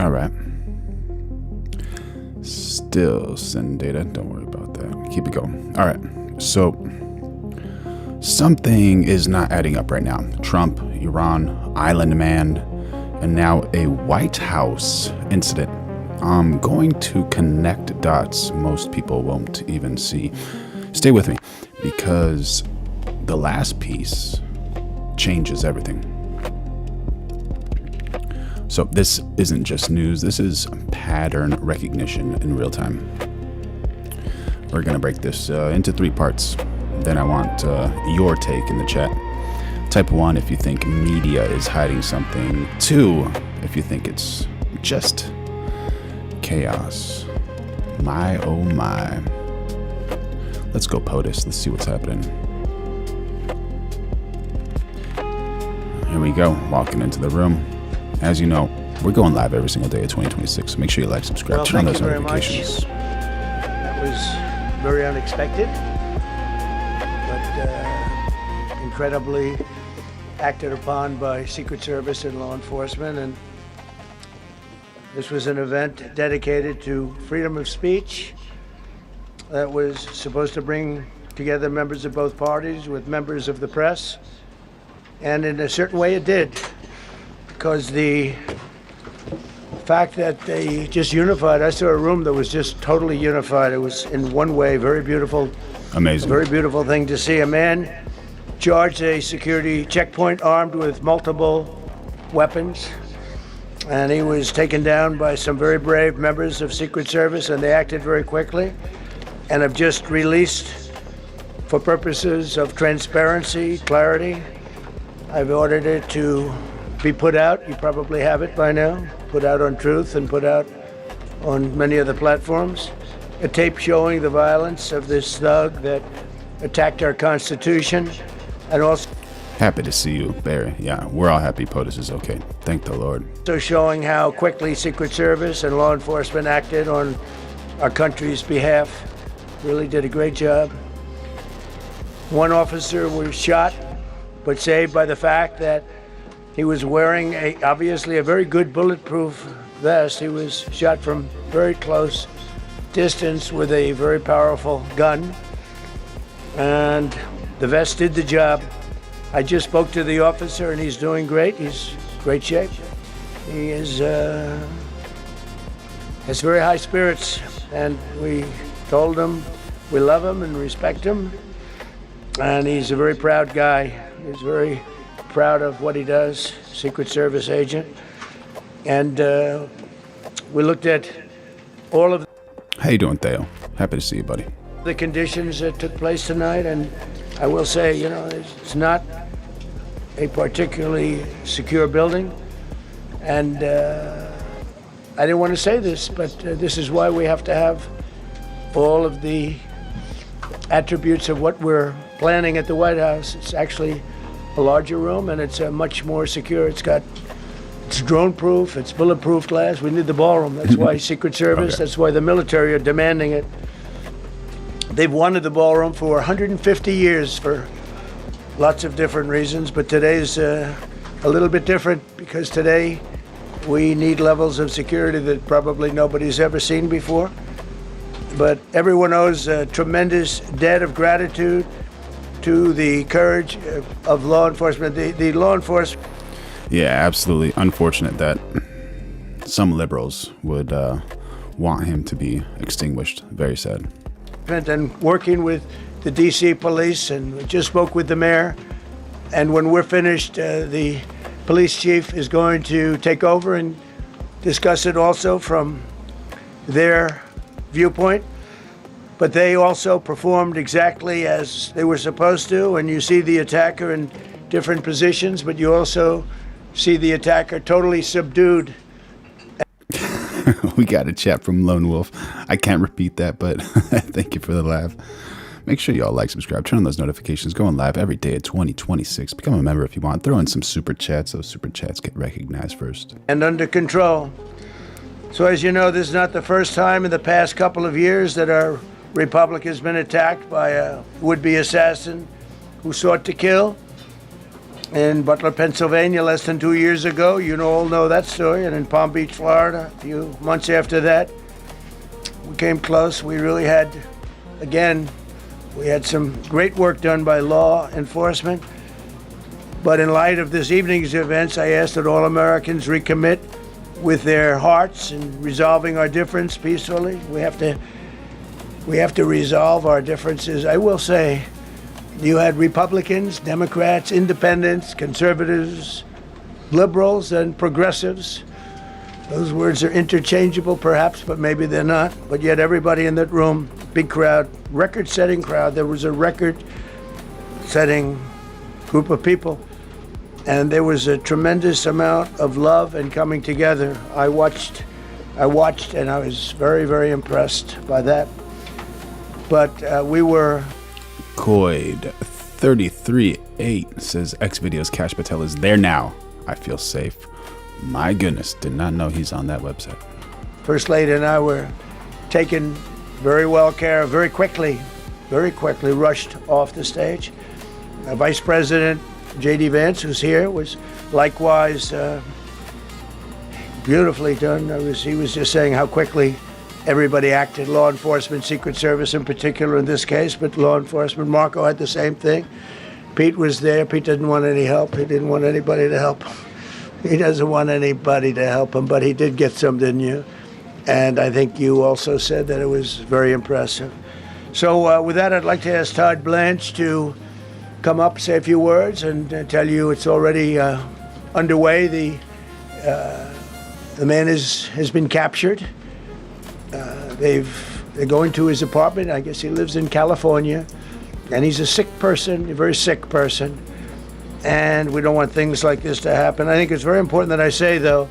All right. Still sending data. Don't worry about that. Keep it going. All right. So something is not adding up right now. Trump, Iran, island man, and now a White House incident. I'm going to connect dots most people won't even see. Stay with me, because the last piece changes everything. So this isn't just news, this is pattern recognition in real time. We're gonna break this into 3 parts. Then I want your take in the chat. Type 1 if you think media is hiding something. 2 if you think it's just chaos. My oh my. Let's go POTUS, let's see what's happening. Here we go, walking into the room. As you know, we're going live every single day of 2026. Make sure you like, subscribe, turn on those notifications. That was very unexpected, but incredibly acted upon by Secret Service and law enforcement. And this was an event dedicated to freedom of speech that was supposed to bring together members of both parties with members of the press. And in a certain way it did, because the fact that they just unified, I saw a room that was just totally unified. It was in one way very beautiful. Amazing. Very beautiful thing to see. A man charged a security checkpoint armed with multiple weapons, and he was taken down by some very brave members of Secret Service, and they acted very quickly and have just released, for purposes of transparency, clarity, I've ordered it to be put out. You probably have it by now. Put out on Truth and put out on many other platforms. A tape showing the violence of this thug that attacked our Constitution, and also Happy to see you, Barry. Yeah, we're all happy POTUS is okay. Thank the Lord. showing how quickly Secret Service and law enforcement acted on our country's behalf. Really did a great job. One officer was shot, but saved by the fact that he was wearing obviously a very good bulletproof vest. He was shot from very close distance with a very powerful gun, and the vest did the job. I just spoke to the officer, and he's doing great. He's in great shape. He has very high spirits, and we told him we love him and respect him, and he's a very proud guy. He's very proud of what he does, Secret Service agent. And we looked at all of How you doing, Theo? Happy to see you, buddy. the conditions that took place tonight, and I will say, you know, it's not a particularly secure building, and I didn't want to say this, but this is why we have to have all of the attributes of what we're planning at the White House. It's actually a larger room, and it's much more secure. It's drone-proof, it's bulletproof glass. We need the ballroom. That's why Secret Service, Okay. that's why the military are demanding it. They've wanted the ballroom for 150 years for lots of different reasons, but today's a little bit different, because today we need levels of security that probably nobody's ever seen before. But everyone owes a tremendous debt of gratitude to the courage of law enforcement. The law enforcement. Yeah, absolutely. Unfortunate that some liberals would want him to be extinguished. Very sad. And working with the D.C. police, and we just spoke with the mayor. And when we're finished, the police chief is going to take over and discuss it also from their viewpoint. But they also performed exactly as they were supposed to, and you see the attacker in different positions, but you also see the attacker totally subdued. We got a chat from Lone Wolf. I can't repeat that, but thank you for the laugh. Make sure you all like, subscribe, turn on those notifications. Going live every day at 2026. Become a member if you want. Throw in some super chats. Those super chats get recognized first. And under control. So as you know, this is not the first time in the past couple of years that our republic has been attacked by a would-be assassin who sought to kill. in Butler, Pennsylvania, less than 2 years ago. You all know that story. And in Palm Beach, Florida, a few months after that, we came close. We really had, again, we had some great work done by law enforcement. But in light of this evening's events, I ask that all Americans recommit with their hearts in resolving our difference peacefully. We have to resolve our differences. I will say, you had Republicans, Democrats, independents, conservatives, liberals, and progressives. Those words are interchangeable, perhaps, but maybe they're not. But yet everybody in that room, big crowd, record-setting crowd. There was a record-setting group of people. And there was a tremendous amount of love and coming together. I watched, and I was very, very impressed by that. But we were... Coid 33.8 says Xvideo's Cash Patel is there now. I feel safe. My goodness, did not know he's on that website. First Lady and I were taken very well care of, very quickly rushed off the stage. Vice President J.D. Vance, who's here, was likewise beautifully done. He was just saying how quickly everybody acted, law enforcement, Secret Service in particular in this case, but law enforcement. Marco had the same thing. Pete was there. Pete didn't want any help. He didn't want anybody to help him. He doesn't want anybody to help him, but he did get some, didn't you? And I think you also said that it was very impressive. So with that, I'd like to ask Todd Blanche to come up, say a few words, and tell you it's already underway. The man has been captured. They're going to his apartment. I guess he lives in California, and he's a sick person, a very sick person, and we don't want things like this to happen. I think it's very important that I say, though,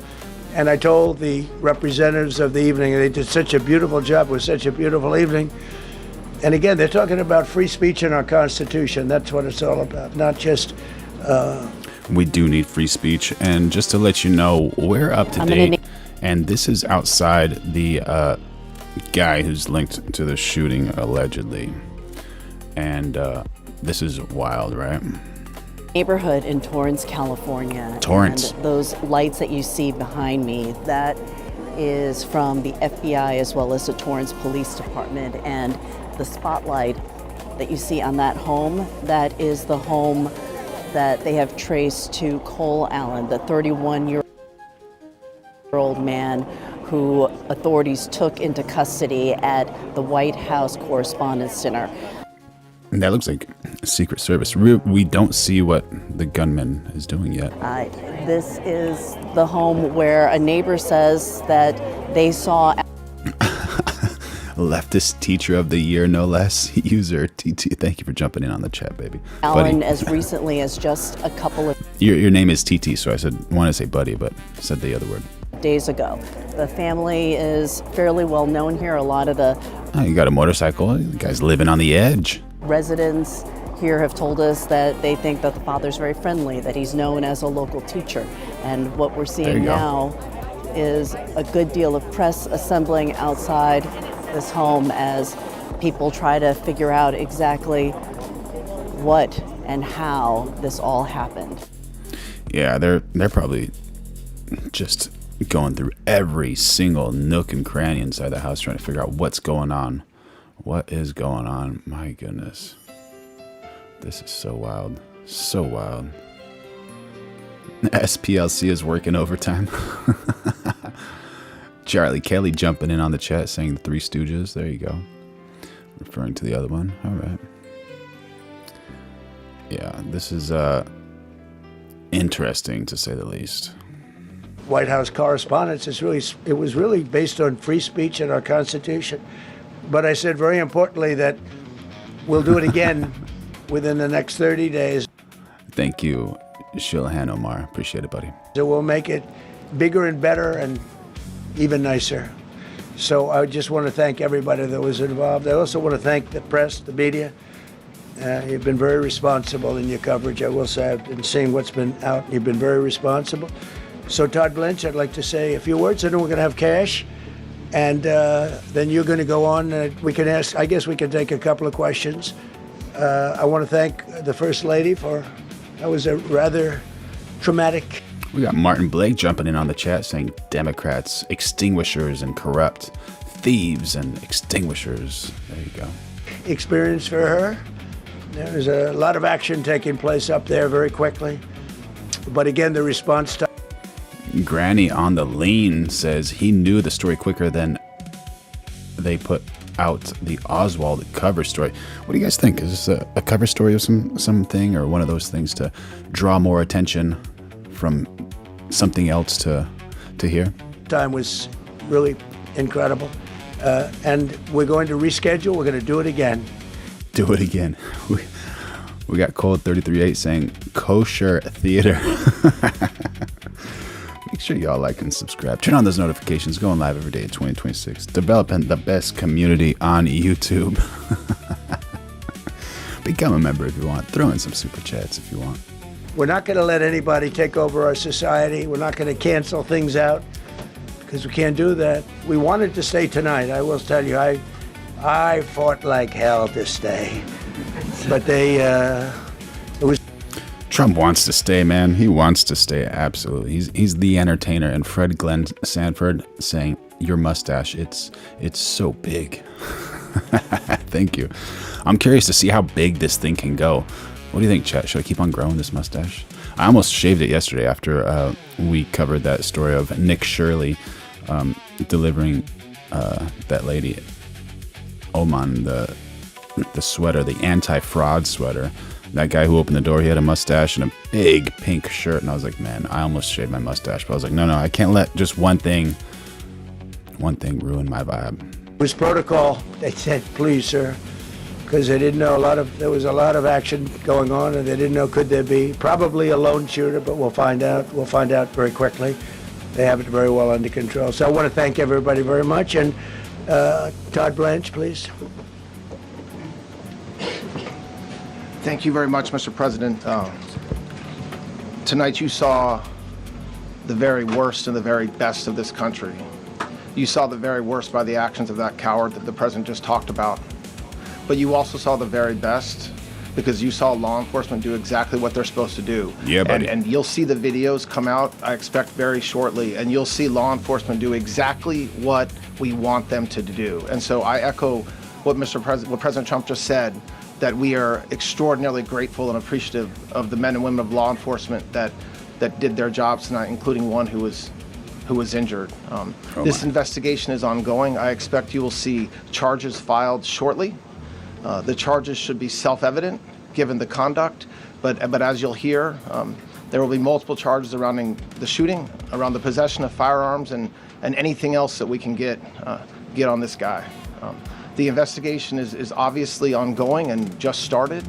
and I told the representatives of the evening, they did such a beautiful job. It was such a beautiful evening. And again, they're talking about free speech in our Constitution. That's what it's all about, not just... We do need free speech. And just to let you know, we're up to date. And this is outside the guy who's linked to the shooting, allegedly. And this is wild, right? Neighborhood in Torrance, California. Torrance. And those lights that you see behind me, that is from the FBI as well as the Torrance Police Department. And the spotlight that you see on that home, that is the home that they have traced to Cole Allen, the 31-year-old man who authorities took into custody at the White House Correspondents' dinner. That looks like Secret Service. We don't see what the gunman is doing yet. This is the home where a neighbor says that they saw... Leftist Teacher of the Year, no less. User TT. Thank you for jumping in on the chat, baby. Allen, buddy. as recently as just a couple of... Your name is TT, so I want to say buddy, but said the other word. Days ago. The family is fairly well known here. A lot of the... Oh, you got a motorcycle. The guy's living on the edge. Residents here have told us that they think that the father's very friendly, that he's known as a local teacher. And what we're seeing now is a good deal of press assembling outside this home as people try to figure out exactly what and how this all happened. Yeah, they're probably just going through every single nook and cranny inside the house trying to figure out what's going on. What is going on? My goodness. This is so wild. So wild. SPLC is working overtime. Charlie Kelly jumping in on the chat saying the Three Stooges. There you go. Referring to the other one. All right. Yeah, this is interesting to say the least. White House Correspondents it was really based on free speech in our Constitution. But I said very importantly that we'll do it again within the next 30 days. Thank you, Shilahan Omar. Appreciate it, buddy. So we'll make it bigger and better and even nicer. So I just want to thank everybody that was involved. I also want to thank the press, the media. You've been very responsible in your coverage. I will say I've been seeing what's been out. You've been very responsible. So Todd Blanche, I'd like to say a few words, and then we're going to have cash. And then you're going to go on. We can ask, I guess we can take a couple of questions. I want to thank the First Lady for That was a rather traumatic. We got Martin Blake jumping in on the chat saying Democrats, extinguishers and corrupt, thieves and extinguishers. There you go. Experience for her. There's a lot of action taking place up there very quickly. But again, the response time. Granny on the lean says he knew the story quicker than they put out the Oswald cover story. What do you guys think? Is this a cover story of something, or one of those things to draw more attention from something else to hear? Time was really incredible. And we're going to reschedule. We're going to do it again. Do it again. We got Cold 33.8 saying kosher theater. Make sure y'all like and subscribe. Turn on those notifications. Going live every day in 2026. Developing the best community on YouTube. Become a member if you want. Throw in some super chats if you want. We're not going to let anybody take over our society. We're not going to cancel things out because we can't do that. We wanted to stay tonight. I will tell you, I fought like hell to stay. But Trump wants to stay, man. He wants to stay, absolutely. He's the entertainer. And Fred Glenn Sanford saying, your mustache, it's so big. Thank you. I'm curious to see how big this thing can go. What do you think, chat? Should I keep on growing this mustache? I almost shaved it yesterday after we covered that story of Nick Shirley delivering that lady, Oman, the sweater, the anti-fraud sweater. That guy who opened the door, he had a mustache and a big pink shirt. And I was like, man, I almost shaved my mustache. But I was like, no, I can't let just one thing ruin my vibe. It was protocol. They said, please, sir, because they didn't know there was a lot of action going on, and they didn't know could there be probably a lone shooter, but we'll find out. We'll find out very quickly. They have it very well under control. So I want to thank everybody very much. And Todd Blanche, please. Thank you very much, Mr. President. Tonight you saw the very worst and the very best of this country. You saw the very worst by the actions of that coward that the president just talked about. But you also saw the very best because you saw law enforcement do exactly what they're supposed to do. Yeah, buddy. And you'll see the videos come out, I expect, very shortly, and you'll see law enforcement do exactly what we want them to do. And so I echo what what President Trump just said, that we are extraordinarily grateful and appreciative of the men and women of law enforcement that did their jobs tonight, including one who was injured. This investigation is ongoing. I expect you will see charges filed shortly. The charges should be self-evident given the conduct, but as you'll hear, there will be multiple charges surrounding the shooting, around the possession of firearms, and anything else that we can get on this guy. The investigation is obviously ongoing and just started.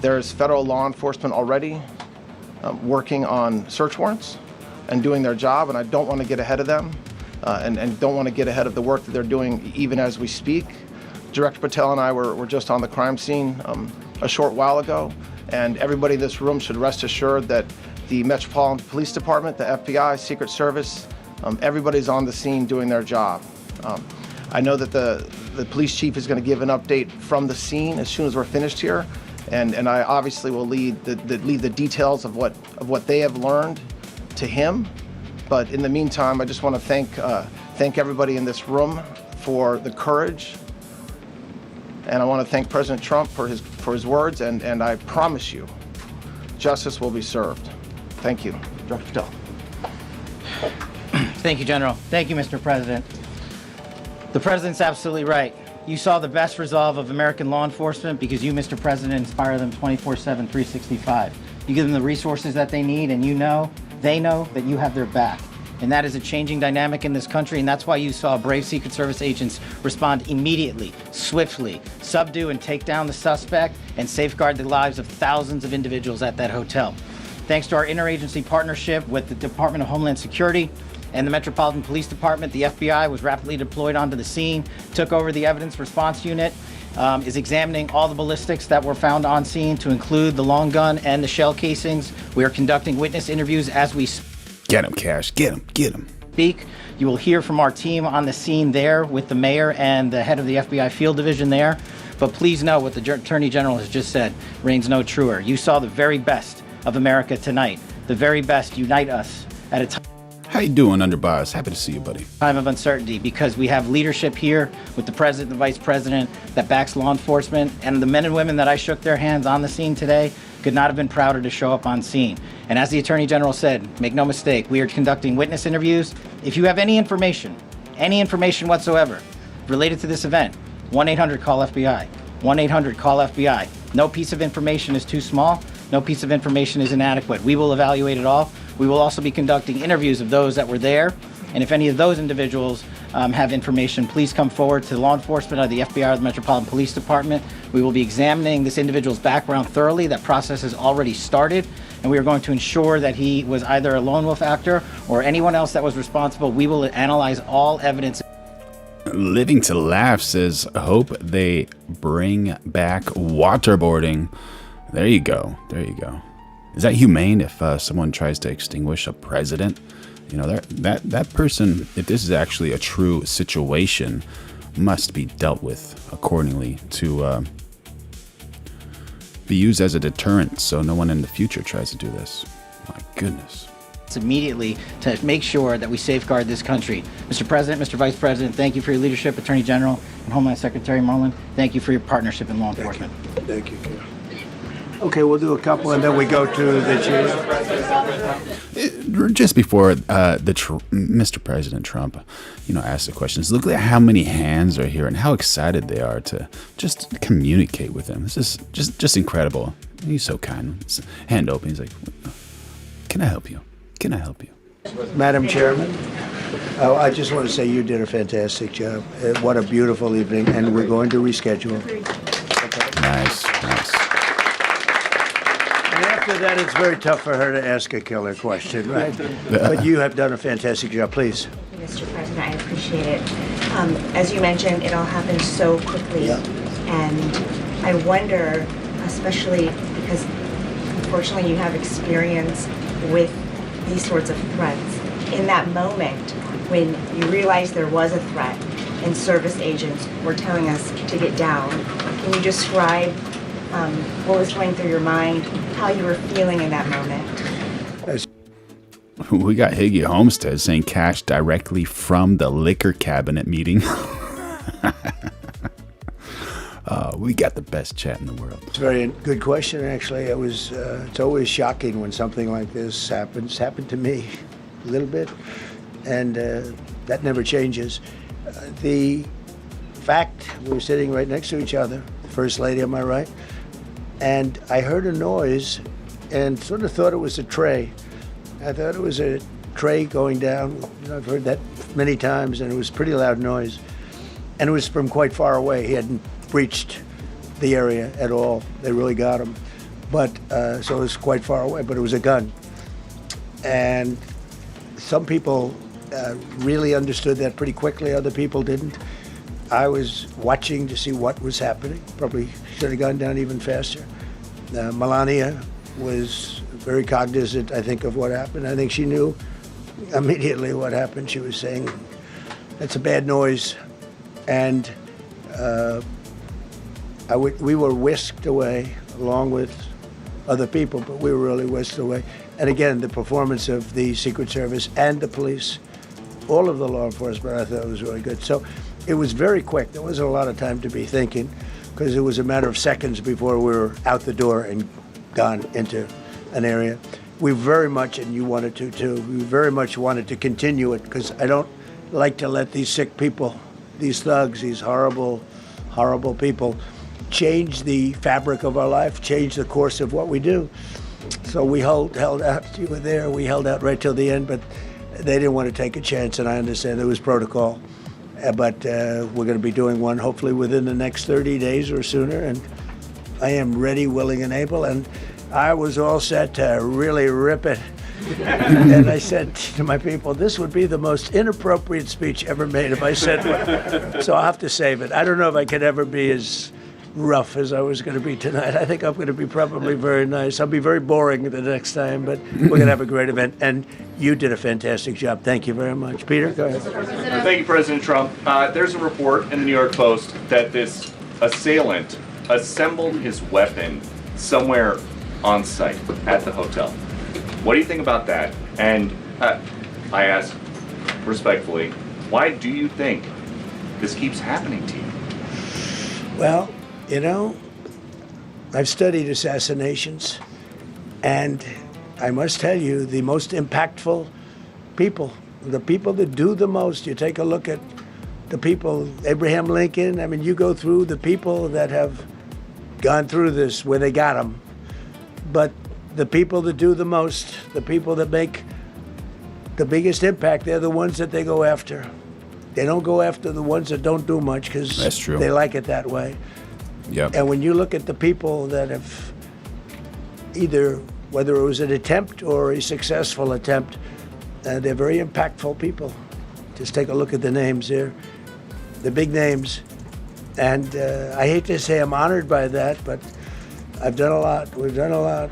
There's federal law enforcement already working on search warrants and doing their job, and I don't want to get ahead of them and don't want to get ahead of the work that they're doing even as we speak. Director Patel and I were just on the crime scene a short while ago, and everybody in this room should rest assured that the Metropolitan Police Department, the FBI, Secret Service, everybody's on the scene doing their job. I know that the police chief is going to give an update from the scene as soon as we're finished here, and I obviously will lead the details of what they have learned to him. But in the meantime, I just want to thank everybody in this room for the courage, and I want to thank President Trump for his words, and I promise you, justice will be served. Thank you, Dr. Patel. Thank you, General. Thank you, Mr. President. The President's absolutely right. You saw the best resolve of American law enforcement because you, Mr. President, inspire them 24/7, 365. You give them the resources that they need, and they know that you have their back. And that is a changing dynamic in this country, and that's why you saw brave Secret Service agents respond immediately, swiftly, subdue and take down the suspect, and safeguard the lives of thousands of individuals at that hotel. Thanks to our interagency partnership with the Department of Homeland Security and the Metropolitan Police Department, the FBI was rapidly deployed onto the scene, took over the evidence response unit, is examining all the ballistics that were found on scene, to include the long gun and the shell casings. We are conducting witness interviews as we Get him, Cash. Get him. speak. You will hear from our team on the scene there with the mayor and the head of the FBI field division there. But please know what the Attorney General has just said reigns no truer. You saw the very best of America tonight. The very best unite us at a time How you doing, Underboss? Happy to see you, buddy. of uncertainty, because we have leadership here with the president and the vice president that backs law enforcement, and the men and women that I shook their hands on the scene today could not have been prouder to show up on scene. And as the Attorney General said, make no mistake, we are conducting witness interviews. If you have any information whatsoever related to this event, 1-800-CALL-FBI, 1-800-CALL-FBI. No piece of information is too small. No piece of information is inadequate. We will evaluate it all. We will also be conducting interviews of those that were there. And if any of those individuals have information, please come forward to law enforcement or the FBI or the Metropolitan Police Department. We will be examining this individual's background thoroughly. That process has already started. And we are going to ensure that he was either a lone wolf actor or anyone else that was responsible. We will analyze all evidence. Living to Laugh says, hope they bring back waterboarding. There you go. There you go. Is that humane if someone tries to extinguish a president? You know, that person, if this is actually a true situation, must be dealt with accordingly to be used as a deterrent so no one in the future tries to do this. My goodness. Immediately to make sure that we safeguard this country. Mr. President, Mr. Vice President, thank you for your leadership. Attorney General and Homeland Secretary Marlin, thank you for your partnership in law enforcement. Thank you. Okay, we'll do a couple and then we go to the chief. Just before Mr. President Trump, asked the questions, look at how many hands are here and how excited they are to just communicate with him. This is just incredible. He's so kind. It's hand open. He's like, can I help you? Can I help you? Madam Chairman, I just want to say you did a fantastic job. What a beautiful evening, and we're going to reschedule. Nice. And after that, it's very tough for her to ask a killer question, right? But you have done a fantastic job. Please. Mr. President, I appreciate it. As you mentioned, it all happened so quickly. Yeah. And I wonder, especially because unfortunately you have experience with these sorts of threats. In that moment, when you realized there was a threat and service agents were telling us to get down, can you describe what was going through your mind, how you were feeling in that moment? We got Higgy Homestead saying cash directly from the liquor cabinet meeting. We got the best chat in the world. It's a very good question, actually. It's always shocking when something like this happens. Happened to me a little bit, and that never changes. The fact we were sitting right next to each other, the First Lady on my right, and I heard a noise and sort of thought it was a tray. I thought it was a tray going down. I've heard that many times, and it was a pretty loud noise. And it was from quite far away. He hadn't breached the area at all. They really got him. But so it was quite far away, but it was a gun. And some people really understood that pretty quickly. Other people didn't. I was watching to see what was happening. Probably should have gone down even faster. Melania was very cognizant, I think, of what happened. I think she knew immediately what happened. She was saying, that's a bad noise. And we were whisked away along with other people, but we were really whisked away. And again, the performance of the Secret Service and the police, all of the law enforcement, I thought was really good. So it was very quick. There wasn't a lot of time to be thinking because it was a matter of seconds before we were out the door and gone into an area. We very much, and you wanted to too, we very much wanted to continue it because I don't like to let these sick people, these thugs, these horrible, horrible people change the fabric of our life, change the course of what we do. So we held out. You were there. We held out right till the end, but they didn't want to take a chance, and I understand there was protocol. But we're going to be doing one hopefully within the next 30 days or sooner, and I am ready, willing, and able, and I was all set to really rip it. And I said to my people, this would be the most inappropriate speech ever made if I said one. So I'll have to save it. I don't know if I could ever be as rough as I was going to be tonight. I think I'm going to be probably very nice. I'll be very boring the next time, but we're going to have a great event. And you did a fantastic job. Thank you very much. Peter, go ahead. Thank you, President Trump. There's a report in the New York Post that this assailant assembled his weapon somewhere on site at the hotel. What do you think about that? And I ask respectfully, why do you think this keeps happening to you? Well, you know, I've studied assassinations, and I must tell you, the most impactful people, the people that do the most, you take a look at the people, Abraham Lincoln, I mean, you go through the people that have gone through this, where they got them. But the people that do the most, the people that make the biggest impact, they're the ones that they go after. They don't go after the ones that don't do much because That's true. They like it that way. Yep. And when you look at the people that have either, whether it was an attempt or a successful attempt, they're very impactful people. Just take a look at the names here, the big names. And I hate to say I'm honored by that, but I've done a lot. We've done a lot.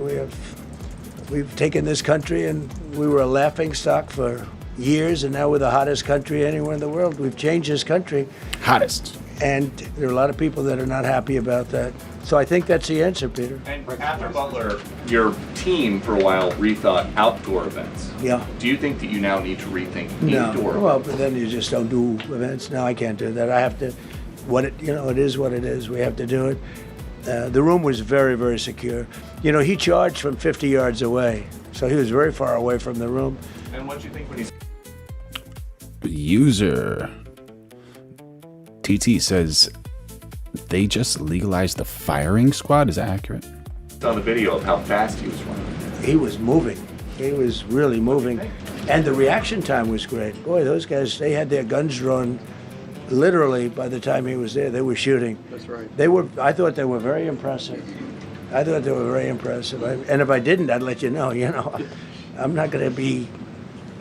We've taken this country, and we were a laughing stock for years, and now we're the hottest country anywhere in the world. We've changed this country. Hottest. And there are a lot of people that are not happy about that. So I think that's the answer, Peter. And after Butler, your team for a while rethought outdoor events. Yeah. Do you think that you now need to rethink No. indoor Well, events? but then you just don't do events. No, I can't do that. I have to, it is what it is. We have to do it. The room was very, very secure. You know, he charged from 50 yards away, so he was very far away from the room. And what do you think when he's User TT says they just legalized the firing squad. Is that accurate? on the video of how fast he was running? He was moving. He was really moving. And the reaction time was great. Boy, those guys, they had their guns drawn literally by the time he was there. They were shooting. That's right. I thought they were very impressive. And if I didn't, I'd let you know. I'm not going to be,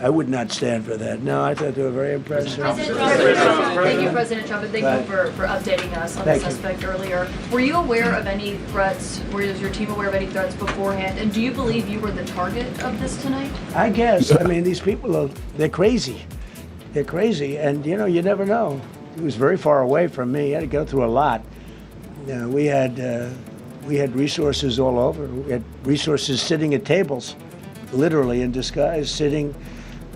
I would not stand for that. No, I thought they were very impressive. Thank you, President Trump, and thank you for updating us on the Thank you. suspect earlier. Were you aware of any threats? Was your team aware of any threats beforehand? And do you believe you were the target of this tonight? I guess. I mean, these people they're crazy. They're crazy. And, you never know. He was very far away from me. He had to go through a lot. We had resources all over. We had resources sitting at tables, literally in disguise, sitting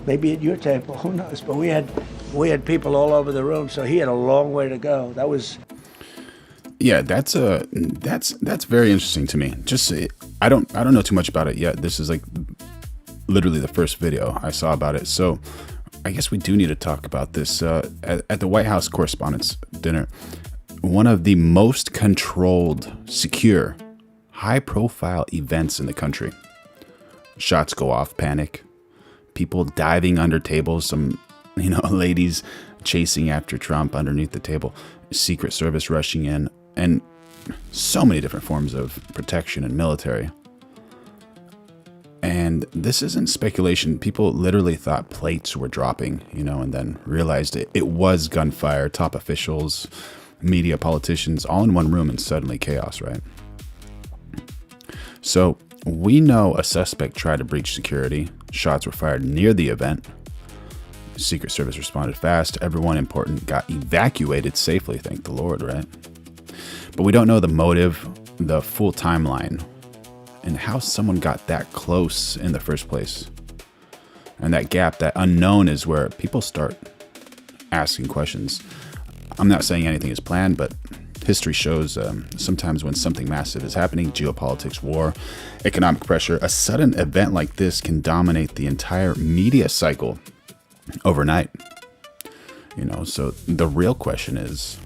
maybe at your table, who knows? But we had people all over the room, so he had a long way to go. That was. Yeah, that's very interesting to me. I don't know too much about it yet. This is like literally the first video I saw about it. So I guess we do need to talk about this. At the White House Correspondents' dinner, one of the most controlled, secure, high-profile events in the country. Shots go off, panic. People diving under tables, some, ladies chasing after Trump underneath the table, Secret Service rushing in, and so many different forms of protection and military. And this isn't speculation. People literally thought plates were dropping, and then realized it was gunfire, top officials, media, politicians, all in one room, and suddenly chaos, right? So we know a suspect tried to breach security. Shots were fired near the event. Secret Service responded fast. Everyone important got evacuated safely, thank the Lord, right? But we don't know the motive, the full timeline, and how someone got that close in the first place. And that gap, that unknown, is where people start asking questions. I'm not saying anything is planned, but history shows sometimes when something massive is happening, geopolitics, war, economic pressure, a sudden event like this can dominate the entire media cycle overnight. So the real question is,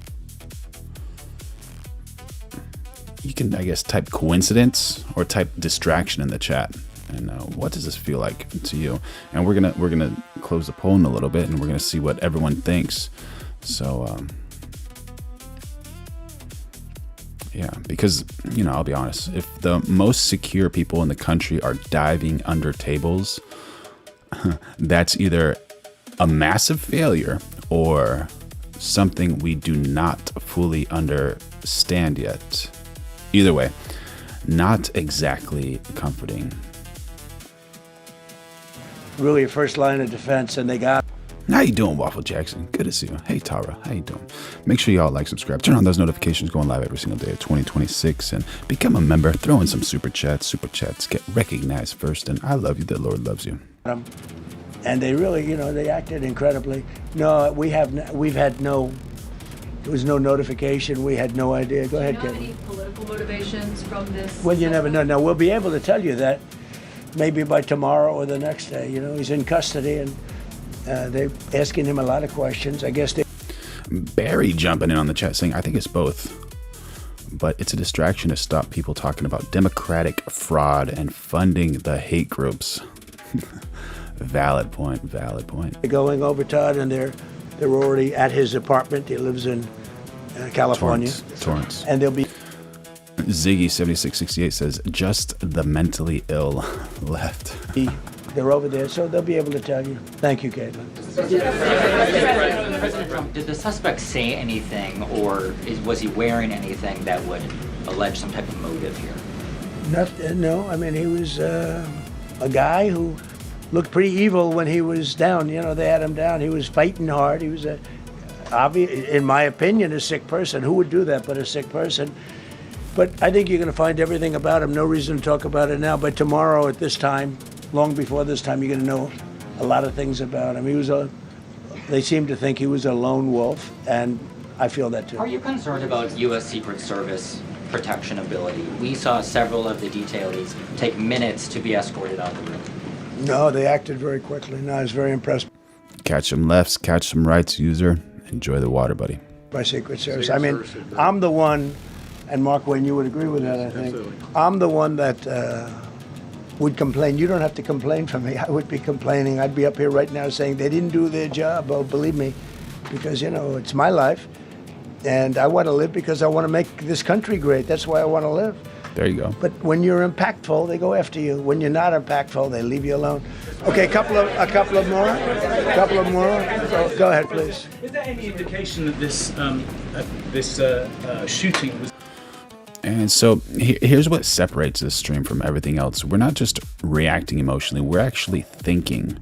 you can, I guess, type coincidence or type distraction in the chat. And what does this feel like to you? And we're gonna close the poll in a little bit, and we're gonna see what everyone thinks. So yeah, because I'll be honest, if the most secure people in the country are diving under tables, that's either a massive failure or something we do not fully understand yet. Either way, not exactly comforting. Really a first line of defense, and they got. How you doing, Waffle Jackson? Good to see you. Hey, Tara. How you doing? Make sure y'all like, subscribe, turn on those notifications, going live every single day of 2026, and become a member. Throw in some super chats. Super chats get recognized first, and I love you. The Lord loves you. And they really, they acted incredibly. No, we've had no. There was no notification. We had no idea. Go ahead, Do you know Kevin. any political motivations from this? Well, you never know. Now, we'll be able to tell you that maybe by tomorrow or the next day. He's in custody, and they're asking him a lot of questions. I guess they... Barry jumping in on the chat saying, I think it's both. But it's a distraction to stop people talking about Democratic fraud and funding the hate groups. Valid point, valid point. They're going over, Todd, and they're already at his apartment. He lives in California. Torrance. And they'll be... Ziggy7668 says, just the mentally ill left. They're over there, so they'll be able to tell you. Thank you, Caitlin. President Trump, did the suspect say anything, or was he wearing anything that would allege some type of motive here? No, I mean, he was a guy who looked pretty evil when he was down. They had him down. He was fighting hard. He was, in my opinion, a sick person. Who would do that but a sick person? But I think you're going to find everything about him. No reason to talk about it now. But tomorrow at this time, long before this time, you're going to know a lot of things about him. They seem to think he was a lone wolf, and I feel that too. Are you concerned about U.S. Secret Service protection ability? We saw several of the detainees take minutes to be escorted out of the room. No, they acted very quickly. No, I was very impressed Catch some lefts, catch some rights, user. Enjoy the water, buddy. by Secret Service. I mean, I'm the one, and Mark Wayne, you would agree with that, I think. Absolutely. I'm the one that would complain. You don't have to complain for me. I would be complaining. I'd be up here right now saying they didn't do their job. Oh, believe me, because, it's my life, and I want to live because I want to make this country great. That's why I want to live. There you go. But when you're impactful, they go after you. When you're not impactful, they leave you alone. Okay, a couple of more. Go ahead, please. Is there any indication that this shooting was? And so here's what separates this stream from everything else. We're not just reacting emotionally. We're actually thinking.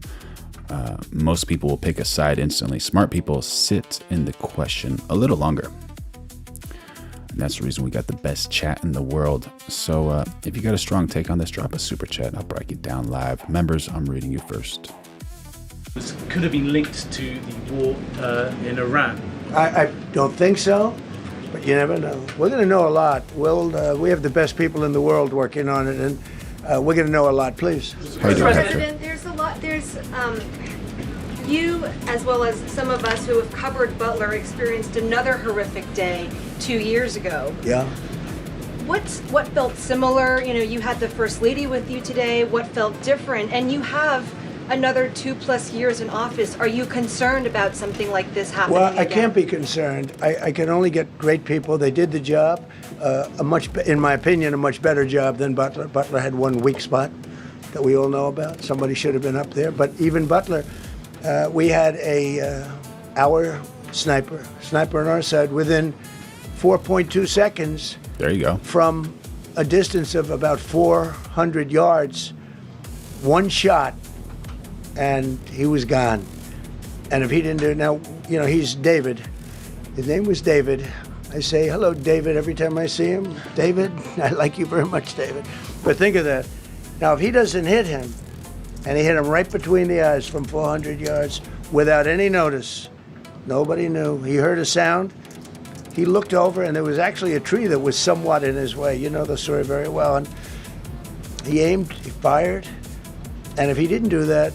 Most people will pick a side instantly. Smart people sit in the question a little longer. And that's the reason we got the best chat in the world. So if you got a strong take on this, drop a super chat. I'll break it down live. Members, I'm reading you first. Could have been linked to the war in Iran. I don't think so, but you never know. We're going to know a lot. We have the best people in the world working on it, and we're going to know a lot. Please. How you doing, Hector? President, there's a lot. There's you, as well as some of us who have covered Butler, experienced another horrific day 2 years ago. Yeah. What felt similar? You had the First Lady with you today. What felt different? And you have another 2+ years in office. Are you concerned about something like this happening Well, I again? can't be concerned. I can only get great people. They did the job, in my opinion, a much better job than Butler. Butler had one weak spot that we all know about. Somebody should have been up there. But even Butler, we had our sniper on our side within 4.2 seconds. There you go. From a distance of about 400 yards, one shot, and he was gone. And if he didn't do it, now, he's David. His name was David. I say, hello, David, every time I see him. David, I like you very much, David. But think of that. Now, if he doesn't hit him, and he hit him right between the eyes from 400 yards without any notice, nobody knew. He heard a sound. He looked over, and there was actually a tree that was somewhat in his way. You know the story very well. And he aimed, he fired. And if he didn't do that,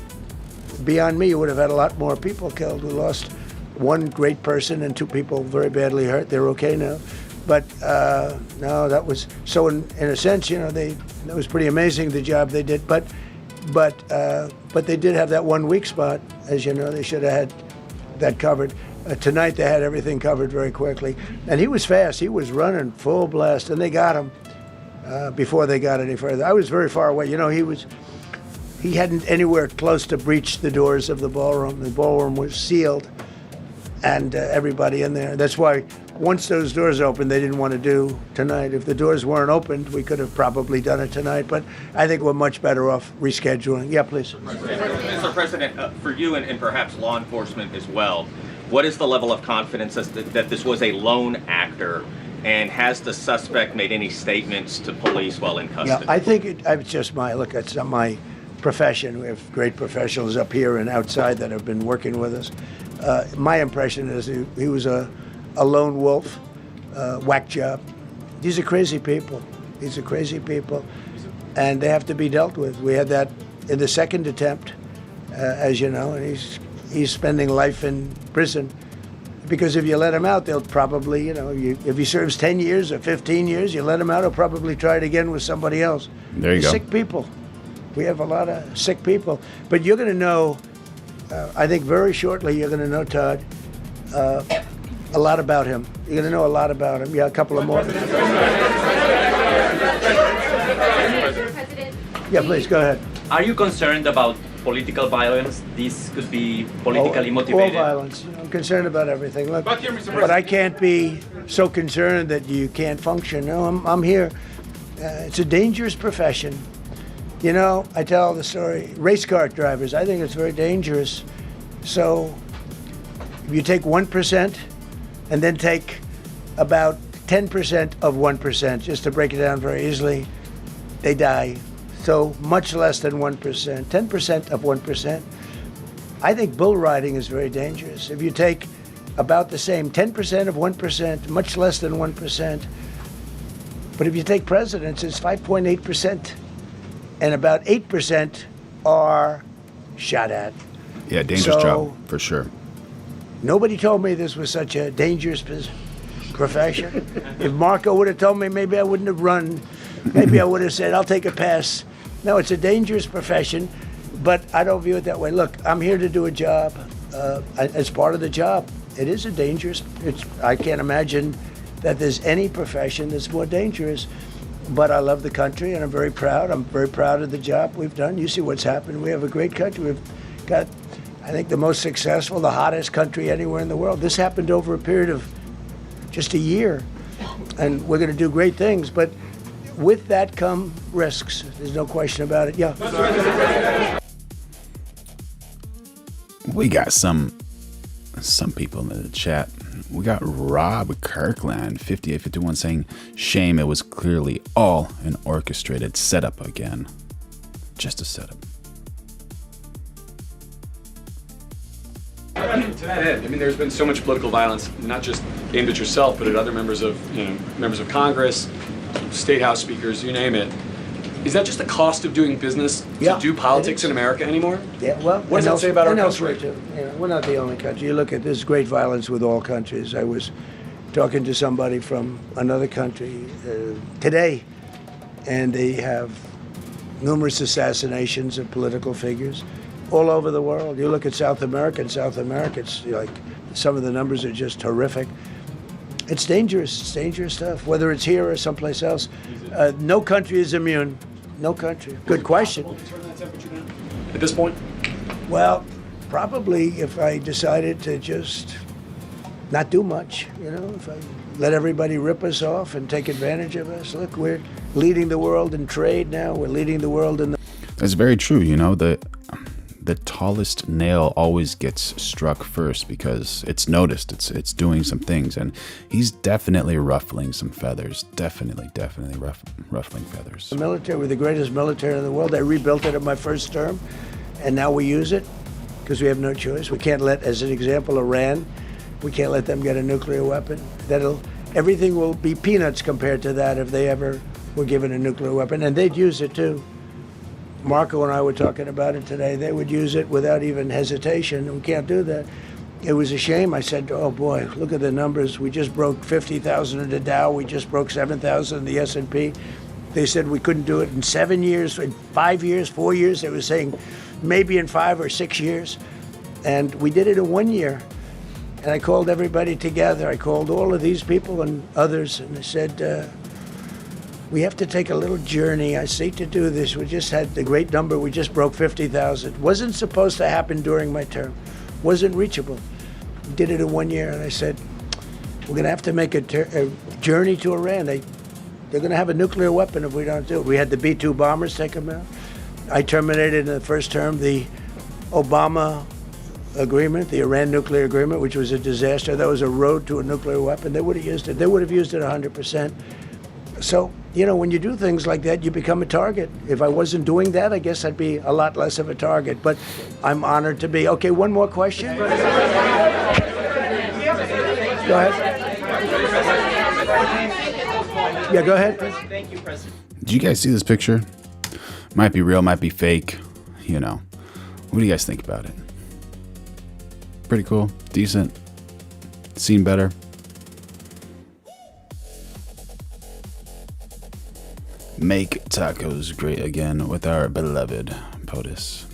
beyond me, you would have had a lot more people killed. We lost one great person and 2 people very badly hurt. They're okay now. But no, that was so. In a sense, that was pretty amazing the job they did. But they did have that one weak spot, as you know. They should have had that covered. Tonight they had everything covered very quickly, and he was fast. He was running full blast, and they got him before they got any further. I was very far away. He hadn't anywhere close to breach the doors of the ballroom. The ballroom was sealed, and everybody in there. That's why once those doors opened, they didn't want to do tonight. If the doors weren't opened, we could have probably done it tonight, but I think we're much better off rescheduling. Yeah, please. Mr. President, for you and perhaps law enforcement as well, what is the level of confidence that this was a lone actor, and has the suspect made any statements to police while in custody? Yeah, I think it's just it's not my profession. We have great professionals up here and outside that have been working with us. My impression is he was a lone wolf, whack job. These are crazy people. And they have to be dealt with. We had that in the second attempt, as you know, and he's spending life in prison. Because if you let him out, they'll probably, if he serves 10 years or 15 years, you let him out, he'll probably try it again with somebody else. There you go. Sick people. We have a lot of sick people. But you're going to know, I think very shortly, you're going to know, Todd, a lot about him. You're going to know a lot about him. Yeah, a couple of more. Yeah, please, go ahead. Are you concerned about political violence? This could be politically motivated. All violence. I'm concerned about everything. Look, but I can't be so concerned that you can't function. No, I'm here. It's a dangerous profession. I tell the story. Race car drivers, I think it's very dangerous. So if you take 1% and then take about 10% of 1%, just to break it down very easily, they die. So much less than 1%, 10% of 1%. I think bull riding is very dangerous. If you take about the same, 10% of 1%, much less than 1%. But if you take presidents, it's 5.8%. And about 8% are shot at. Yeah, dangerous job, for sure. Nobody told me this was such a dangerous profession. If Marco would have told me, maybe I wouldn't have run. Maybe I would have said, I'll take a pass. No, it's a dangerous profession, but I don't view it that way. Look, I'm here to do a job. As part of the job, it is a dangerous, I can't imagine that there's any profession that's more dangerous. But I love the country, and I'm very proud. I'm very proud of the job we've done. You see what's happened. We have a great country. We've got, I think, the most successful, the hottest country anywhere in the world. This happened over a period of just a year, and we're going to do great things. But with that come risks. There's no question about it. Yeah. We got some people in the chat. We got Rob Kirkland, 5851, saying, shame, it was clearly all an orchestrated setup again. Just a setup. To that end, there's been so much political violence, not just aimed at yourself, but at other members of Congress, state house speakers, you name it. Is that just the cost of doing business to do politics in America anymore? Yeah, well, what does that say about our country? Too. We're not the only country. You look at this great violence with all countries. I was talking to somebody from another country today, and they have numerous assassinations of political figures all over the world. You look at South America, it's like some of the numbers are just horrific. It's dangerous stuff, whether it's here or someplace else. No country is immune. No country. Good question. At this point? Well, probably if I decided to just not do much, if I let everybody rip us off and take advantage of us. Look, we're leading the world in trade now. We're leading the world in the... That's very true. The tallest nail always gets struck first because it's noticed. It's doing some things, and he's definitely ruffling some feathers. Definitely ruffling feathers. The military, we're the greatest military in the world. I rebuilt it in my first term, and now we use it because we have no choice. We can't let, as an example, Iran, we can't let them get a nuclear weapon. Everything will be peanuts compared to that if they ever were given a nuclear weapon, and they'd use it too. Marco and I were talking about it today. They would use it without even hesitation. We can't do that. It was a shame. I said, oh boy, look at the numbers. We just broke 50,000 in the Dow. We just broke 7,000 in the S&P. They said we couldn't do it in 7 years, in 5 years, 4 years. They were saying maybe in 5 or 6 years. And we did it in 1 year. And I called everybody together. I called all of these people and others, and I said, we have to take a little journey. I seek to do this. We just had the great number. We just broke 50,000. Wasn't supposed to happen during my term. Wasn't reachable. Did it in 1 year. And I said, We're going to have to make a journey to Iran. They're going to have a nuclear weapon if we don't do it. We had the B-2 bombers take them out. I terminated in the first term the Obama agreement, the Iran nuclear agreement, which was a disaster. That was a road to a nuclear weapon. They would have used it. They would have used it 100%. So, you know, when you do things like that, you become a target. If I wasn't doing that, I guess I'd be a lot less of a target. But I'm honored to be. Okay, one more question. Go ahead. Yeah, go ahead. Thank you, President. Did you guys see this picture? Might be real, might be fake. You know. What do you guys think about it? Pretty cool? Decent? Seen better? Make tacos great again with our beloved POTUS.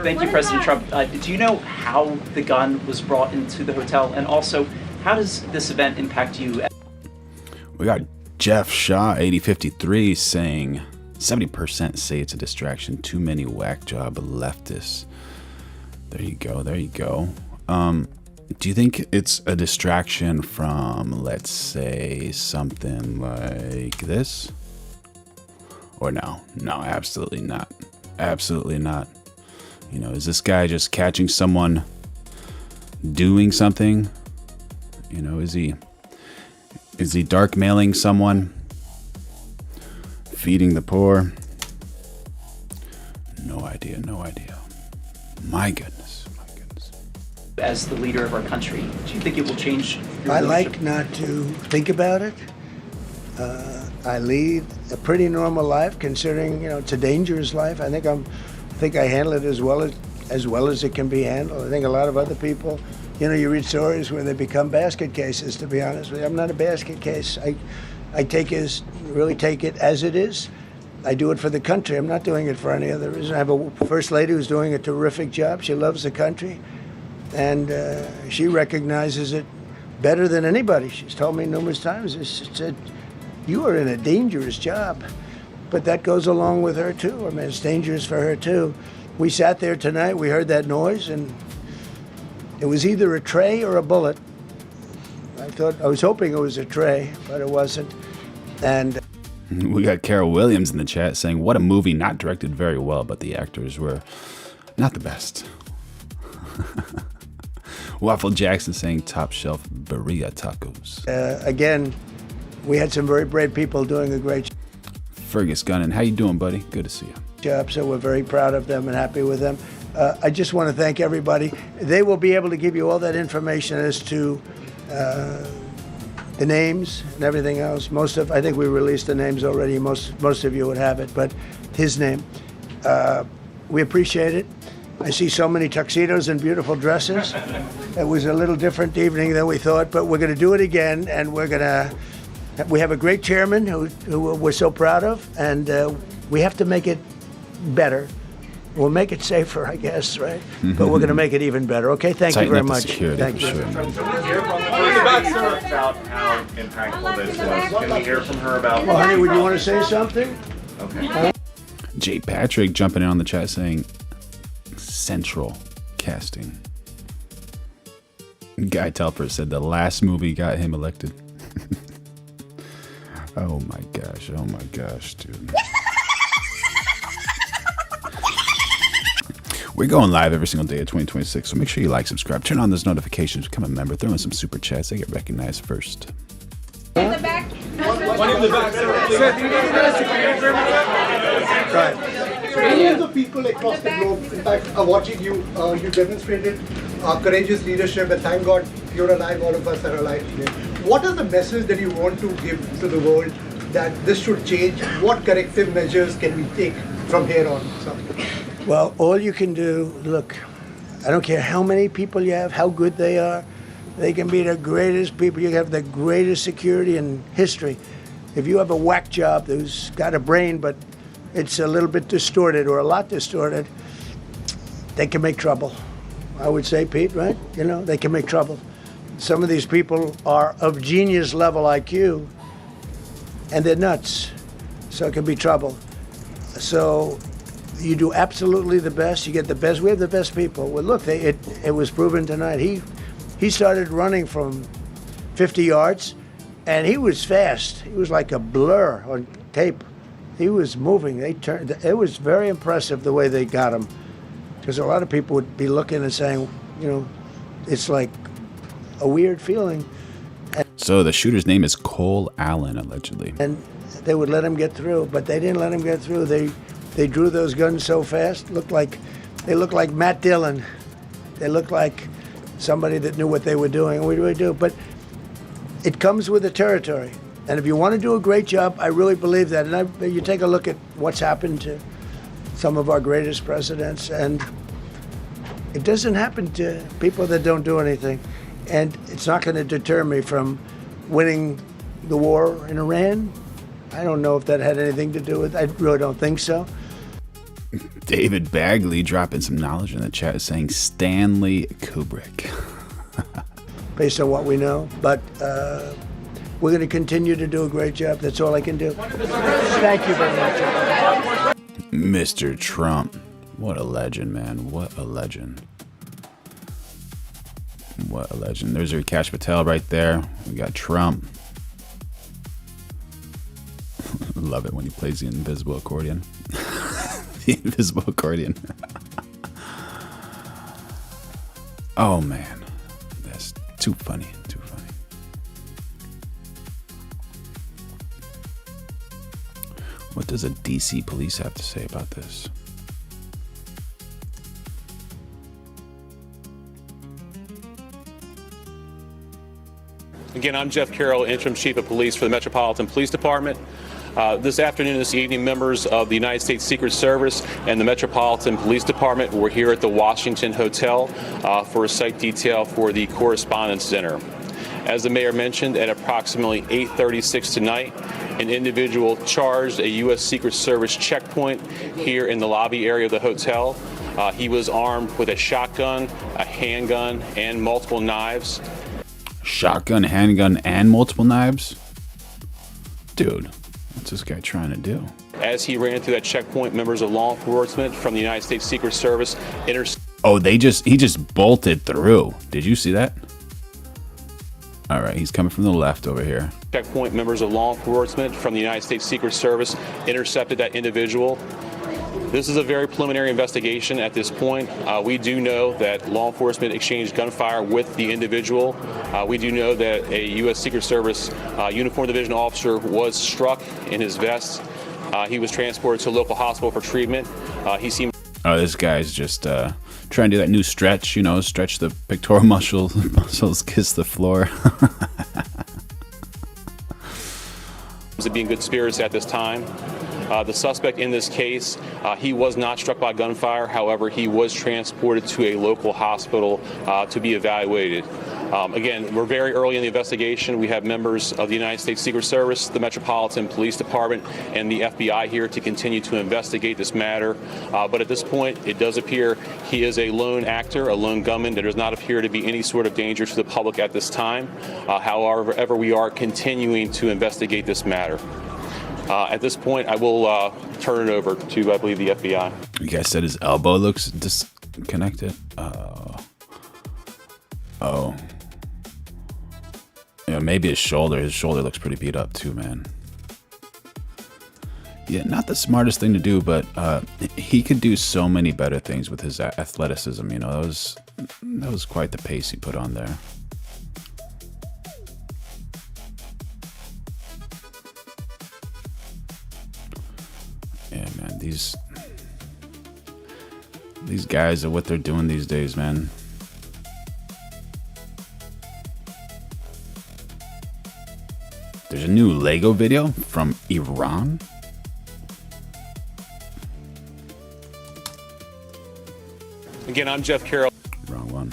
Thank you, President Trump. Do you know how the gun was brought into the hotel? And also, how does this event impact you? We got Jeff Shaw, 8053, saying 70% say it's a distraction. Too many whack job leftists. There you go. There you go. Do you think it's a distraction from, let's say, something like this? Or no? No, absolutely not. Absolutely not. You know, is this guy just catching someone doing something? You know, is he dark mailing someone? Feeding the poor? No idea, no idea. My goodness. As the leader of our country, do you think it will change your I leadership? like not to think about it. I lead a pretty normal life, considering, you know, it's a dangerous life. I think I handle it as well as it can be handled. I think a lot of other people, you know, you read stories where they become basket cases. To be honest with you, I'm not a basket case. I really take it as it is. I do it for the country. I'm not doing it for any other reason. I have a first lady who's doing a terrific job. She loves the country, and she recognizes it better than anybody. She's told me numerous times. She said, "You are in a dangerous job," but that goes along with her too. I mean, it's dangerous for her too. We sat there tonight. We heard that noise, and it was either a tray or a bullet. I was hoping it was a tray, but it wasn't. And we got Carol Williams in the chat saying, "What a movie! Not directed very well, but the actors were not the best." Waffle Jackson saying, "Top shelf birria tacos." Again, we had some very brave people doing a great Fergus Gunnan, how you doing, buddy? Good to see you. job, so we're very proud of them and happy with them. I just want to thank everybody. They will be able to give you all that information as to the names and everything else. I think we released the names already. Most of you would have it, but his name. We appreciate it. I see so many tuxedos and beautiful dresses. It was a little different evening than we thought, but we're going to do it again, and we have a great chairman who we're so proud of, and we have to make it better. We'll make it safer, I guess, right? Mm-hmm. But we're going to make it even better. Okay, thank you very much. Thank you. About how impactful this was. Can we hear from her about? Well, honey, would you want to say something? Okay. Jay Patrick jumping in on the chat saying, "Central casting." Guy Telfer said the last movie got him elected. Oh my gosh, dude. We're going live every single day of 2026, so make sure you like, subscribe, turn on those notifications, become a member, throw in some super chats. They get recognized first. In the back. One in the back. Millions of people across the globe, in fact, are watching you. You demonstrated courageous leadership, and thank God you're alive. All of us are alive today. What is the message that you want to give to the world that this should change? What corrective measures can we take from here on? Well, all you can do, look, I don't care how many people you have, how good they are. They can be the greatest people. You have the greatest security in history. If you have a whack job who's got a brain, but it's a little bit distorted or a lot distorted, they can make trouble. I would say, Pete, right? You know, they can make trouble. Some of these people are of genius level IQ, and they're nuts, so it can be trouble. So you do absolutely the best. You get the best. We have the best people. Well, look, it was proven tonight. He started running from 50 yards, and he was fast. He was like a blur on tape. He was moving. It was very impressive the way they got him, because a lot of people would be looking and saying, you know, it's like a weird feeling. So the shooter's name is Cole Allen, allegedly. And they would let him get through, but they didn't let him get through. They drew those guns so fast. They looked like Matt Dillon. They looked like somebody that knew what they were doing. We really do. But it comes with the territory. And if you want to do a great job, I really believe that. And you take a look at what's happened to some of our greatest presidents, and it doesn't happen to people that don't do anything. And it's not going to deter me from winning the war in Iran. I don't know if that had anything to do with it. I really don't think so. David Bagley dropping some knowledge in the chat, saying Stanley Kubrick. Based on what we know. But we're going to continue to do a great job. That's all I can do. Thank you very much. Mr. Trump. What a legend, man. What a legend. What a legend. There's Kash Patel right there. We got Trump. Love it when he plays the invisible accordion. The invisible accordion. Oh, man. That's too funny. Too funny. What does a DC police have to say about this? Again, I'm Jeff Carroll, Interim Chief of Police for the Metropolitan Police Department. This afternoon, this evening, members of the United States Secret Service and the Metropolitan Police Department were here at the Washington Hotel for a site detail for the Correspondents Dinner. As the mayor mentioned, at approximately 8:36 tonight, an individual charged a U.S. Secret Service checkpoint here in the lobby area of the hotel. He was armed with a shotgun, a handgun, and multiple knives. Shotgun, handgun, and multiple knives? Dude, what's this guy trying to do? As he ran through that checkpoint, members of law enforcement from the United States Secret Service Oh, he just bolted through. Did you see that? All right, he's coming from the left over here. Checkpoint members of law enforcement from the United States Secret Service intercepted that individual. This is a very preliminary investigation at this point. We do know that law enforcement exchanged gunfire with the individual. We do know that a U.S. Secret Service uniformed division officer was struck in his vest. He was transported to a local hospital for treatment. He seemed... Oh, this guy's just trying to do that new stretch, you know, stretch the pectoral muscles, kiss the floor. To be in good spirits at this time. The suspect in this case, he was not struck by gunfire. However, he was transported to a local hospital to be evaluated. Again, we're very early in the investigation. We have members of the United States Secret Service, the Metropolitan Police Department, and the FBI here to continue to investigate this matter. But at this point, it does appear he is a lone actor, a lone gunman. There does not appear to be any sort of danger to the public at this time. However, we are continuing to investigate this matter. At this point, I will turn it over to, I believe, the FBI. You guys said his elbow looks disconnected. Oh. Yeah, maybe his shoulder. His shoulder looks pretty beat up too, man. Yeah, not the smartest thing to do, but he could do so many better things with his athleticism. You know, that was quite the pace he put on there. Yeah, man, these guys are what they're doing these days, man. There's a new Lego video from Iran. Again, I'm Jeff Carroll. Wrong one.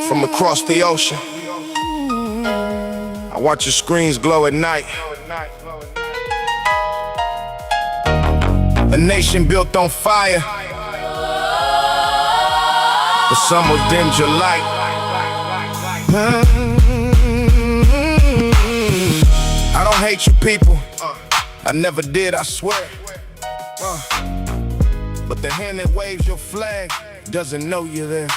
From across the ocean, I watch your screens glow at night. A nation built on fire, but some will dim your light. I don't hate you people. I never did, I swear. But the hand that waves your flag doesn't know you're there.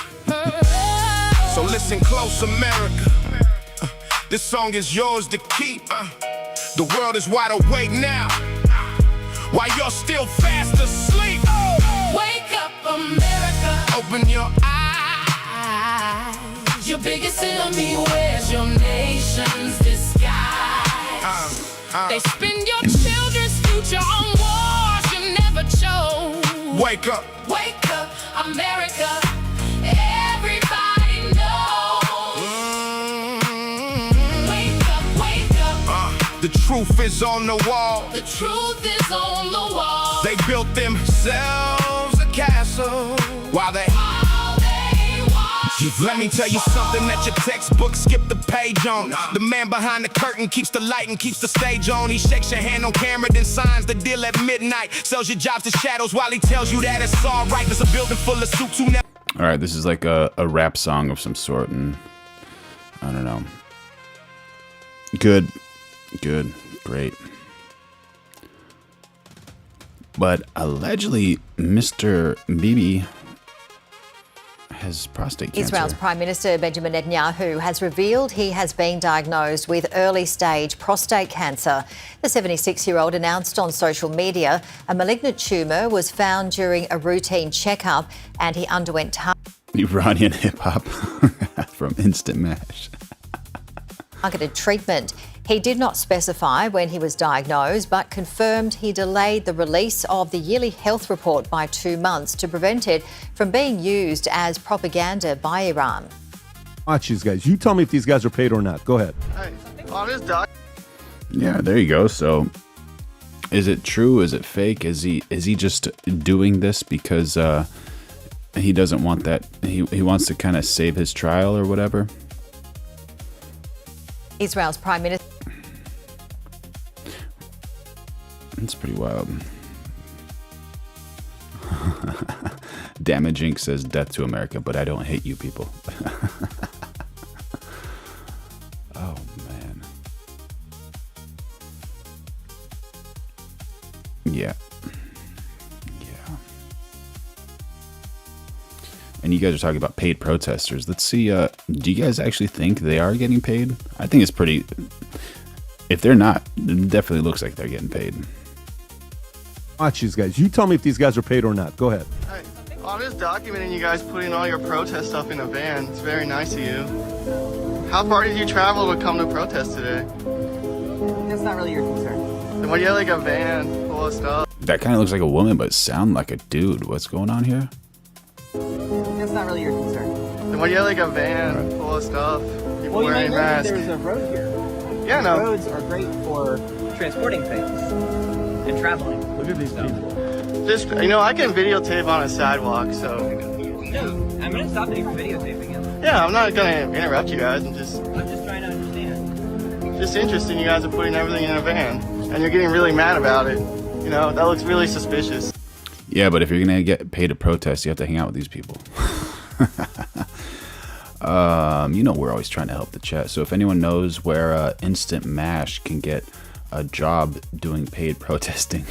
So listen close, America. This song is yours to keep. The world is wide awake now, while you're still fast asleep. Wake up, America. Open your eyes. Your biggest enemy, where's your nation's disguise? They spend your children's future on wars you never chose. Wake up. Wake up, America. Everybody knows. Wake up, wake up. The truth is on the wall. The truth is on the wall. They built themselves a castle while they let me tell you something that your textbook skipped the page on. The man behind the curtain keeps the light and keeps the stage on. He shakes your hand on camera, then signs the deal at midnight. Sells your jobs to shadows while he tells you that it's all right. There's a building full of suits who never. All right, this is like a rap song of some sort, and I don't know. Good, great. But allegedly, Mr. Bibi has prostate cancer. Israel's Prime Minister Benjamin Netanyahu has revealed he has been diagnosed with early-stage prostate cancer. The 76-year-old announced on social media a malignant tumour was found during a routine checkup, and he underwent Iranian hip-hop from Instant Mash. targeted treatment. He did not specify when he was diagnosed, but confirmed he delayed the release of the yearly health report by 2 months to prevent it from being used as propaganda by Iran. Watch these guys. You tell me if these guys are paid or not. Go ahead. Yeah, there you go. So, is it true? Is it fake? Is he just doing this because he doesn't want that? He wants to kind of save his trial or whatever. Israel's Prime Minister. It's pretty wild. Damage Inc. says death to America, but I don't hate you people. Oh, man. Yeah. And you guys are talking about paid protesters. Let's see, do you guys actually think they are getting paid? I think it's pretty... If they're not, it definitely looks like they're getting paid. Watch these guys. You tell me if these guys are paid or not. Go ahead. Hey, I'm just documenting you guys putting all your protest stuff in a van. It's very nice of you. How far did you travel to come to protest today? That's not really your concern. Then why do you have like a van full of stuff? That kind of looks like a woman, but sound like a dude. What's going on here? That's not really your concern. Then why do you have like a van full of stuff? People wearing masks. There's a road here. Yeah, no. Roads are great for transporting things and traveling. Look at these people. Just, you know, I can videotape on a sidewalk, so. I'm gonna stop you from videotaping it. Yeah, I'm not gonna interrupt you guys. I'm just trying to understand. Just interesting. You guys are putting everything in a van, and you're getting really mad about it. You know, that looks really suspicious. Yeah, but if you're gonna get paid to protest, you have to hang out with these people. You know, we're always trying to help the chat. So if anyone knows where Instant Mash can get a job doing paid protesting,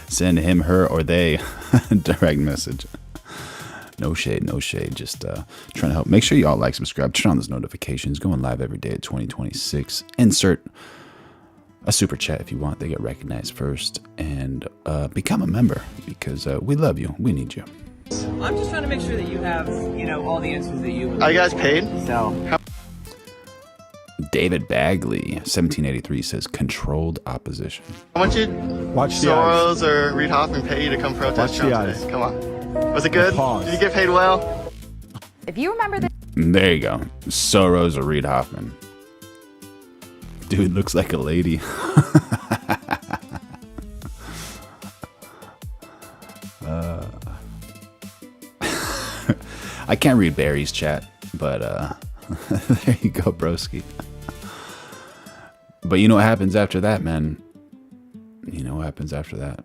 send him, her, or they direct message. No shade, no shade. Just trying to help. Make sure you all like, subscribe, turn on those notifications. Going live every day at 2026. Insert a super chat if you want. They get recognized first. And become a member because we love you. We need you. I'm just trying to make sure that you have, you know, all the answers that you would. Are you guys paid? So. David Bagley, 1783, says controlled opposition. How much did Soros or Reid Hoffman pay you to come protest Trump today? Come on. Was it good? Did you get paid well? If you remember the... There you go. Soros or Reid Hoffman. Dude looks like a lady. I can't read Barry's chat, but there you go, broski. But you know what happens after that, man? You know what happens after that?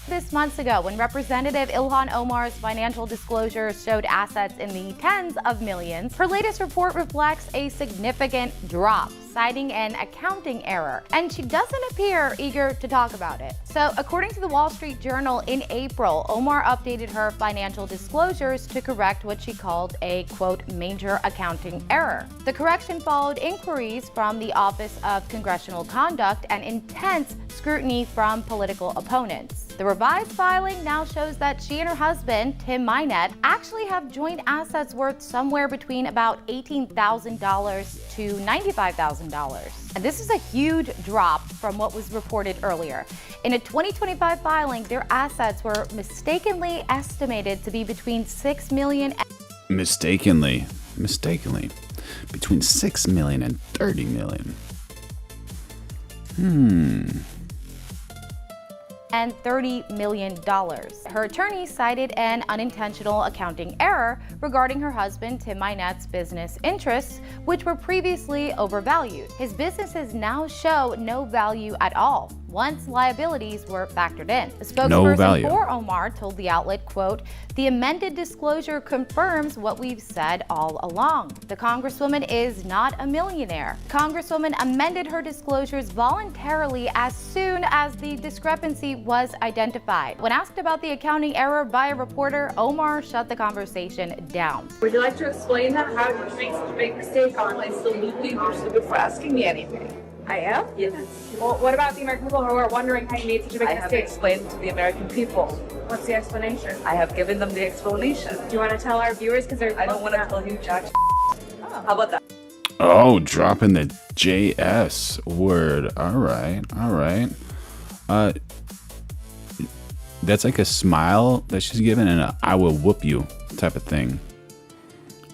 This months ago, when Representative Ilhan Omar's financial disclosures showed assets in the tens of millions, her latest report reflects a significant drop, citing an accounting error, and she doesn't appear eager to talk about it. So, according to the Wall Street Journal, in April, Omar updated her financial disclosures to correct what she called a, quote, major accounting error. The correction followed inquiries from the Office of Congressional Conduct and intense scrutiny from political opponents. The revised filing now shows that she and her husband, Tim Minette, actually have joint assets worth somewhere between about $18,000 to $95,000. And this is a huge drop from what was reported earlier. In a 2025 filing, their assets were mistakenly estimated to be between $6 million and Mistakenly, between $6 million and $30 million. and $30 million. Her attorney cited an unintentional accounting error regarding her husband Tim Minette's business interests, which were previously overvalued. His businesses now show no value at all, once liabilities were factored in. A spokesperson for Omar told the outlet, quote, "The amended disclosure confirms what we've said all along. The Congresswoman is not a millionaire. Congresswoman amended her disclosures voluntarily as soon as the discrepancy was identified." When asked about the accounting error by a reporter, Omar shut the conversation down. Would you like to explain that? How did you make such a big mistake on it? Absolutely, you're stupid for asking me anything. I am? Yes. Well, what about the American people who are wondering how you made such a big mistake? I have explained to the American people. What's the explanation? I have given them the explanation. Do you want to tell our viewers? Because I don't want to tell you jack. How about that? Oh, dropping the JS word. All right. That's like a smile that she's giving and a "I will whoop you" type of thing.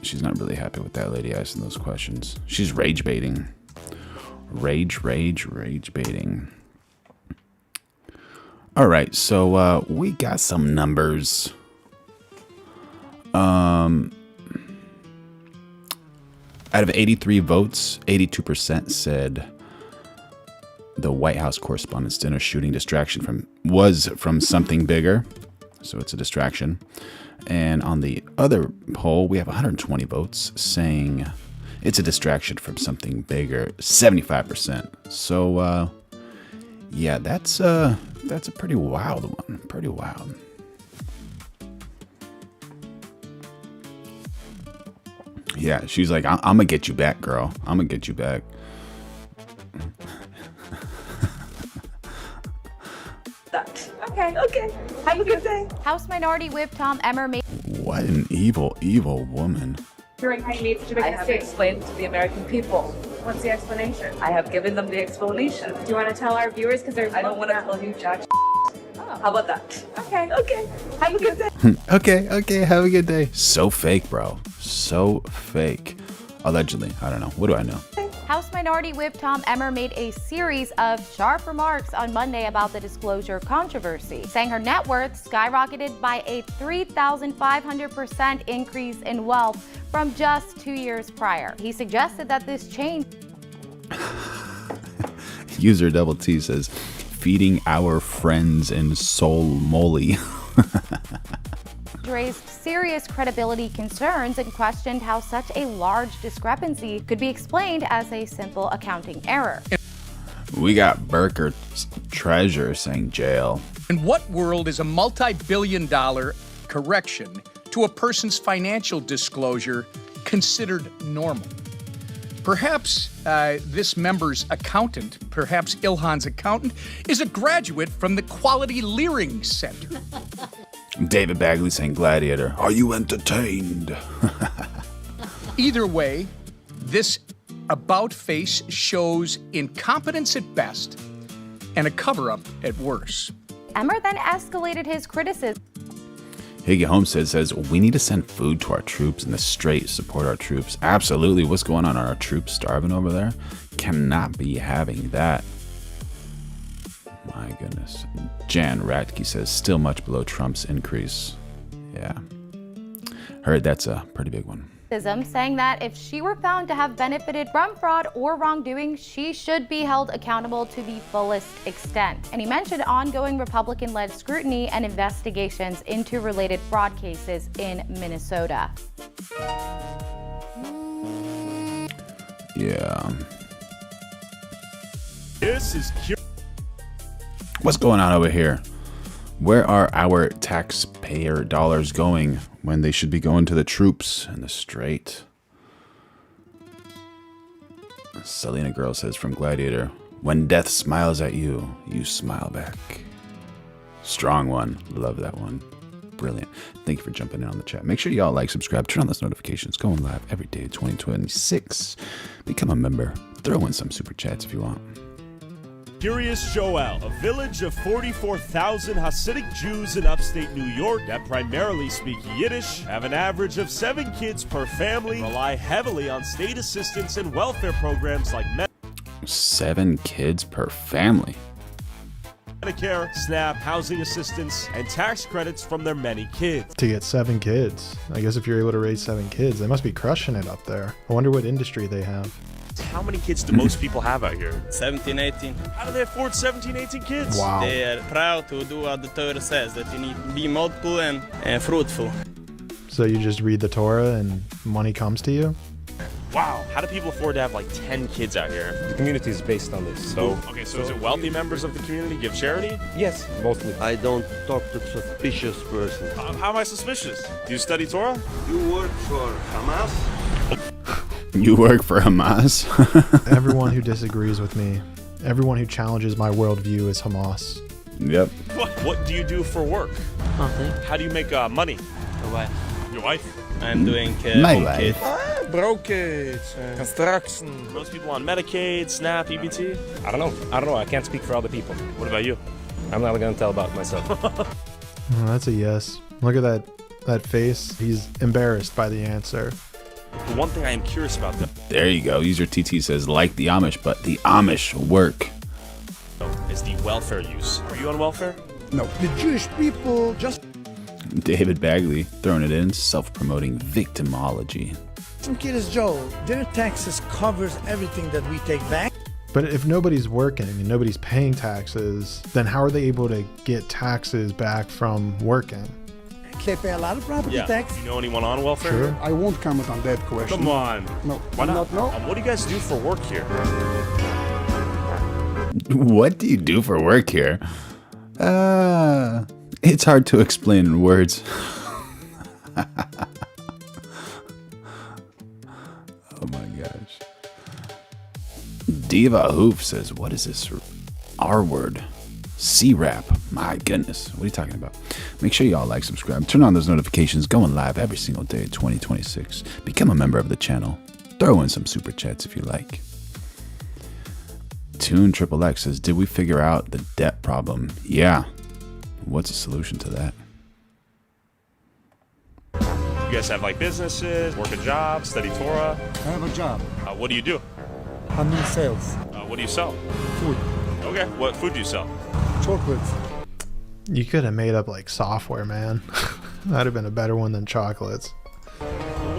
She's not really happy with that lady asking those questions. She's rage baiting. Rage baiting. All right, so we got some numbers. Out of 83 votes, 82% said the White House Correspondents' dinner shooting was from something bigger, so it's a distraction. And on the other poll, we have 120 votes saying it's a distraction from something bigger, 75%. So, yeah, that's a pretty wild one. Pretty wild. Yeah, she's like, I'm gonna get you back, girl. I'm gonna get you back. Okay. Have a good day. House Minority Whip Tom Emmer made... What an evil woman. How you made such a big mistake. I have explained to the American people. What's the explanation? I have given them the explanation. Do you want to tell our viewers? Because I don't want to tell you jack. How about that? Okay. Have a good day. Okay, have a good day. So fake, bro. So fake. Allegedly. I don't know. What do I know? House Minority Whip Tom Emmer made a series of sharp remarks on Monday about the disclosure controversy, saying her net worth skyrocketed by a 3,500% increase in wealth from just 2 years prior. He suggested that this change... User Double T says, feeding our friends in Soul Moly. raised serious credibility concerns and questioned how such a large discrepancy could be explained as a simple accounting error. We got Burker's treasurer saying jail. In what world is a multi-billion-dollar correction to a person's financial disclosure considered normal? Perhaps this member's accountant, perhaps Ilhan's accountant, is a graduate from the Quality Leering Center. David Bagley saying gladiator. Are you entertained? Either way, this about face shows incompetence at best and a cover-up at worst. Emmer then escalated his criticism. Higgy Homestead says, we need to send food to our troops and the straight support our troops. Absolutely. What's going on? Are our troops starving over there? Cannot be having that. My goodness. Jan Ratke says, still much below Trump's increase. Yeah. Heard that's a pretty big one. saying that if she were found to have benefited from fraud or wrongdoing, she should be held accountable to the fullest extent. And he mentioned ongoing Republican-led scrutiny and investigations into related fraud cases in Minnesota. Yeah. This is What's going on over here? Where are our taxpayer dollars going when they should be going to the troops and the straight? Selena Girl says from Gladiator, when death smiles at you, you smile back. Strong one. Love that one. Brilliant. Thank you for jumping in on the chat. Make sure y'all like, subscribe, turn on those notifications. Going live every day, 2026. Become a member. Throw in some super chats if you want. Curious Joel, a village of 44,000 Hasidic Jews in upstate New York that primarily speak Yiddish, have an average of 7 kids per family, rely heavily on state assistance and welfare programs like 7 kids per family. Medicare, SNAP, housing assistance, and tax credits from their many kids. To get 7 kids. I guess if you're able to raise 7 kids, they must be crushing it up there. I wonder what industry they have. How many kids do most people have out here? 17, 18. How do they afford 17, 18 kids? Wow. They are proud to do what the Torah says, that you need to be multiple and fruitful. So you just read the Torah and money comes to you? Wow. How do people afford to have like 10 kids out here? The community is based on this. So is it wealthy members of the community give charity? Yes, mostly. I don't talk to suspicious person. How am I suspicious? Do you study Torah? You work for Hamas? You work for Hamas? Everyone who disagrees with me, everyone who challenges my worldview is Hamas. Yep. What do you do for work? Nothing. How do you make money? Your wife. Your wife? I'm doing My home wife. kit. Brokerage, construction. Most people on Medicaid, SNAP, EBT? I don't know. I can't speak for other people. What about you? I'm not going to tell about myself. Oh, that's a yes. Look at that face. He's embarrassed by the answer. The one thing I am curious about them. There you go. User TT says, like the Amish, but the Amish work. Is the welfare use. Are you on welfare? No. The Jewish people just... David Bagley throwing it in, self-promoting victimology. Some kid is Joel. Their taxes covers everything that we take back. But if nobody's working and nobody's paying taxes, then how are they able to get taxes back from working? They pay a lot of property tax. You know anyone on welfare? Sure. I won't comment on that question. Come on. No. Why not? No. What do you guys do for work here? What do you do for work here? It's hard to explain in words. Oh my gosh. Diva Hoof says, what is this R word? C-rap. My goodness. What are you talking about? Make sure y'all like, subscribe, turn on those notifications. Going live every single day, 2026. Become a member of the channel. Throw in some super chats if you like. Tune Triple X says, did we figure out the debt problem? Yeah. What's the solution to that? You guys have like businesses, work a job, study Torah? I have a job. What do you do? I'm in sales. What do you sell? Food. Okay, what food do you sell? Chocolates. You could have made up like software, man. That'd have been a better one than chocolates.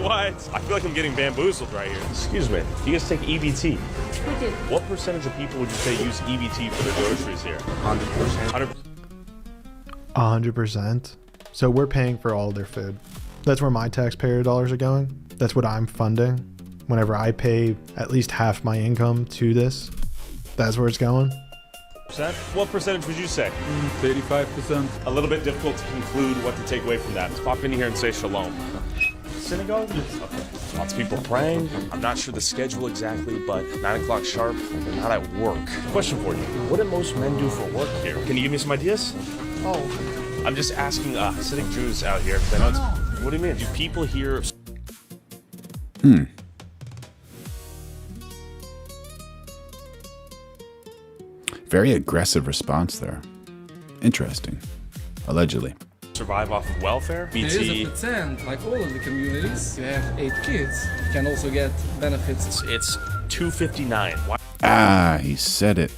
What? I feel like I'm getting bamboozled right here. Excuse me, do you guys take EBT? We do. What percentage of people would you say use EBT for their groceries here? 100%. 100%. So we're paying for all their food. That's where my taxpayer dollars are going. That's what I'm funding. Whenever I pay at least half my income to this, that's where it's going. What percentage would you say? 35%. A little bit difficult to conclude what to take away from that. Let's pop in here and say shalom. Synagogue? Okay. Lots of people praying. I'm not sure the schedule exactly, but 9 o'clock sharp, they're not at work. Question for you. What do most men do for work here? Can you give me some ideas? Oh. I'm just asking Hasidic Jews out here. I know what do you mean? Do people here... Very aggressive response there. Interesting. Allegedly. survive off of welfare? There is a percent, like all of the communities. You have 8 kids, you can also get benefits. It's $259. Why? Ah, he said it.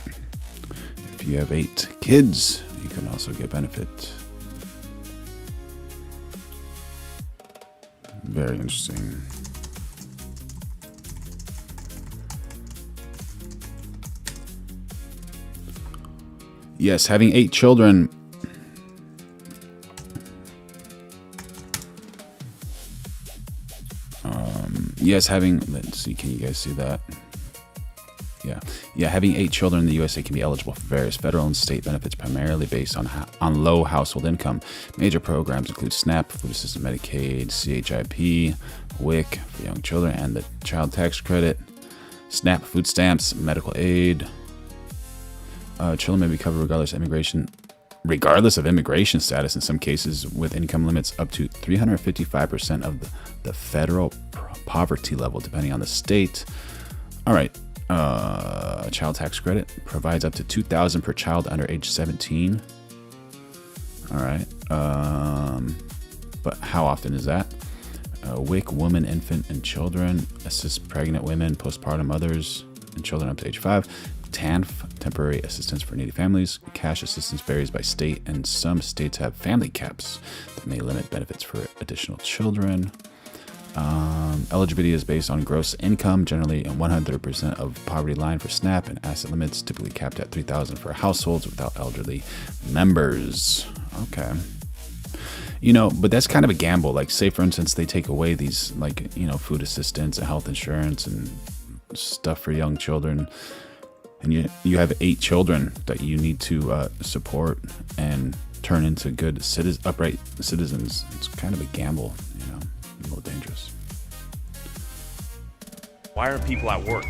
If you have 8 kids, you can also get benefits. Very interesting. Yes, having 8 children. Yes, having, let's see, can you guys see that? Yeah, having 8 children in the USA can be eligible for various federal and state benefits, primarily based on low household income. Major programs include SNAP, Food Assistance Medicaid, CHIP, WIC for young children, and the Child Tax Credit, SNAP, food stamps, medical aid. Children may be covered regardless of immigration status, in some cases with income limits up to 355% of the federal poverty level, depending on the state. All right. Child tax credit provides up to $2,000 per child under age 17. All right. But how often is that? WIC, woman, infant, and children. Assists pregnant women, postpartum mothers, and children up to age 5. TANF, temporary assistance for needy families. Cash assistance varies by state, and some states have family caps that may limit benefits for additional children. Eligibility is based on gross income, generally 100% of poverty line for SNAP, and asset limits typically capped at $3,000 for households without elderly members. Okay. But that's kind of a gamble. Like, say, for instance, they take away these, food assistance and health insurance and stuff for young children, and you have 8 children that you need to support and turn into good upright citizens. It's kind of a gamble, a little dangerous. Why aren't people at work?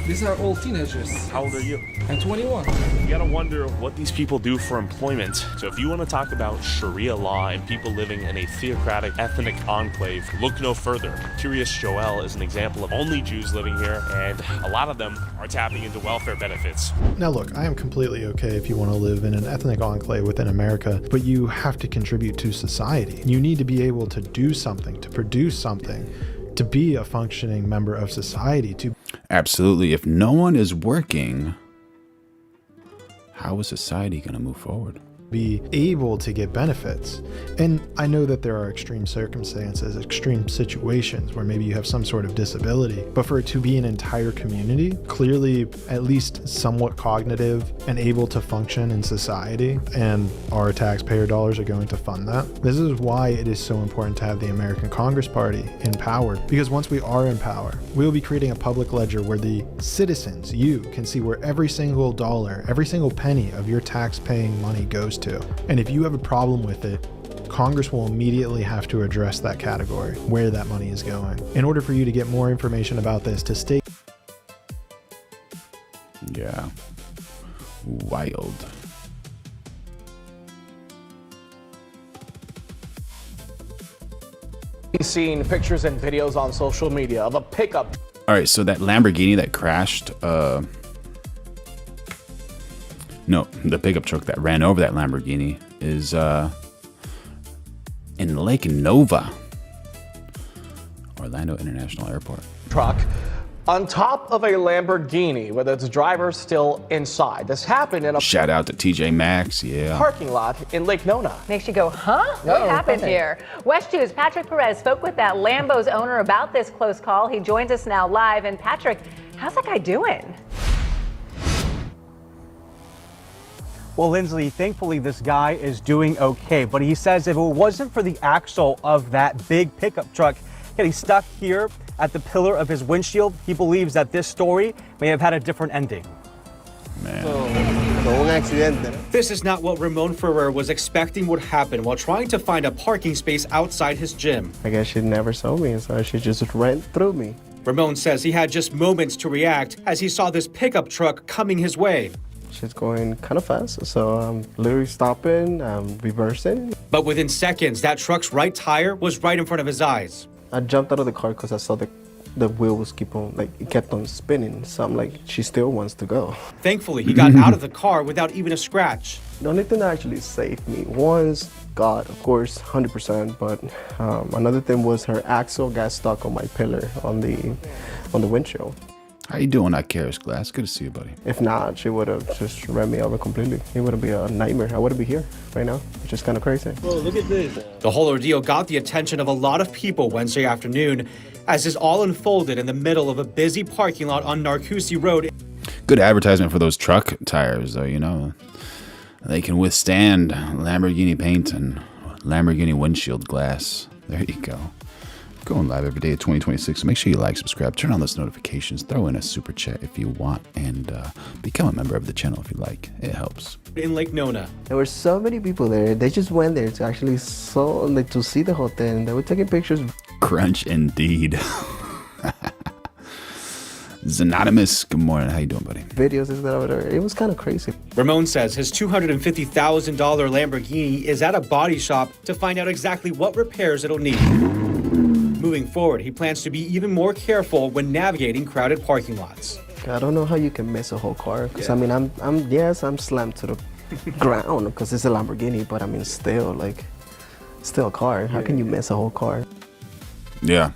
These are all teenagers. How old are you? I'm 21. You gotta wonder what these people do for employment. So if you want to talk about Sharia law and people living in a theocratic ethnic enclave, look no further. Curious Joel is an example of only Jews living here, and a lot of them are tapping into welfare benefits. Now look, I am completely okay if you want to live in an ethnic enclave within America, but you have to contribute to society. You need to be able to do something, to produce something, to be a functioning member of society. Absolutely. If no one is working, how is society going to move forward? Be able to get benefits. And I know that there are extreme circumstances, extreme situations where maybe you have some sort of disability, but for it to be an entire community, clearly at least somewhat cognitive and able to function in society, and our taxpayer dollars are going to fund that. This is why it is so important to have the American Congress Party in power, because once we are in power, we will be creating a public ledger where the citizens, you, can see where every single dollar, every single penny of your tax-paying money goes to. And if you have a problem with it, Congress will immediately have to address that category, where that money is going. In order for you to get more information about this, to stay... Yeah. Wild. He's seen pictures and videos on social media of a pickup. All right, so that Lamborghini that crashed, no, the pickup truck that ran over that Lamborghini is in Lake Nova, Orlando International Airport. Truck on top of a Lamborghini with its driver still inside. This happened in a Shout out to TJ Maxx, yeah. parking lot in Lake Nona. Makes you go, huh? What happened here? West 2's Patrick Perez spoke with that Lambo's owner about this close call. He joins us now live. And Patrick, how's that guy doing? Well, Lindsley, thankfully this guy is doing okay, but he says if it wasn't for the axle of that big pickup truck getting stuck here at the pillar of his windshield, he believes that this story may have had a different ending. This is not what Ramon Ferrer was expecting would happen while trying to find a parking space outside his gym. I guess she never saw me, so she just ran through me. Ramon says he had just moments to react as he saw this pickup truck coming his way. She's going kind of fast, so I'm literally stopping, reversing. But within seconds, that truck's right tire was right in front of his eyes. I jumped out of the car because I saw the wheels it kept on spinning. So I'm like, she still wants to go. Thankfully, he got out of the car without even a scratch. The only thing that actually saved me was God, of course, 100%. But another thing was her axle got stuck on my pillar on the windshield. How you doing, Icarus Glass? Good to see you, buddy. If not, she would have just ran me over completely. It would be a nightmare. I wouldn't be here right now, which is kind of crazy. Whoa, look at this. The whole ordeal got the attention of a lot of people Wednesday afternoon as this all unfolded in the middle of a busy parking lot on Narcoossee Road. Good advertisement for those truck tires, though, They can withstand Lamborghini paint and Lamborghini windshield glass. There you go. Going live every day of 2026. So make sure you like, subscribe, turn on those notifications, throw in a super chat if you want, and become a member of the channel if you like. It helps. In Lake Nona. There were so many people there. They just went there to actually to see the hotel, and they were taking pictures. Crunch indeed. Anonymous, good morning. How you doing, buddy? Videos and that whatever. It was kind of crazy. Ramon says his $250,000 Lamborghini is at a body shop to find out exactly what repairs it'll need. Moving forward, he plans to be even more careful when navigating crowded parking lots. I don't know how you can miss a whole car. Because I mean, I'm slammed to the ground because it's a Lamborghini, but I mean, still a car. How can you miss a whole car? Yeah.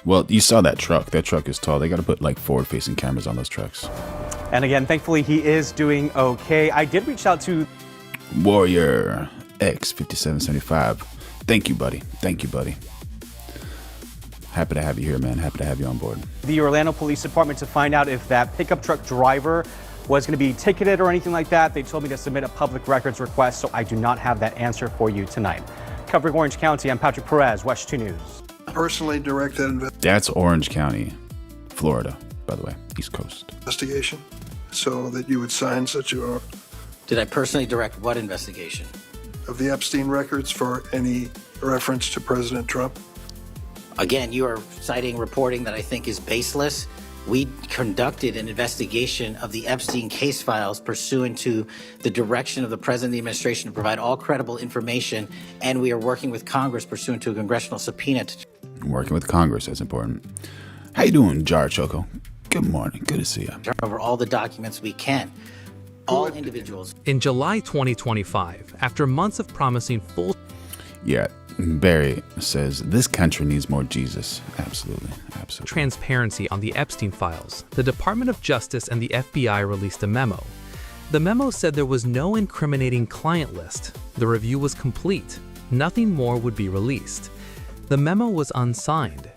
Well, you saw that truck. That truck is tall. They got to put like forward-facing cameras on those trucks. And again, thankfully, he is doing okay. I did reach out to Warrior X5775. Thank you, buddy. Happy to have you here, man. Happy to have you on board. The Orlando Police Department to find out if that pickup truck driver was going to be ticketed or anything like that. They told me to submit a public records request, so I do not have that answer for you tonight. Covering Orange County, I'm Patrick Perez, WESH 2 News. Personally directed That's Orange County, Florida, by the way, East Coast. Investigation so that you would sign such a... Did I personally direct what investigation? Of the Epstein records for any reference to President Trump? Again, you are citing reporting that I think is baseless. We conducted an investigation of the Epstein case files pursuant to the direction of the President of the administration to provide all credible information, and we are working with Congress pursuant to a congressional subpoena. Working with Congress, that's important. How you doing, Jar Choco? Good morning. Good to see you. Turn over all the documents we can. All individuals. In July 2025, after months of promising full... Yeah, Barry says this country needs more Jesus. Absolutely. Transparency on the Epstein files, the Department of Justice and the FBI released a memo. The memo said there was no incriminating client list. The review was complete. Nothing more would be released. The memo was unsigned.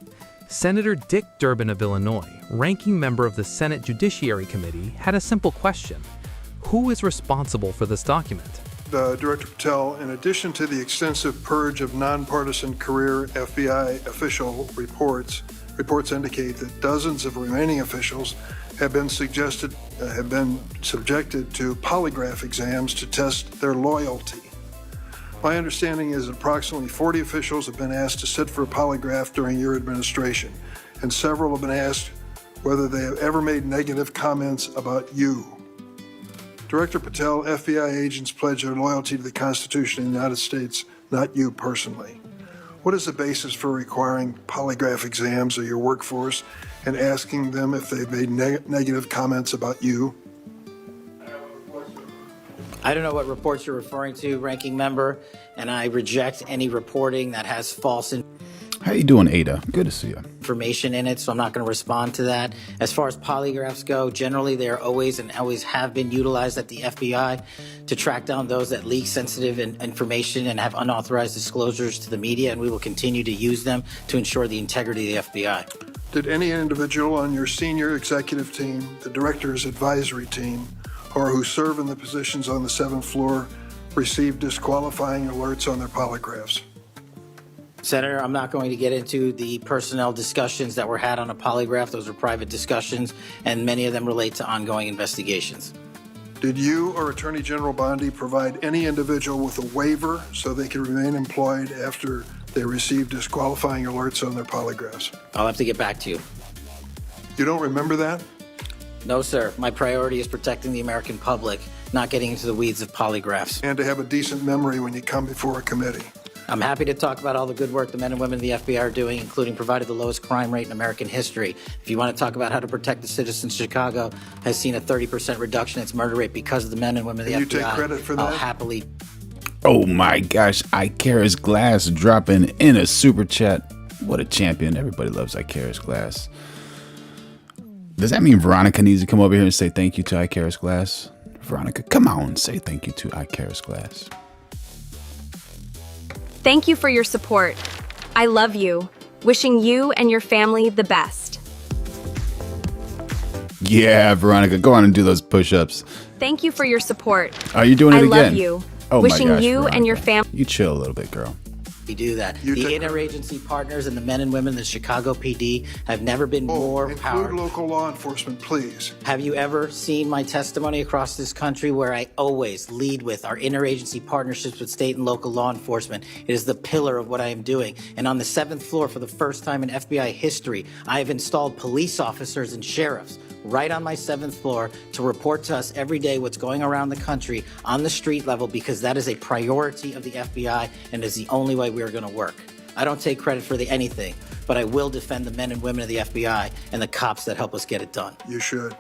Senator Dick Durbin of Illinois, ranking member of the Senate Judiciary Committee, had a simple question. Who is responsible for this document? Director Patel, in addition to the extensive purge of nonpartisan career FBI official reports indicate that dozens of remaining officials have been subjected to polygraph exams to test their loyalty. My understanding is approximately 40 officials have been asked to sit for a polygraph during your administration, and several have been asked whether they have ever made negative comments about you. Director Patel, FBI agents pledge their loyalty to the Constitution of the United States, not you personally. What is the basis for requiring polygraph exams of your workforce and asking them if they've made negative comments about you? I don't know what reports you're referring to, ranking member, and I reject any reporting that has false How you doing, Ada? Good to see you. information in it, so I'm not going to respond to that. As far as polygraphs go, generally they are always and always have been utilized at the FBI to track down those that leak sensitive information and have unauthorized disclosures to the media, and we will continue to use them to ensure the integrity of the FBI. Did any individual on your senior executive team, the director's advisory team, or who serve in the positions on the 7th floor receive disqualifying alerts on their polygraphs? Senator, I'm not going to get into the personnel discussions that were had on a polygraph. Those are private discussions, and many of them relate to ongoing investigations. Did you or Attorney General Bondi provide any individual with a waiver so they could remain employed after they received disqualifying alerts on their polygraphs? I'll have to get back to you. You don't remember that? No, sir. My priority is protecting the American public, not getting into the weeds of polygraphs. And to have a decent memory when you come before a committee. I'm happy to talk about all the good work the men and women of the FBI are doing, including providing the lowest crime rate in American history. If you want to talk about how to protect the citizens, Chicago has seen a 30% reduction in its murder rate because of the men and women of the FBI. You take credit for that? I'll happily. Oh my gosh, Icarus Glass dropping in a super chat. What a champion. Everybody loves Icarus Glass. Does that mean Veronica needs to come over here and say thank you to Icarus Glass? Veronica, come on, say thank you to Icarus Glass. Thank you for your support. I love you. Wishing you and your family the best. Yeah, Veronica, go on and do those push-ups. Thank you for your support. Are you doing it again? I love you. Oh Wishing my gosh, you Veronica. and your family. You chill a little bit, girl. We do that. The interagency partners and the men and women of the Chicago PD have never been more powerful. Include local law enforcement, please. Have you ever seen my testimony across this country where I always lead with our interagency partnerships with state and local law enforcement? It is the pillar of what I am doing. And on the 7th floor, for the first time in FBI history, I have installed police officers and sheriffs right on my 7th floor to report to us every day what's going around the country on the street level, because that is a priority of the FBI and is the only way we are going to work. I don't take credit for anything, but I will defend the men and women of the FBI and the cops that help us get it done. You should.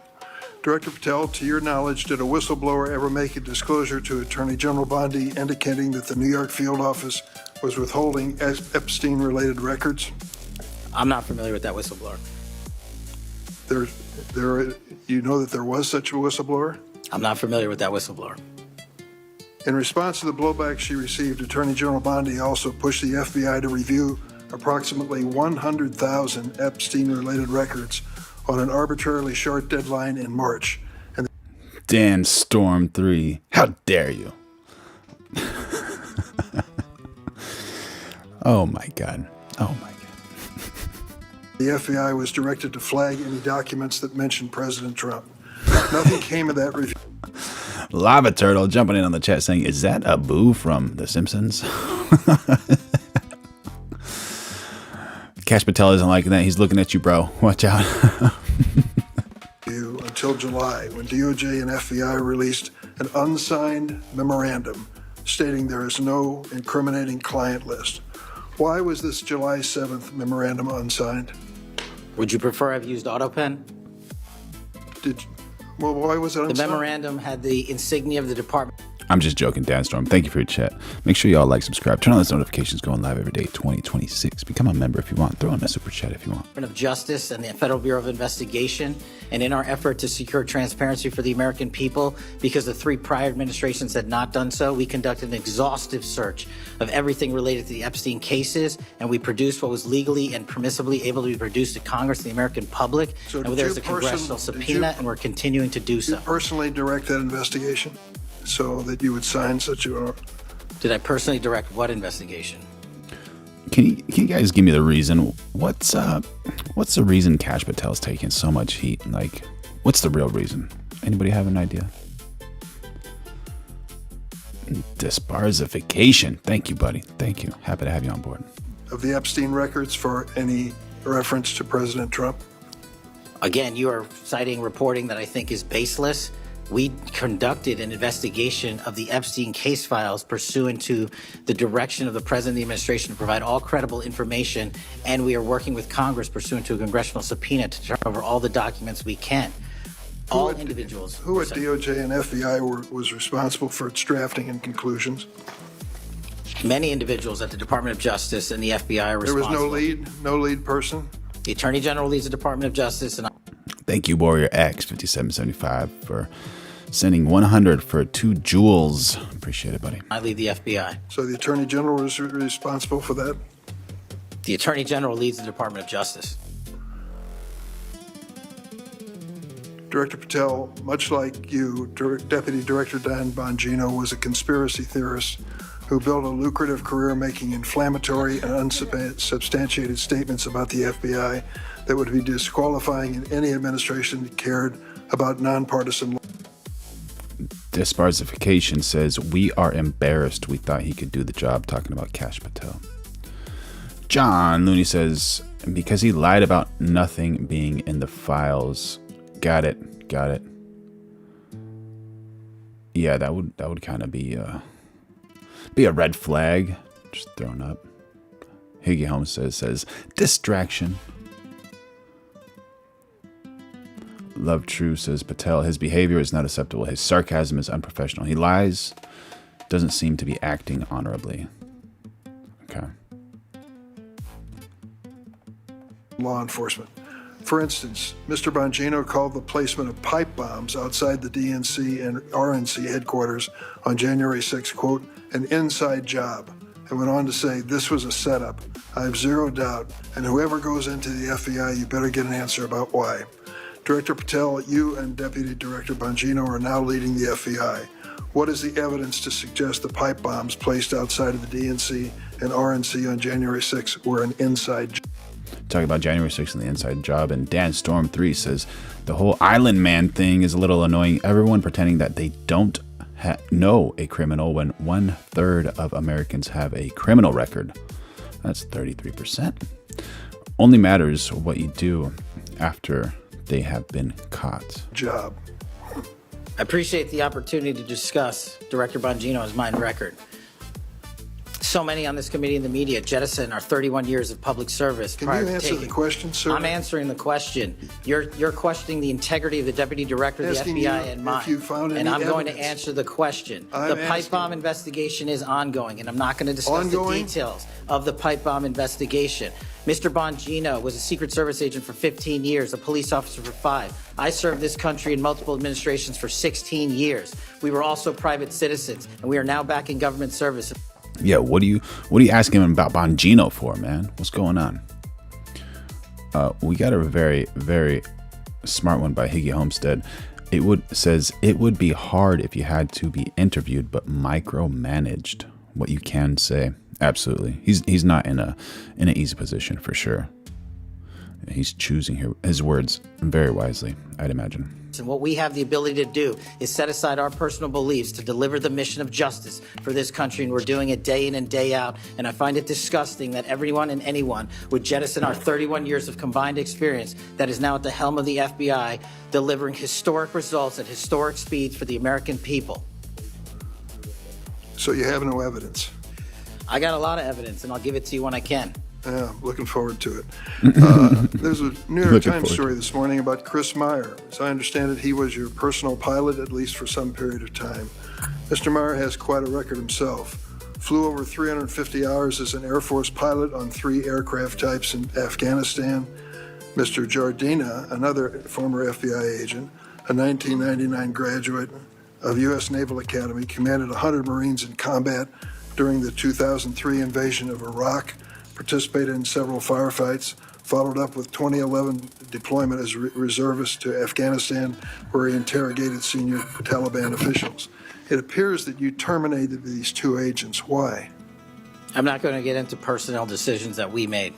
Director Patel, to your knowledge, did a whistleblower ever make a disclosure to Attorney General Bondi indicating that the New York field office was withholding Epstein-related records? I'm not familiar with that whistleblower. You know that there was such a whistleblower? I'm not familiar with that whistleblower. In response to the blowback she received, Attorney General Bondi also pushed the FBI to review approximately 100,000 Epstein-related records on an arbitrarily short deadline in March. And Dan Storm 3, how dare you? Oh my God. Oh my God. the FBI was directed to flag any documents that mentioned President Trump. Nothing came of that review. Lava Turtle jumping in on the chat saying, is that a boo from The Simpsons? Kash Patel isn't liking that. He's looking at you, bro. Watch out. Until July, when DOJ and FBI released an unsigned memorandum stating there is no incriminating client list. Why was this July 7th memorandum unsigned? Would you prefer I've used AutoPen? Well, why was it unsigned? The memorandum had the insignia of the department. I'm just joking, Dan Storm. Thank you for your chat. Make sure y'all like, subscribe, turn on those notifications, going live every day, 2026. Become a member if you want. Throw in a super chat if you want. Of Justice and the Federal Bureau of Investigation, and in our effort to secure transparency for the American people, because the 3 prior administrations had not done so, we conducted an exhaustive search of everything related to the Epstein cases, and we produced what was legally and permissibly able to be produced to Congress and the American public. So and there's a congressional subpoena, and we're continuing to do so. Did you personally direct that investigation so that you would sign such a... Did I personally direct what investigation? Can you guys give me the reason? What's the reason Kash Patel's taking so much heat? Like, what's the real reason? Anybody have an idea? Disbarzification. Thank you, buddy. Thank you. Happy to have you on board. Of the Epstein records for any reference to President Trump? Again, you are citing reporting that I think is baseless. We conducted an investigation of the Epstein case files pursuant to the direction of the President of the administration to provide all credible information, and we are working with Congress pursuant to a congressional subpoena to turn over all the documents we can. All individuals. Who at DOJ and FBI was responsible for its drafting and conclusions? Many individuals at the Department of Justice and the FBI are responsible. There was no lead person? The Attorney General leads the Department of Justice, and Thank you, Warrior X 5775, for sending 100 for 2 jewels. Appreciate it, buddy. I lead the FBI. So the Attorney General was responsible for that? The Attorney General leads the Department of Justice. Director Patel, much like you, Deputy Director Dan Bongino was a conspiracy theorist who built a lucrative career making inflammatory and unsubstantiated statements about the FBI that would be disqualifying in any administration that cared about nonpartisan law. Disbarzification says, we are embarrassed. We thought he could do the job, talking about Kash Patel. John Looney says, because he lied about nothing being in the files. Got it. Yeah, that would kind of be a red flag. Just thrown up. Higgy Holmes says distraction. Love True says, Patel, his behavior is not acceptable. His sarcasm is unprofessional. He lies, doesn't seem to be acting honorably. Okay. Law enforcement. For instance, Mr. Bongino called the placement of pipe bombs outside the DNC and RNC headquarters on January 6, quote, an inside job, and went on to say this was a setup. I have zero doubt, and whoever goes into the FBI, you better get an answer about why. Director Patel, you and Deputy Director Bongino are now leading the FBI. What is the evidence to suggest the pipe bombs placed outside of the DNC and RNC on January 6 were an inside job? Talking about January 6th and the inside job, and Dan Storm 3 says the whole Island Man thing is a little annoying. Everyone pretending that they don't know a criminal when 1/3 of Americans have a criminal record. That's 33%. Only matters what you do after they have been caught. Job. I appreciate the opportunity to discuss Director Bongino's mine record. So many on this committee and the media jettison our 31 years of public service. Can you answer the question, sir? I'm answering the question. You're questioning the integrity of the Deputy Director of the FBI and mine. And I'm going to answer the question. The pipe bomb investigation is ongoing, and I'm not going to discuss the details of the pipe bomb investigation. Mr. Bongino was a Secret Service agent for 15 years, a police officer for 5. I served this country in multiple administrations for 16 years. We were also private citizens, and we are now back in government service. Yeah, what are you asking him about Bongino for, man? What's going on? We got a very, very smart one by Higgy Homestead. Says it would be hard if you had to be interviewed but micromanaged. What you can say. Absolutely. He's not in an easy position for sure. He's choosing his words very wisely, I'd imagine. And what we have the ability to do is set aside our personal beliefs to deliver the mission of justice for this country, and we're doing it day in and day out. And I find it disgusting that everyone and anyone would jettison our 31 years of combined experience that is now at the helm of the FBI, delivering historic results at historic speeds for the American people. So you have no evidence? I got a lot of evidence, and I'll give it to you when I can. Yeah, I'm looking forward to it. There's a New York Times story this morning about Chris Meyer. As I understand it, he was your personal pilot, at least for some period of time. Mr. Meyer has quite a record himself. Flew over 350 hours as an Air Force pilot on 3 aircraft types in Afghanistan. Mr. Jardina, another former FBI agent, a 1999 graduate of U.S. Naval Academy, commanded 100 Marines in combat during the 2003 invasion of Iraq, participated in several firefights, followed up with 2011 deployment as reservist to Afghanistan, where he interrogated senior Taliban officials. It appears that you terminated these 2 agents. Why? I'm not going to get into personnel decisions that we made.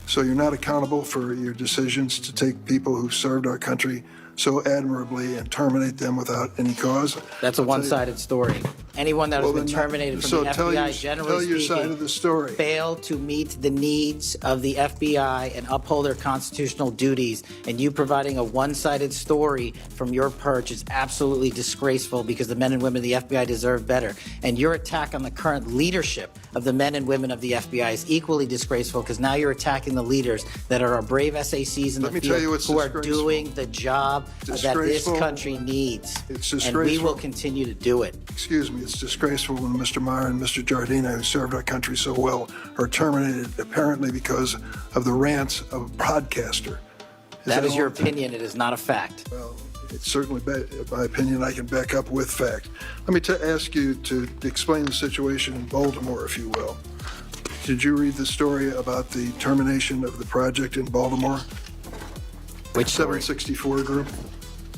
So you're not accountable for your decisions to take people who served our country so admirably and terminate them without any cause? That's a one-sided story. Anyone that has been terminated from the FBI, generally speaking, failed to meet the needs of the FBI and uphold their constitutional duties. And you providing a one-sided story from your perch is absolutely disgraceful, because the men and women of the FBI deserve better. And your attack on the current leadership of the men and women of the FBI is equally disgraceful, because now you're attacking the leaders that are our brave SACs in the field who are doing the job that this country needs. It's disgraceful. And we will continue to do it. Excuse me, it's disgraceful when Mr. Meyer and Mr. Jardina, who served our country so well, are terminated apparently because of the rants of a broadcaster. That is your opinion. It is not a fact. Well, it's certainly my opinion. I can back up with fact. Let me ask you to explain the situation in Baltimore, if you will. Did you read the story about the termination of the project in Baltimore? Which 764 group?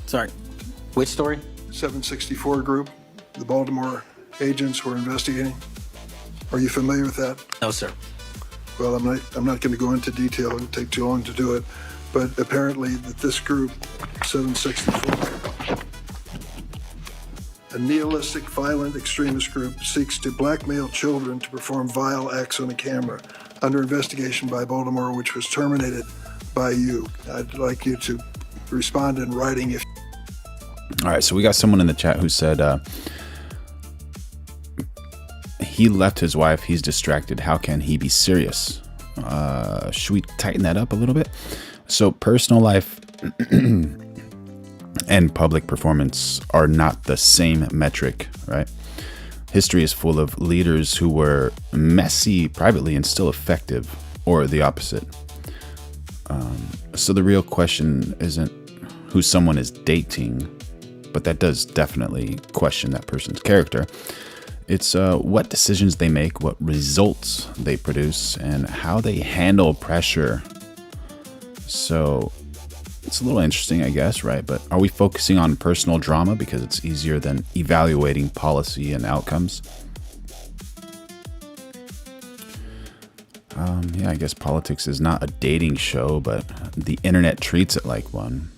Sorry, which story? 764 group, the Baltimore agents were investigating. Are you familiar with that? No, sir. Well, I'm not going to go into detail. It would take too long to do it. But apparently that this group, 764, a nihilistic, violent extremist group, seeks to blackmail children to perform vile acts on a camera, under investigation by Baltimore, which was terminated by you. I'd like you to respond in writing if. All right, so we got someone in the chat who said he left his wife. He's distracted. How can he be serious? Should we tighten that up a little bit? So personal life and public performance are not the same metric, right? History is full of leaders who were messy privately and still effective, or the opposite. So the real question isn't who someone is dating, but that does definitely question that person's character. It's what decisions they make, what results they produce, and how they handle pressure. So It's a little interesting, I guess, right? But are we focusing on personal drama because it's easier than evaluating policy and outcomes? Yeah, I guess politics is not a dating show, but the internet treats it like one.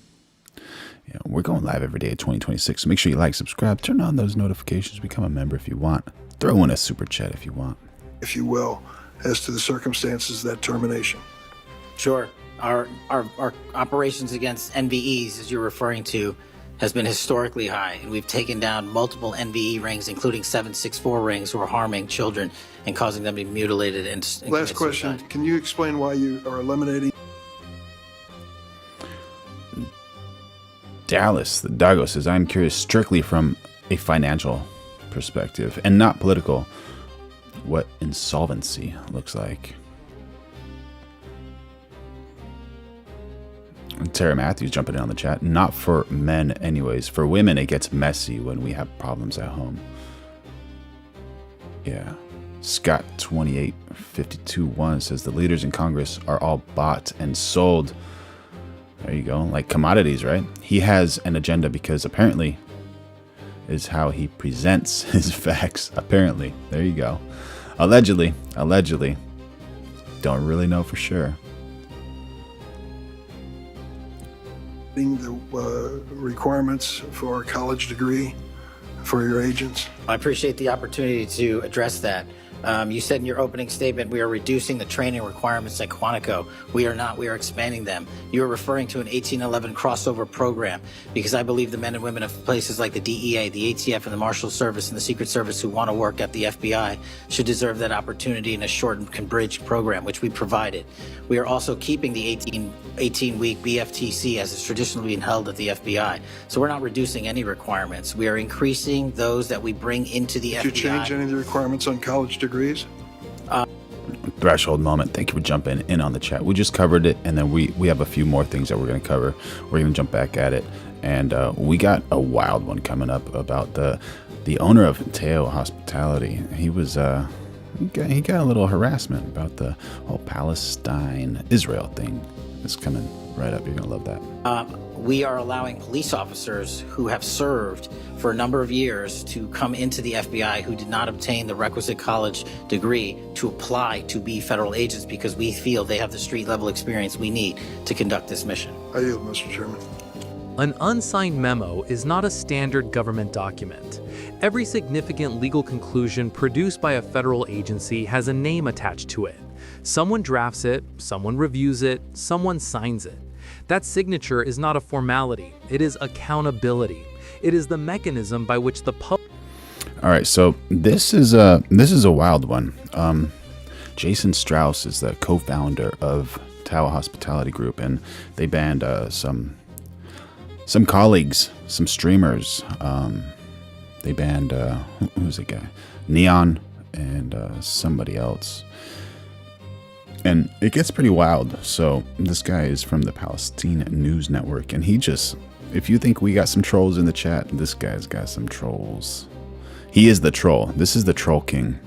Yeah, we're going live every day at 2026, so make sure you like, subscribe, turn on those notifications, become a member if you want. Throw in a super chat if you want. If you will, as to the circumstances of that termination. Sure. Our operations against NVEs, as you're referring to, has been historically high, and we've taken down multiple NVE rings, including 764 rings, who are harming children and causing them to be mutilated and Last question, can you explain why you are eliminating Dallas, the Dago says, I'm curious strictly from a financial perspective and not political, what insolvency looks like. And Tara Matthews jumping in on the chat. Not for men anyways. For women, it gets messy when we have problems at home. Yeah. Scott 2852-1 says the leaders in Congress are all bought and sold. There you go. Like commodities, right? He has an agenda because apparently is how he presents his facts. Apparently. There you go. Allegedly. Allegedly. Don't really know for sure. the requirements for a college degree for your agents? I appreciate the opportunity to address that. You said in your opening statement, we are reducing the training requirements at Quantico. We are not, we are expanding them. You are referring to an 1811 crossover program because I believe the men and women of places like the DEA, the ATF, and the Marshal Service and the Secret Service who want to work at the FBI should deserve that opportunity in a shortened bridge program, which we provided. We are also keeping the 18-week BFTC as it's traditionally been held at the FBI. So we're not reducing any requirements. We are increasing those that we bring into the FBI. Did you change any of the requirements on college degrees? Threshold moment. Thank you for jumping in on the chat. We just covered it, and then we have a few more things that we're going to cover. We're going to jump back at it, and we got a wild one coming up about the owner of Teo Hospitality. He was he got a little harassment about the whole Palestine-Israel thing. It's coming right up. You're going to love that. We are allowing police officers who have served for a number of years to come into the FBI who did not obtain the requisite college degree to apply to be federal agents because we feel they have the street level experience we need to conduct this mission. I yield, Mr. Chairman. An unsigned memo is not a standard government document. Every significant legal conclusion produced by a federal agency has a name attached to it. Someone drafts it, someone reviews it, someone signs it. That signature is not a formality, it is accountability. It is the mechanism by which the public... All right, so this is a wild one. Jason Strauss is the co-founder of Tao Hospitality Group, and they banned some colleagues, some streamers. They banned who's the guy? Neon and somebody else. And it gets pretty wild. So this guy is from the Palestine News Network, and he just, if you think we got some trolls in the chat, this guy's got some trolls. He is the troll. This is the troll king.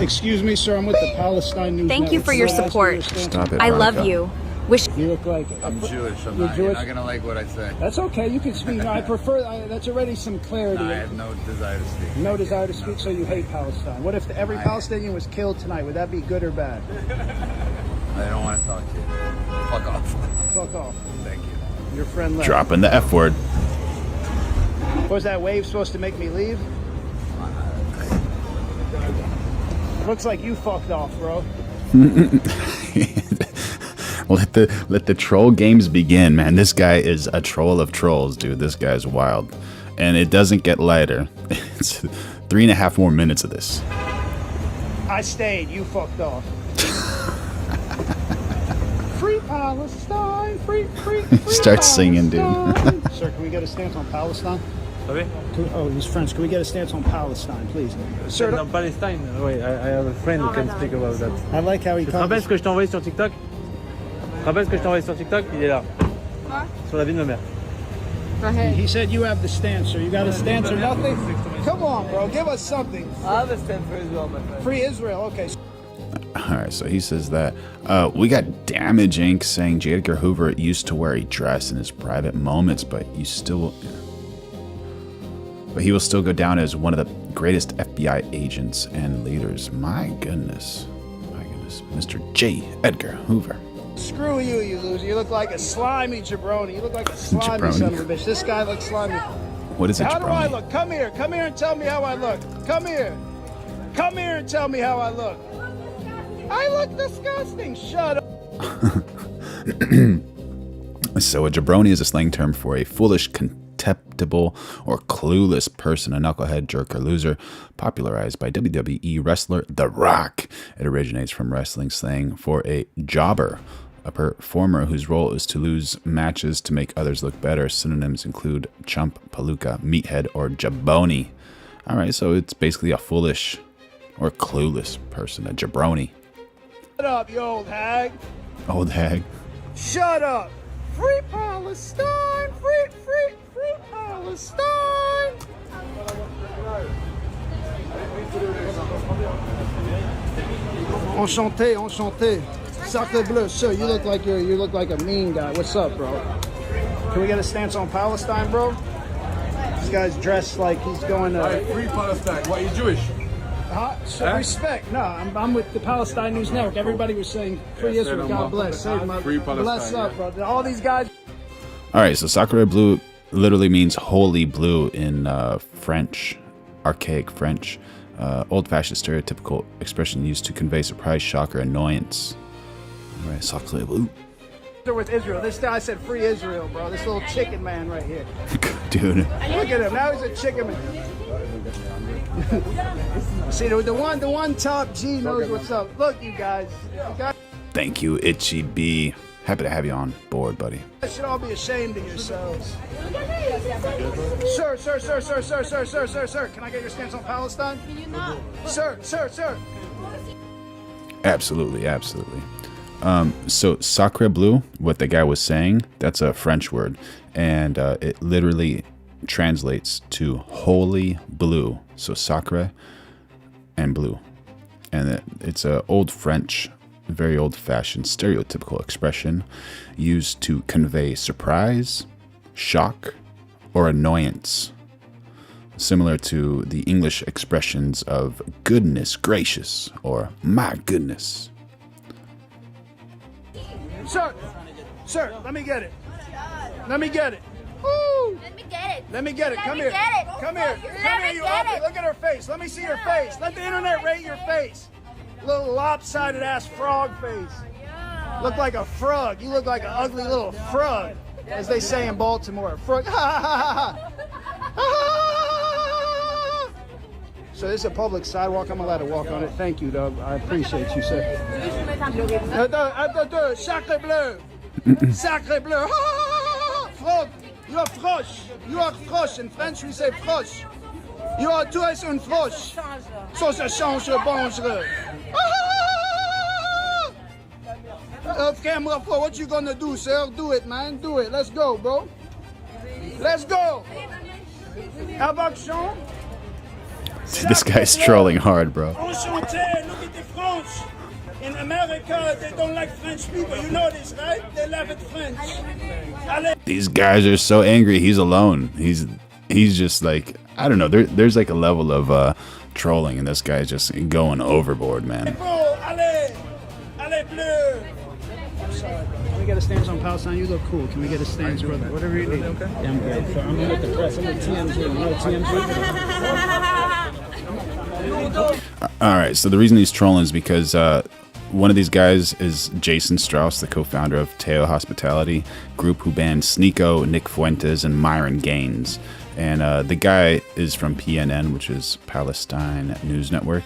Excuse me, sir, I'm with the Palestine News Thank Network. you for your support. Stop it, I Veronica. love you. Wish you look like it. I'm Jewish. You're Jewish? You're not gonna like what I say. That's okay. You can speak. I prefer. That's already some clarity. No, I have no desire to speak. No desire to speak. So you hate Palestine. What if every Palestinian was killed tonight? Would that be good or bad? I don't want to talk to you. Fuck off. Fuck off. Thank you. Your friend left. Dropping the F word. Was that wave supposed to make me leave? Looks like you fucked off, bro. Let the troll games begin, man. This guy is a troll of trolls, dude. This guy's wild. And it doesn't get lighter. It's 3.5 more minutes of this. I stayed. You fucked off. Free Palestine. Free Start singing, dude. Sir, can we get a stance on Palestine? Sorry? Oh, he's French. Can we get a stance on Palestine, please? Sir, on Palestine, oui, I have a friend who can speak about that. I like how he Tu te rappelles ce que je t'ai envoyé sur TikTok? Tu te rappelles ce que je t'ai envoyé sur TikTok? Il est là. Quoi? Sur la vie de ma mère. Go ahead. He said you have the stance, sir. You got a stance or nothing? Come on, bro. Give us something. I have a stand for Israel, my friend. Free Israel, okay. Alright, so he says that. We got Damage Inc. saying J. Edgar Hoover used to wear a dress in his private moments, but he will still go down as one of the greatest FBI agents and leaders. My goodness. Mr. J. Edgar Hoover. Screw you, you loser. You look like a slimy jabroni. You look like a slimy Jabroni. son of a bitch. This guy looks slimy. What is a How do I jabroni? look? Come here. Come here and tell me how I look. Come here. Come here and tell me how I look. I look disgusting. Shut up. So a jabroni is a slang term for a foolish, contemptible, or clueless person, a knucklehead, jerk, or loser, popularized by WWE wrestler The Rock. It originates from wrestling slang for a jobber, a performer whose role is to lose matches to make others look better. Synonyms include chump, palooka, meathead, or jaboni. Alright, so it's basically a foolish or clueless person, a jabroni. Shut up, you old hag. Old hag. Shut up. Free Palestine. Free Palestine. Enchanté, enchanté. Sacre bleu, sir. You look like you look like a mean guy. What's up, bro? Can we get a stance on Palestine, bro? This guy's dressed like he's going to. Free Palestine. What, you Jewish? So respect. No, I'm with the Palestine News Network. Everybody was saying free Israel. God bless. Save my. Free Palestine, Bless up, bro. All these guys. Alright, so Sacre Bleu literally means holy blue in French, archaic French. Old-fashioned stereotypical expression used to convey surprise, shock, or annoyance. Alright, Sacre Bleu. With Israel. This guy said free Israel, bro. This little chicken man right here. Dude. Look at him. Now he's a chicken man. See, the one top G knows what's up. Look, you guys. Thank you, Itchy B. Happy to have you on board, buddy. You should all be ashamed of yourselves. Sir. Can I get your stance on Palestine? Can you not? Sir. Absolutely. So Sacre Bleu, what the guy was saying, that's a French word, and it literally translates to holy blue. So sacre and blue, and it's a old French, very old-fashioned, stereotypical expression used to convey surprise, shock, or annoyance, similar to the English expressions of goodness gracious or my goodness. Sir, let me get it. Woo. Let me get it. Come here. Come here, you ugly. Look at her face. Let me see your face. Let the internet rate your face. Little lopsided ass frog face. Look like a frog. You look like an ugly little frog, as they say in Baltimore. Frog. So this is a public sidewalk. I'm allowed to walk on it. Thank you, though. I appreciate you, sir. Sacre bleu. Sacre bleu. Frog. You are frosh. You are frosh. In French, we say frosh. You are tous un frosh. So ça change bonjour. Off camera, for what you gonna do, sir? Do it, man. Do it. Let's go, bro. Let's go. How about Sean? This guy's trolling hard, bro. Enchanté. Look at the French. In America, they don't like French people. You know this, right? They laugh at French. These guys are so angry. He's alone. He's just like, I don't know. There's like a level of trolling, and this guy's just going overboard, man. Allez, bleu. I'm sorry. Can we get a stance on Palestine? You look cool. Can we get a stance, brother? Whatever you need. Okay. Yeah, I'm good. So I'm with the press. I'm with TMZ. You know TMZ? All right. So the reason he's trolling is because one of these guys is Jason Strauss, the co-founder of Teo Hospitality Group, who banned Sneeko, Nick Fuentes, and Myron Gaines. And the guy is from PNN, which is Palestine News Network.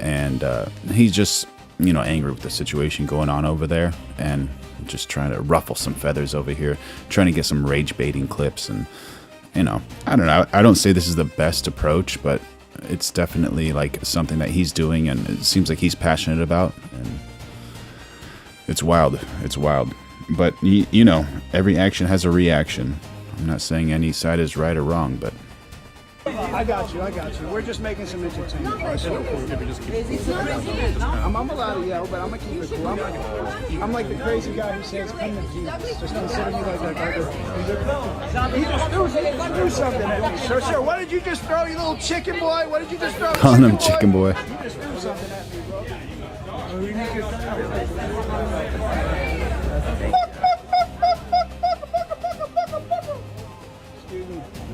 And he's just, angry with the situation going on over there. And just trying to ruffle some feathers over here. Trying to get some rage baiting clips. And, I don't know. I don't say this is the best approach, but it's definitely like something that he's doing, and it seems like he's passionate about, and it's wild. But every action has a reaction. I'm not saying any side is right or wrong, but I got you. We're just making some entertainment. I'm allowed to yell, but I'm gonna keep it cool. I'm like the crazy guy who says, "Come to Jesus." Just consider me like that. He just threw something at me. Sir, what did you just throw, you little chicken boy? What did you just throw? Calling him chicken boy. You just threw something at me, bro.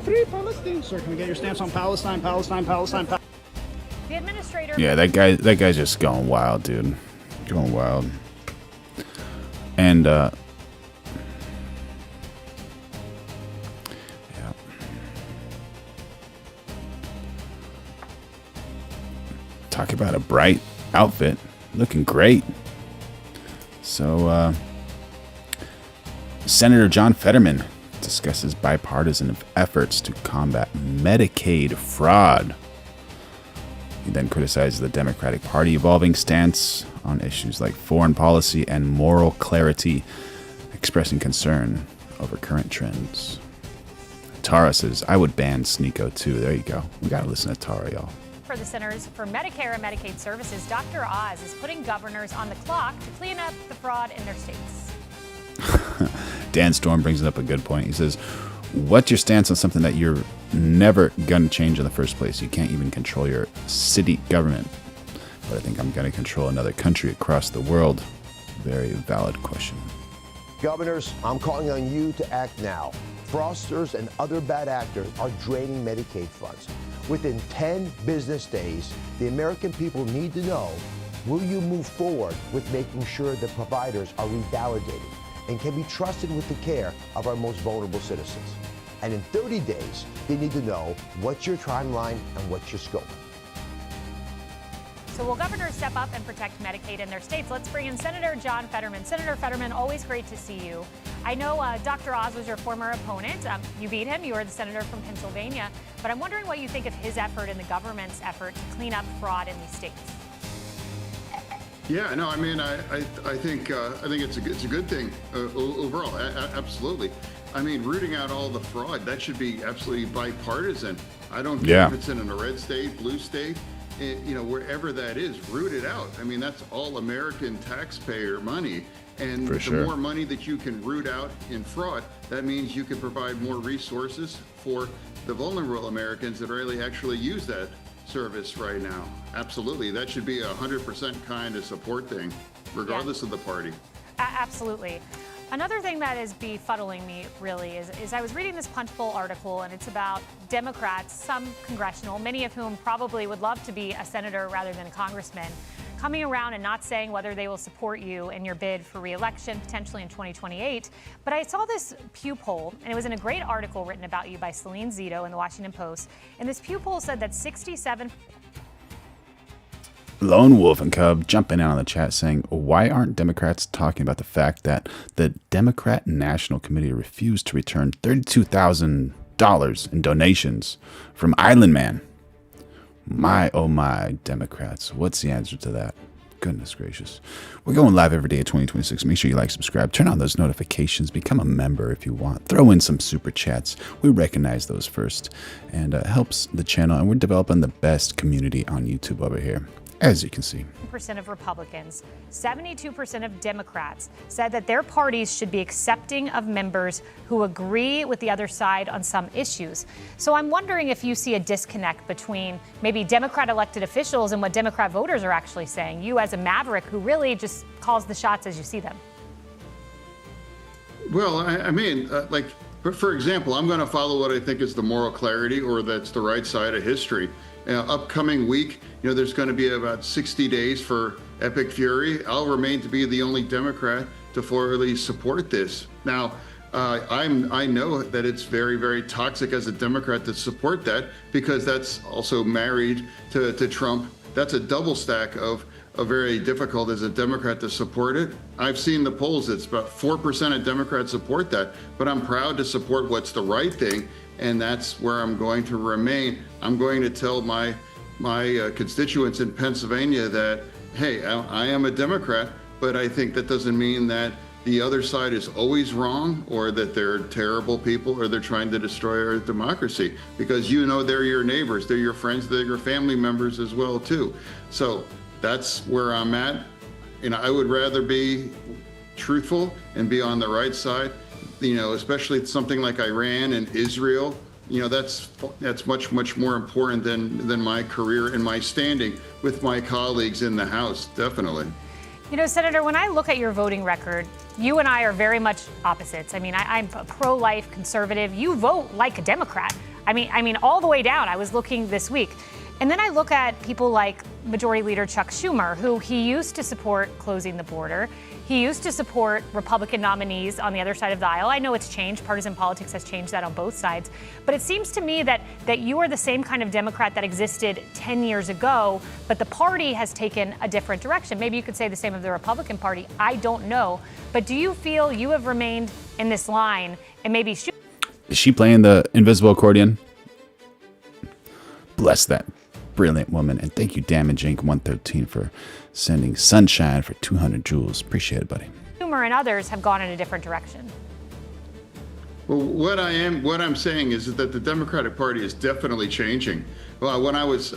Free Palestine. Sir, can we get your stance on Palestine? The administrator. Yeah, that guy's just going wild, dude. Going wild. And yeah. Talk about a bright outfit. Looking great. So Senator John Fetterman discusses bipartisan efforts to combat Medicaid fraud. He then criticizes the Democratic Party evolving stance on issues like foreign policy and moral clarity, expressing concern over current trends. Tara says, I would ban Sneeko too. There you go. We got to listen to Tara, y'all. For the Centers for Medicare and Medicaid Services, Dr. Oz is putting governors on the clock to clean up the fraud in their states. Dan Storm brings up a good point. He says, what's your stance on something that you're never going to change in the first place? You can't even control your city government. But I think I'm going to control another country across the world. Very valid question. Governors, I'm calling on you to act now. Fraudsters and other bad actors are draining Medicaid funds. Within 10 business days, the American people need to know, will you move forward with making sure the providers are revalidated and can be trusted with the care of our most vulnerable citizens? And in 30 days, they need to know what's your timeline and what's your scope. So will governors step up and protect Medicaid in their states? Let's bring in Senator John Fetterman. Senator Fetterman, always great to see you. I know Dr. Oz was your former opponent. You beat him. You were the senator from Pennsylvania. But I'm wondering what you think of his effort and the government's effort to clean up fraud in these states. Yeah, no, I mean, I think it's a good thing overall. Absolutely. I mean, rooting out all the fraud, that should be absolutely bipartisan. I don't care if it's in a red state, blue state, wherever that is, root it out. I mean, that's all American taxpayer money. And the more money that you can root out in fraud, that means you can provide more resources for the vulnerable Americans that really actually use that service right now. Absolutely. That should be 100% kind of support thing, regardless of the party. Absolutely. Another thing that is befuddling me, really, is I was reading this Punchbowl article, and it's about Democrats, some congressional, many of whom probably would love to be a senator rather than a congressman, coming around and not saying whether they will support you in your bid for re-election, potentially in 2028. But I saw this Pew poll, and it was in a great article written about you by Celine Zito in the Washington Post. And this Pew poll said that 67... Lone Wolf and Cub jumping in on the chat saying, why aren't Democrats talking about the fact that the Democrat National Committee refused to return $32,000 in donations from Island Man? My, oh my, Democrats. What's the answer to that? Goodness gracious. We're going live every day of 2026. Make sure you like, subscribe, turn on those notifications, become a member if you want. Throw in some super chats. We recognize those first. And it helps the channel. And we're developing the best community on YouTube over here, as you can see. Percent of Republicans, 72% of Democrats said that their parties should be accepting of members who agree with the other side on some issues. So I'm wondering if you see a disconnect between maybe Democrat elected officials and what Democrat voters are actually saying. You as a maverick who really just calls the shots as you see them. Well, I mean, for example, I'm going to follow what I think is the moral clarity, or that's the right side of history. Upcoming week, there's going to be about 60 days for Epic Fury. I'll remain to be the only Democrat to fully support this. Now, I know that it's very, very toxic as a Democrat to support that, because that's also married to Trump. That's a double stack of very difficult as a Democrat to support it. I've seen the polls. It's about 4% of Democrats support that, but I'm proud to support what's the right thing. And that's where I'm going to remain. I'm going to tell my constituents in Pennsylvania that, hey, I am a Democrat, but I think that doesn't mean that the other side is always wrong, or that they're terrible people, or they're trying to destroy our democracy, because they're your neighbors, they're your friends, they're your family members as well too. So that's where I'm at. I would rather be truthful and be on the right side, especially something like Iran and Israel. That's much more important than my career and my standing with my colleagues in the House, definitely. Senator, when I look at your voting record, you and I are very much opposites. I mean, I'm a pro-life conservative. You vote like a Democrat. I mean, all the way down. I was looking this week. And then I look at people like Majority Leader Chuck Schumer, who he used to support closing the border. He used to support Republican nominees on the other side of the aisle. I know it's changed. Partisan politics has changed that on both sides. But it seems to me that you are the same kind of Democrat that existed 10 years ago, but the party has taken a different direction. Maybe you could say the same of the Republican Party. I don't know. But do you feel you have remained in this line and maybe... Is she playing the invisible accordion? Bless that brilliant woman. And thank you, Damage Inc. 113 for sending sunshine for 200 joules. Appreciate it, buddy. Schumer and others have gone in a different direction. Well, what I'm saying is that the Democratic Party is definitely changing. Well, when I was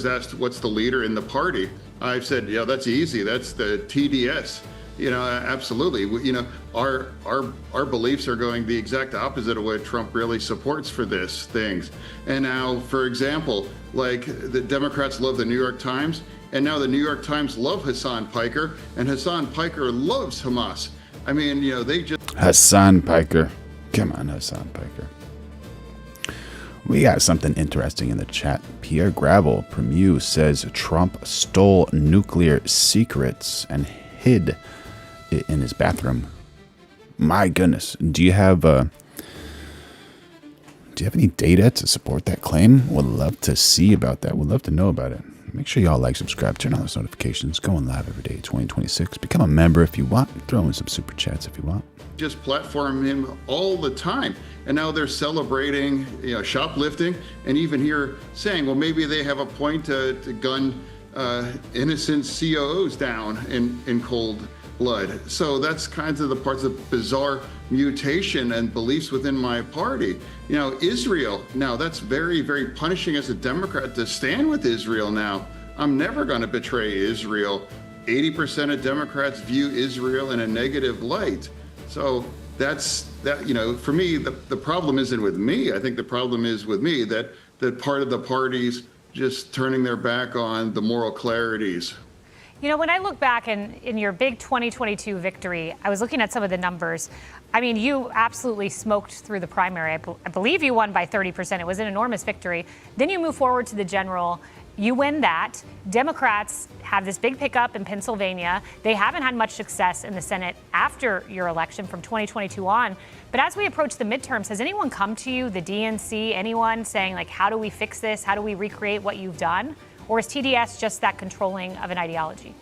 asked what's the leader in the party, I've said, yeah, that's easy. That's the TDS. Absolutely. Our beliefs are going the exact opposite of what Trump really supports for this things. And now, for example, like the Democrats love the New York Times, and now the New York Times love Hassan Piker, and Hassan Piker loves Hamas. I mean, they just... Hassan Piker. Come on, Hassan Piker. We got something interesting in the chat. Pierre Gravel Premiu says Trump stole nuclear secrets and hid it in his bathroom. My goodness. Do you have any data to support that claim? Would love to see about that. Would love to know about it. Make sure y'all like, subscribe, turn on those notifications. Going live every day, 2026. Become a member if you want. Throw in some super chats if you want. Just platform him all the time. And now they're celebrating, shoplifting, and even here saying, well, maybe they have a point to gun innocent COOs down in cold blood. So that's kinds of the parts of bizarre mutation and beliefs within my party. Israel, now that's very, very punishing as a Democrat to stand with Israel now. I'm never going to betray Israel. 80% of Democrats view Israel in a negative light. So that's that, for me, the problem isn't with me. I think the problem is with me that part of the party's just turning their back on the moral clarities. When I look back in your big 2022 victory, I was looking at some of the numbers. I mean, you absolutely smoked through the primary. I believe you won by 30%. It was an enormous victory. Then you move forward to the general. You win that. Democrats have this big pickup in Pennsylvania. They haven't had much success in the Senate after your election from 2022 on. But as we approach the midterms, has anyone come to you, the DNC, anyone saying, like, how do we fix this? How do we recreate what you've done? Or is TDS just that controlling of an ideology?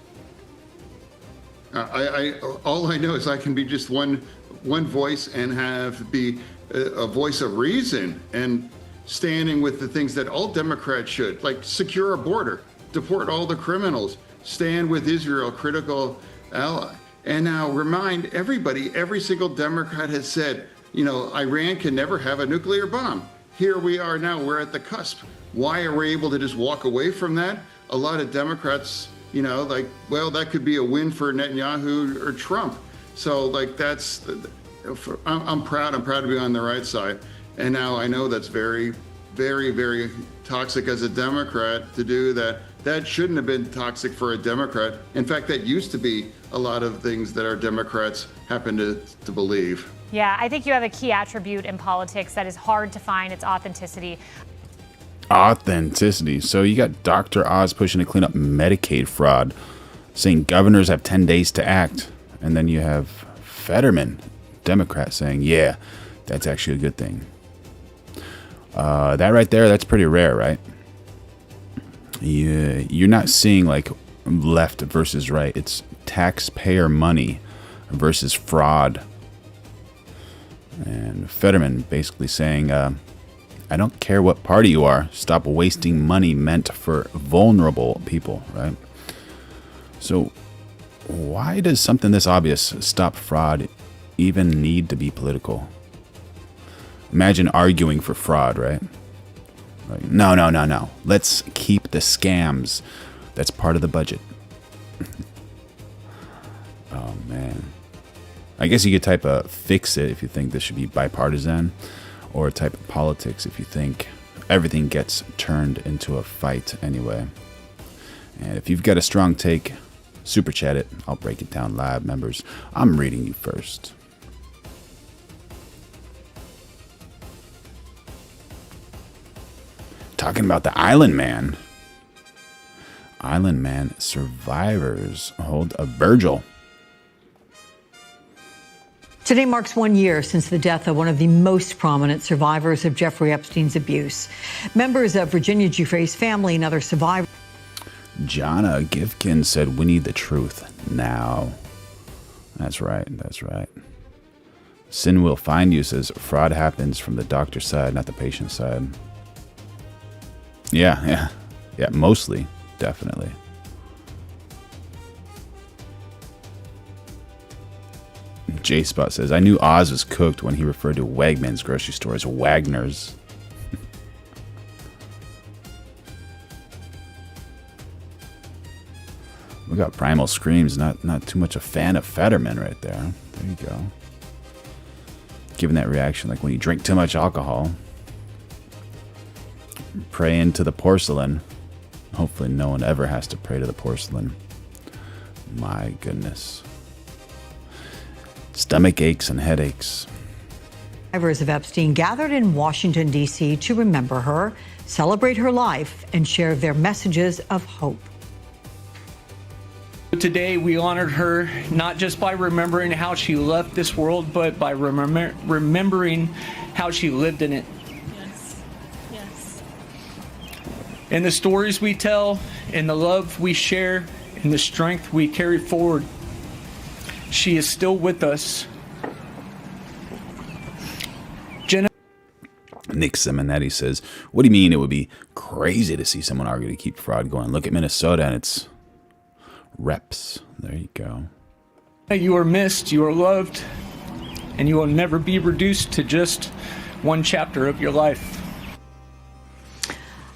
All I know is I can be just one voice and be a voice of reason and standing with the things that all Democrats should, like secure a border, deport all the criminals, stand with Israel, critical ally. And now remind everybody, every single Democrat has said, Iran can never have a nuclear bomb. Here we are now, we're at the cusp. Why are we able to just walk away from that? A lot of Democrats, that could be a win for Netanyahu or Trump. So I'm proud to be on the right side. And now I know that's very, very, very toxic as a Democrat to do that. That shouldn't have been toxic for a Democrat. In fact, that used to be a lot of things that our Democrats happen to believe. Yeah, I think you have a key attribute in politics that is hard to find. It's authenticity. Authenticity. So you got Dr. Oz pushing to clean up Medicaid fraud, saying governors have 10 days to act. And then you have Fetterman, Democrat, saying, yeah, that's actually a good thing. That right there, that's pretty rare, right? You're not seeing like left versus right. It's taxpayer money versus fraud. And Fetterman basically saying, I don't care what party you are. Stop wasting money meant for vulnerable people, right? So why does something this obvious, stop fraud, even need to be political? Imagine arguing for fraud, right? Like, no. Let's keep the scams. That's part of the budget. Oh, man. I guess you could type a fix it if you think this should be bipartisan, or type politics if you think everything gets turned into a fight anyway. And if you've got a strong take, super chat it. I'll break it down live, members. I'm reading you first. Talking about the Island Man. Island Man survivors hold a Virgil. Today marks 1 year since the death of one of the most prominent survivors of Jeffrey Epstein's abuse. Members of Virginia Giuffre's family and other survivors. Jonna Gifkin said, we need the truth now. That's right. Sin will find you says, fraud happens from the doctor's side, not the patient's side. Yeah, mostly, definitely. J-Spot says, I knew Oz was cooked when he referred to Wegmans grocery store as Wagner's. We got Primal Screams, not too much a fan of Fetterman right there. There you go. Giving that reaction like when you drink too much alcohol. Praying to the porcelain. Hopefully no one ever has to pray to the porcelain. My goodness. Stomach aches and headaches. Survivors of Epstein gathered in Washington, D.C. to remember her, celebrate her life, and share their messages of hope. Today we honored her not just by remembering how she left this world, but by remembering how she lived in it. Yes. In the stories we tell, in the love we share, in the strength we carry forward, she is still with us. Nick Simonetti says, what do you mean it would be crazy to see someone argue to keep fraud going? Look at Minnesota and it's reps. There you go. You are missed, you are loved, and you will never be reduced to just one chapter of your life.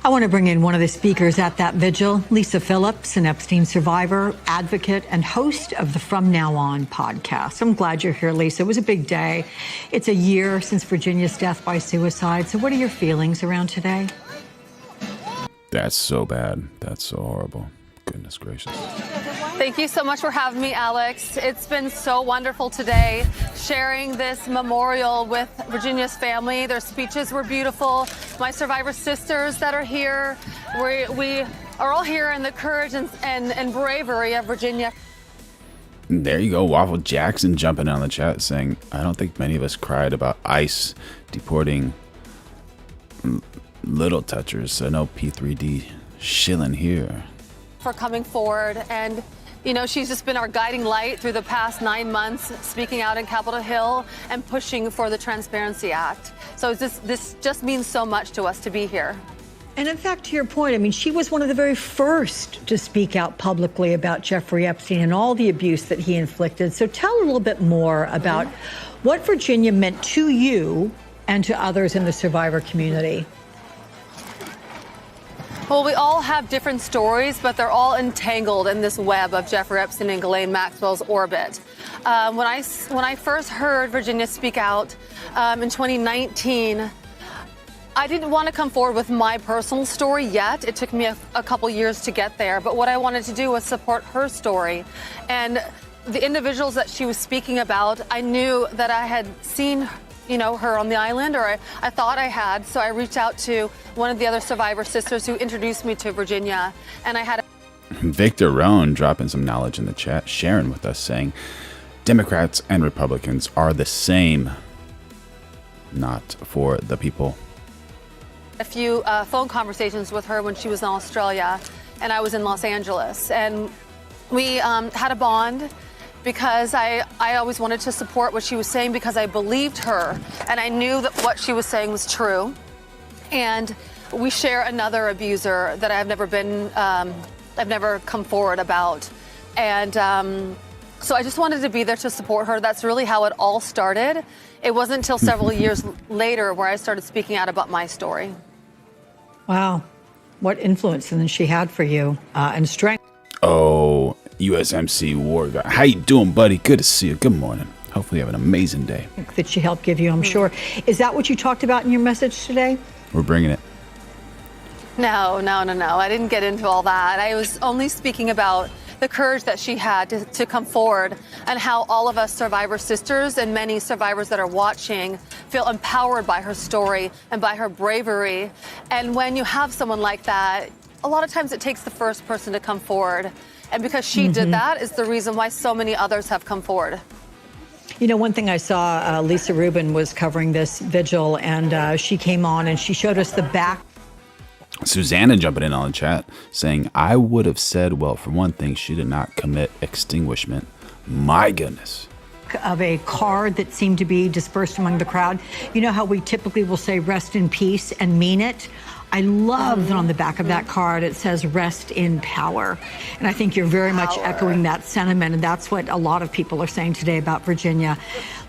I want to bring in one of the speakers at that vigil, Lisa Phillips, an Epstein survivor, advocate, and host of the From Now On podcast. I'm glad you're here, Lisa. It was a big day. It's a year since Virginia's death by suicide. So what are your feelings around today? That's so bad. That's so horrible. Goodness gracious. Thank you so much for having me, Alex. It's been so wonderful today sharing this memorial with Virginia's family. Their speeches were beautiful. My survivor sisters that are here, we are all here in the courage and bravery of Virginia. There you go. Waffle Jackson jumping on the chat saying, I don't think many of us cried about ICE deporting little touchers, so no P3D shilling here. For coming forward, and you know, she's just been our guiding light through the past 9 months, speaking out in Capitol Hill and pushing for the Transparency Act. So this just means so much to us to be here. And in fact, to your point, I mean, she was one of the very first to speak out publicly about Jeffrey Epstein and all the abuse that he inflicted. So tell a little bit more about what Virginia meant to you and to others in the survivor community. Well, we all have different stories, but they're all entangled in this web of Jeffrey Epstein and Ghislaine Maxwell's orbit. When I first heard Virginia speak out in 2019, I didn't want to come forward with my personal story yet. It took me a couple years to get there. But what I wanted to do was support her story. And the individuals that she was speaking about, I knew that I had seen her on the island, or I thought I had. So I reached out to one of the other survivor sisters who introduced me to Virginia. And I had Victor Rohn dropping some knowledge in the chat, sharing with us, saying, Democrats and Republicans are the same, not for the people. a few phone conversations with her when she was in Australia and I was in Los Angeles. And we had a bond because I always wanted to support what she was saying because I believed her and I knew that what she was saying was true. And we share another abuser that I've never come forward about. And so I just wanted to be there to support her. That's really how it all started. It wasn't until several years later where I started speaking out about my story. Wow. What influence then she had for you and strength. Oh, USMC War Guy. How you doing, buddy? Good to see you. Good morning. Hopefully you have an amazing day. That she helped give you, I'm sure. Is that what you talked about in your message today? We're bringing it. No. I didn't get into all that. I was only speaking about the courage that she had to come forward and how all of us survivor sisters and many survivors that are watching feel empowered by her story and by her bravery. And when you have someone like that, a lot of times it takes the first person to come forward. And because she did that is the reason why so many others have come forward. You know, one thing I saw, Lisa Rubin was covering this vigil, and she came on and she showed us the back. Susanna jumping in on the chat saying, I would have said, well, for one thing, she did not commit extinguishment. My goodness. Of a card that seemed to be dispersed among the crowd. You know how we typically will say rest in peace and mean it? I love that on the back of that card it says rest in power. And I think you're very much echoing that sentiment, and that's what a lot of people are saying today about Virginia.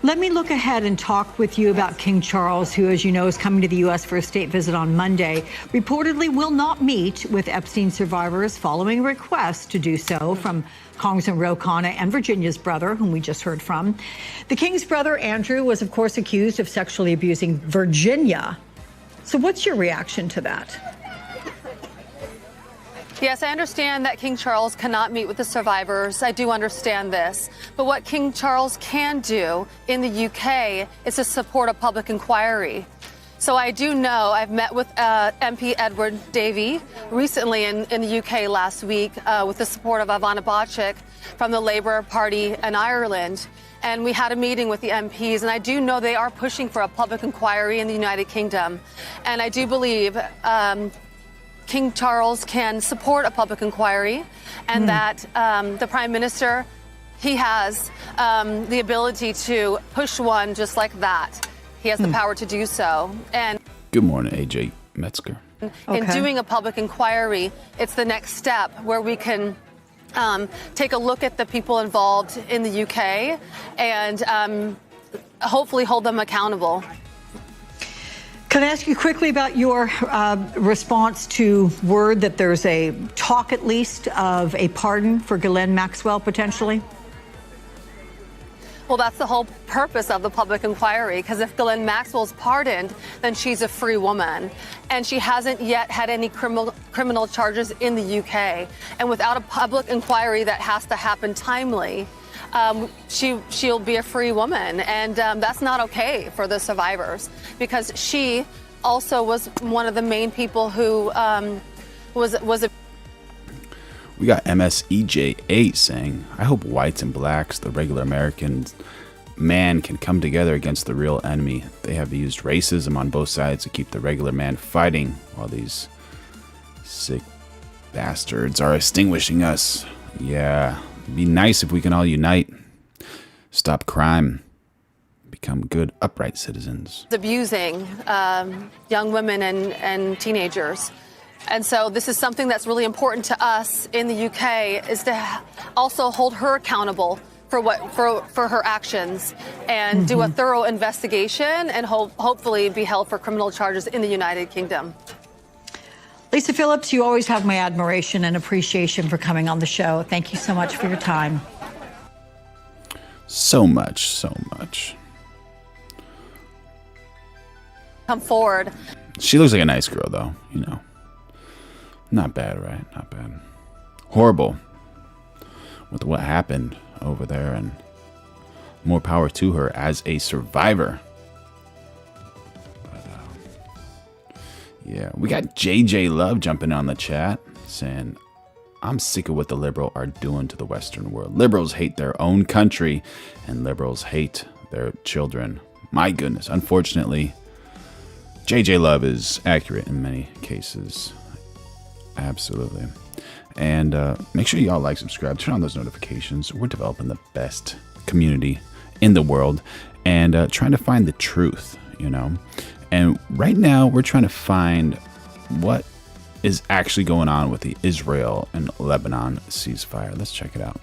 Let me look ahead and talk with you about King Charles, who, as you know, is coming to the U.S. for a state visit on Monday. Reportedly will not meet with Epstein survivors following a request to do so from Congressman Ro Khanna and Virginia's brother, whom we just heard from. The King's brother, Andrew, was, of course, accused of sexually abusing Virginia. So what's your reaction to that? Yes, I understand that King Charles cannot meet with the survivors. I do understand this. But what King Charles can do in the UK is to support a public inquiry. So I do know I've met with MP Edward Davey recently in the UK last week with the support of Ivana Bocik from the Labour Party in Ireland. And we had a meeting with the MPs, and I do know they are pushing for a public inquiry in the United Kingdom. And I do believe King Charles can support a public inquiry, and that the Prime Minister, he has the ability to push one just like that. He has the power to do so. And good morning, AJ Metzger. in doing a public inquiry, it's the next step where we can take a look at the people involved in the UK and hopefully hold them accountable. Can I ask you quickly about your response to word that there's a talk, at least, of a pardon for Ghislaine Maxwell, potentially? Well, that's the whole purpose of the public inquiry, because if Ghislaine Maxwell's pardoned, then she's a free woman. And she hasn't yet had any criminal charges in the UK. And without a public inquiry that has to happen timely, she'll be a free woman. And that's not okay for the survivors, because she also was one of the main people who was a... We got MSEJ8 saying, I hope whites and blacks, the regular American man, can come together against the real enemy. They have used racism on both sides to keep the regular man fighting while these sick bastards are extinguishing us. Yeah, it'd be nice if we can all unite, stop crime, become good, upright citizens. abusing young women and teenagers. And so this is something that's really important to us in the UK, is to also hold her accountable for her actions and do a thorough investigation and hopefully be held for criminal charges in the United Kingdom. Lisa Phillips, you always have my admiration and appreciation for coming on the show. Thank you so much for your time. So much. Come forward. She looks like a nice girl, though, you know. Not bad, right? Not bad. Horrible with what happened over there, and more power to her as a survivor. But, yeah, we got JJ Love jumping on the chat saying, I'm sick of what the liberals are doing to the Western world. Liberals hate their own country, and liberals hate their children. My goodness. Unfortunately, JJ Love is accurate in many cases. Absolutely. And make sure y'all like, subscribe, turn on those notifications. We're developing the best community in the world and trying to find the truth, you know. And right now we're trying to find what is actually going on with the Israel and Lebanon ceasefire. Let's check it out.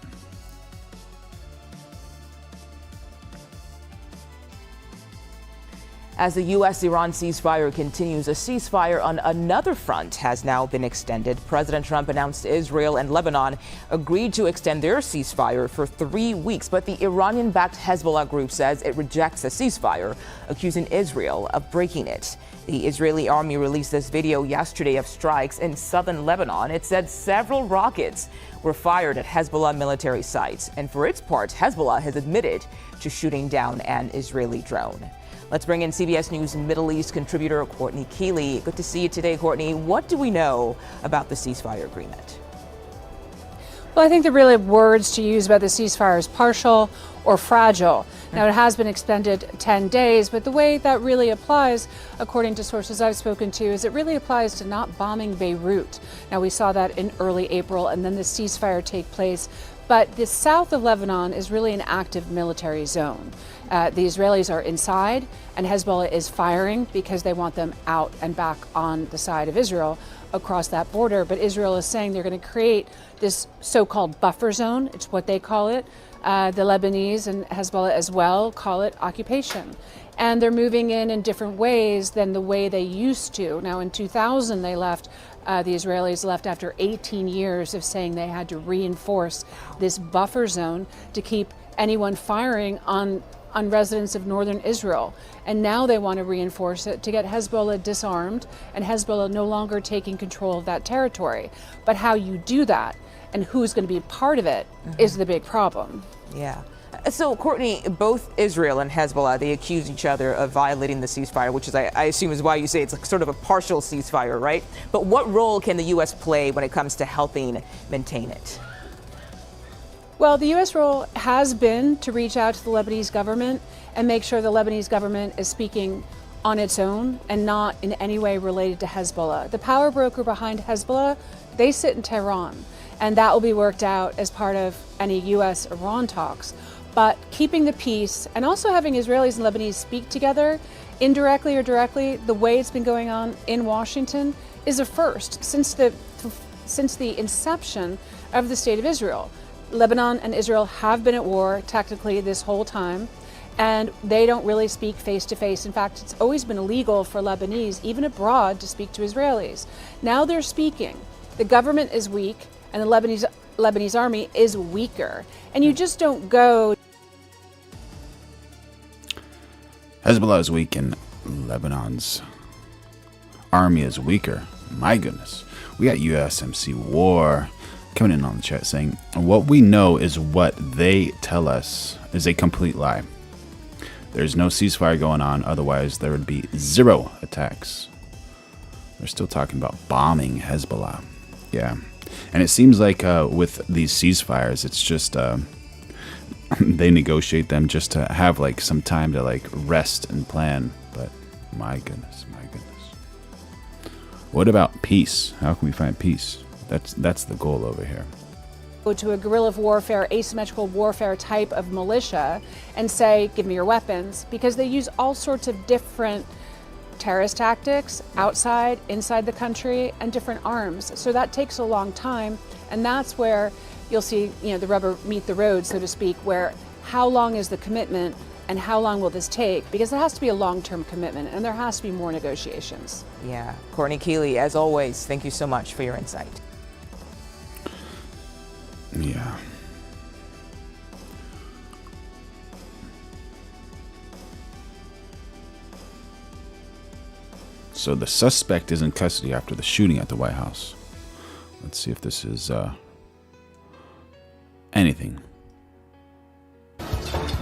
As the U.S.-Iran ceasefire continues, a ceasefire on another front has now been extended. President Trump announced Israel and Lebanon agreed to extend their ceasefire for 3 weeks, but the Iranian-backed Hezbollah group says it rejects the ceasefire, accusing Israel of breaking it. The Israeli army released this video yesterday of strikes in southern Lebanon. It said several rockets were fired at Hezbollah military sites, and for its part, Hezbollah has admitted to shooting down an Israeli drone. Let's bring in CBS News Middle East contributor Courtney Keeley. Good to see you today, Courtney. What do we know about the ceasefire agreement? Well, I think the really words to use about the ceasefire is partial or fragile. Now, it has been extended 10 days, but the way that really applies, according to sources I've spoken to, is it really applies to not bombing Beirut. Now, we saw that in early April, and then the ceasefire take place. But the south of Lebanon is really an active military zone. The Israelis are inside, and Hezbollah is firing because they want them out and back on the side of Israel across that border. But Israel is saying they're going to create this so-called buffer zone. It's what they call it. The Lebanese and Hezbollah as well call it occupation. And they're moving in different ways than the way they used to. Now, in 2000, they left. The Israelis left after 18 years of saying they had to reinforce this buffer zone to keep anyone firing on residents of northern Israel. And now they want to reinforce it to get Hezbollah disarmed and Hezbollah no longer taking control of that territory. But how you do that and who's going to be part of it is the big problem. Yeah. So, Courtney, both Israel and Hezbollah, they accuse each other of violating the ceasefire, which is, I assume, is why you say it's like sort of a partial ceasefire, right? But what role can the U.S. play when it comes to helping maintain it? Well, the U.S. role has been to reach out to the Lebanese government and make sure the Lebanese government is speaking on its own and not in any way related to Hezbollah. The power broker behind Hezbollah, they sit in Tehran, and that will be worked out as part of any U.S.-Iran talks. But keeping the peace and also having Israelis and Lebanese speak together, indirectly or directly, the way it's been going on in Washington is a first since the inception of the State of Israel. Lebanon and Israel have been at war technically this whole time, and they don't really speak face to face. In fact, it's always been illegal for Lebanese, even abroad, to speak to Israelis. Now they're speaking. The government is weak, and the Lebanese army is weaker. And you just don't go. Hezbollah is weak and Lebanon's army is weaker. My goodness. We got USMC War coming in on the chat saying, what we know is what they tell us is a complete lie. There's no ceasefire going on, otherwise there would be 0 attacks. They're still talking about bombing Hezbollah. Yeah. And it seems like with these ceasefires, it's just they negotiate them just to have like some time to like rest and plan. But my goodness, my goodness. What about peace? How can we find peace? That's the goal over here. Go to a guerrilla warfare, asymmetrical warfare type of militia and say, give me your weapons, because they use all sorts of different terrorist tactics outside, inside the country, and different arms. So that takes a long time, and that's where you'll see, the rubber meet the road, so to speak, where how long is the commitment and how long will this take? Because it has to be a long-term commitment, and there has to be more negotiations. Yeah. Courtney Keeley, as always, thank you so much for your insight. Yeah. So the suspect is in custody after the shooting at the White House. Let's see if this is anything.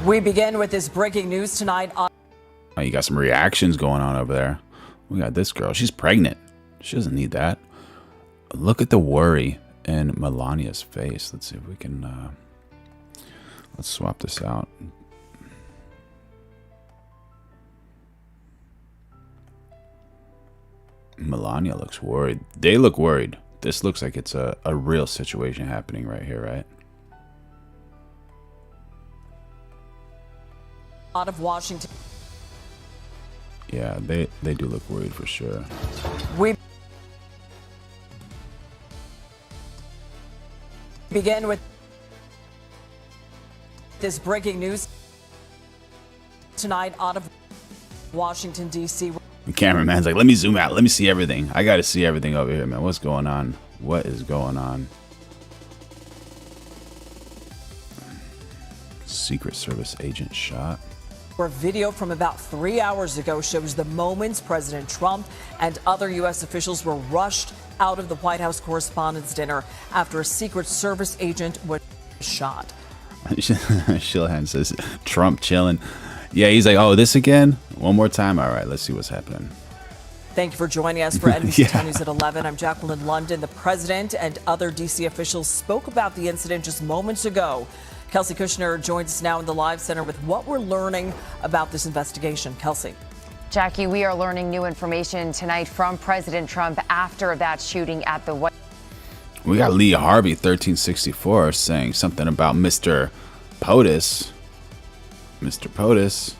We begin with this breaking news tonight. Oh, you got some reactions going on over there. We got this girl. She's pregnant. She doesn't need that. Look at the worry in Melania's face. Let's see if we can let's swap this out. Melania looks worried. They look worried. This looks like it's a real situation happening right here, right? Out of Washington. Yeah, they do look worried for sure. We begin with this breaking news tonight out of Washington, D.C. The cameraman's like, let me zoom out. Let me see everything. I got to see everything over here, man. What's going on? What is going on? Secret Service agent shot. Where video from about 3 hours ago shows the moments President Trump and other U.S. officials were rushed out of the White House Correspondents' dinner after a Secret Service agent was shot. Shilhan says, Trump chilling. Yeah, he's like, oh, this again? One more time? All right, let's see what's happening. Thank you for joining us for NBC 10 News at 11. I'm Jacqueline London. The president and other D.C. officials spoke about the incident just moments ago. Kelsey Kushner joins us now in the live center with what we're learning about this investigation. Kelsey. Jackie, we are learning new information tonight from President Trump after that shooting at the White House. We got Lee Harvey, 1364, saying something about Mr. POTUS. Mr. POTUS.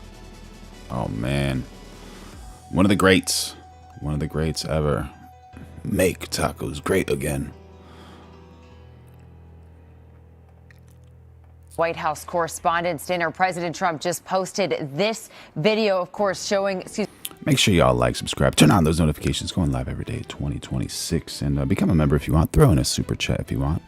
Oh, man. One of the greats. One of the greats ever. Make tacos great again. White House Correspondents' dinner. President Trump just posted this video, of course, showing. Make sure y'all like, subscribe, turn on those notifications. Going live every day, 2026, and become a member if you want. Throw in a super chat if you want.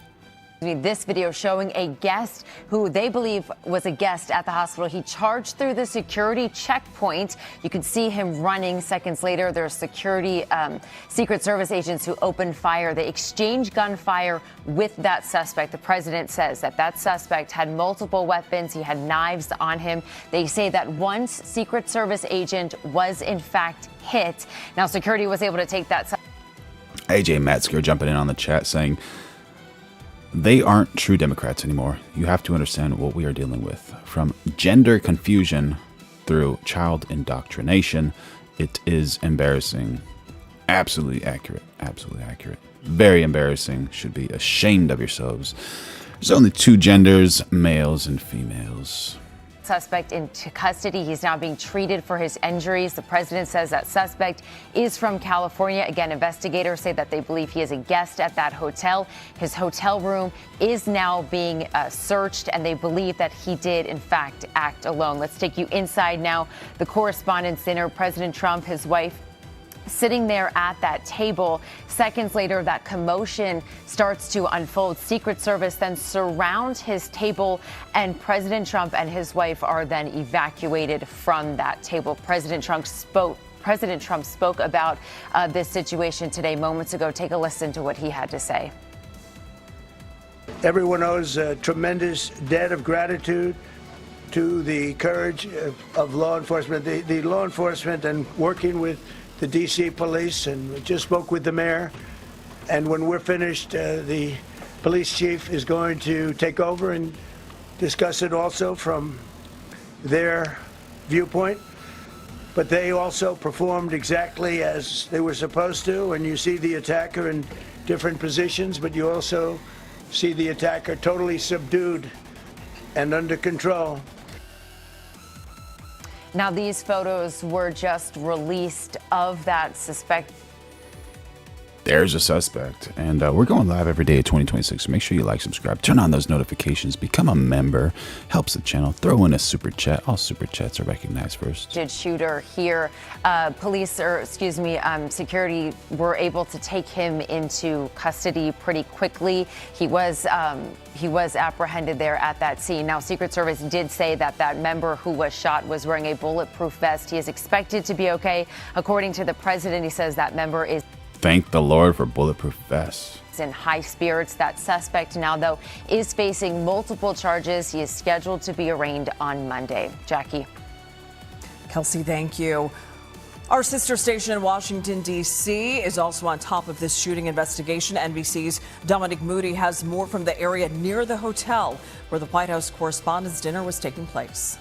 This video showing a guest who they believe was a guest at the hospital. He charged through the security checkpoint. You can see him running. Seconds later, there's security Secret Service agents who opened fire. They exchanged gunfire with that suspect. The president says that that suspect had multiple weapons. He had knives on him. They say that one Secret Service agent was in fact hit. Now, security was able to take that. AJ Metzger jumping in on the chat saying, they aren't true Democrats anymore. You have to understand what we are dealing with. From gender confusion through child indoctrination, it is embarrassing. Absolutely accurate. Absolutely accurate. Very embarrassing. Should be ashamed of yourselves. There's only two genders, males and females. Suspect into custody. He's now being treated for his injuries. The president says that suspect is from California. Again, investigators say that they believe he is a guest at that hotel. His hotel room is now being searched, and they believe that he did, in fact, act alone. Let's take you inside now. The Correspondents' dinner. President Trump, his wife, sitting there at that table. Seconds later, that commotion starts to unfold. Secret Service then surrounds his table, and President Trump and his wife are then evacuated from that table. President Trump spoke about this situation today moments ago. Take a listen to what he had to say. Everyone owes a tremendous debt of gratitude to the courage of law enforcement, the law enforcement, and working with the D.C. police, and just spoke with the mayor. And when we're finished, the police chief is going to take over and discuss it also from their viewpoint. But they also performed exactly as they were supposed to. And you see the attacker in different positions, but you also see the attacker totally subdued and under control. Now, these photos were just released of that suspect. There's a suspect. And we're going live every day of 2026. So make sure you like, subscribe, turn on those notifications, become a member, helps the channel. Throw in a super chat. All super chats are recognized first. Shooter here. Security were able to take him into custody pretty quickly. He was apprehended there at that scene. Now, Secret Service did say that that member who was shot was wearing a bulletproof vest. He is expected to be okay. According to the president, he says that member is. Thank the Lord for bulletproof vests. In high spirits. That suspect now, though, is facing multiple charges. He is scheduled to be arraigned on Monday. Jackie. Kelsey, thank you. Our sister station in Washington, D.C. is also on top of this shooting investigation. NBC's Dominic Moody has more from the area near the hotel where the White House Correspondents' dinner was taking place.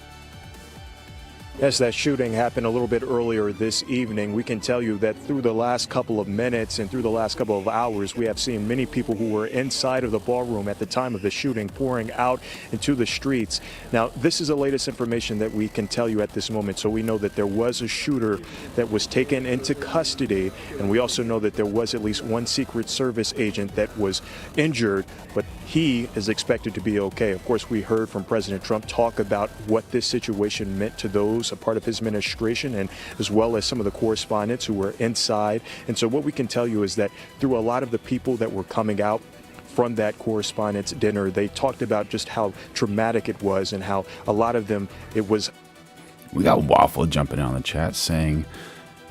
Yes, that shooting happened a little bit earlier this evening. We can tell you that through the last couple of minutes and through the last couple of hours, we have seen many people who were inside of the ballroom at the time of the shooting pouring out into the streets. Now, this is the latest information that we can tell you at this moment. So we know that there was a shooter that was taken into custody, and we also know that there was at least one Secret Service agent that was injured, but he is expected to be okay. Of course, we heard from President Trump talk about what this situation meant to those those a part of his administration, and as well as some of the correspondents who were inside. And so what we can tell you is that through a lot of the people that were coming out from that correspondence dinner, they talked about just how traumatic it was and how a lot of them, it was. We got Waffle jumping in on the chat saying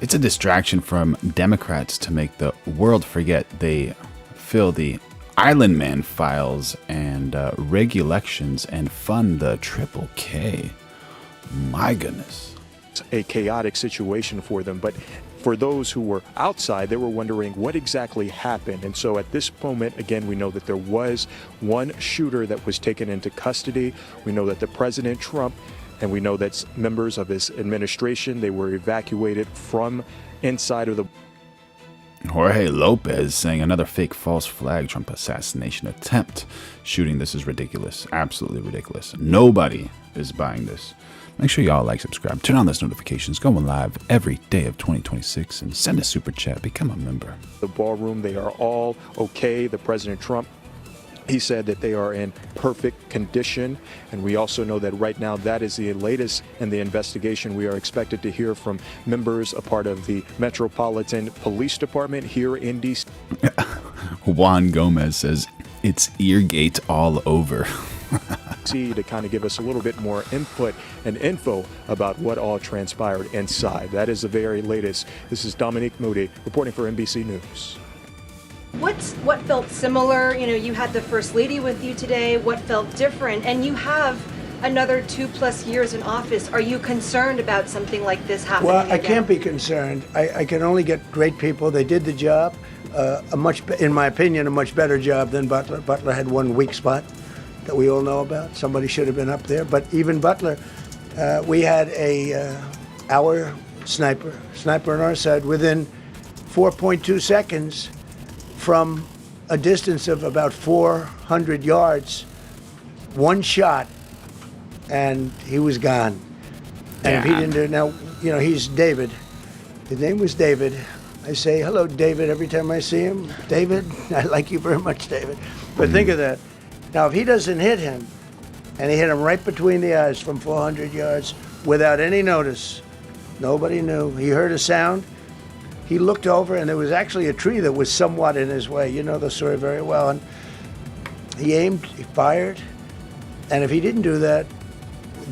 it's a distraction from Democrats to make the world forget they fill the Island Man files and rig elections and fund the Triple K. My goodness. It's a chaotic situation for them, but for those who were outside, they were wondering what exactly happened. And so at this moment, again, we know that there was one shooter that was taken into custody. We know that the President Trump, and we know that members of his administration, they were evacuated from inside of the. Jorge Lopez saying another fake false flag Trump assassination attempt shooting. This is ridiculous. Absolutely ridiculous. Nobody is buying this. Make sure y'all like, subscribe, turn on those notifications, going live every day of 2026, and send a super chat. Become a member. The ballroom, they are all okay. The President Trump, he said that they are in perfect condition. And we also know that right now that is the latest in the investigation. We are expected to hear from members, a part of the Metropolitan Police Department here in D.C. Juan Gomez says it's Eargate all over. To kind of give us a little bit more input and info about what all transpired inside. That is the very latest. This is Dominique Moody reporting for NBC News. What felt similar? You know, you had the First Lady with you today. What felt different? And you have another 2+ years in office. Are you concerned about something like this happening Well, I again? can't be concerned. I can only get great people. They did the job, in my opinion, a much better job than Butler. Butler had one weak spot that we all know about. Somebody should have been up there. But even Butler, we had our sniper on our side within 4.2 seconds from a distance of about 400 yards, one shot, and he was gone. And if he didn't do it, now, you know, he's David. His name was David. I say, hello, David, every time I see him. David, I like you very much, David. But think of that. Now, if he doesn't hit him, and he hit him right between the eyes from 400 yards without any notice, nobody knew. He heard a sound. He looked over, and there was actually a tree that was somewhat in his way. You know the story very well. And he aimed, he fired, and if he didn't do that,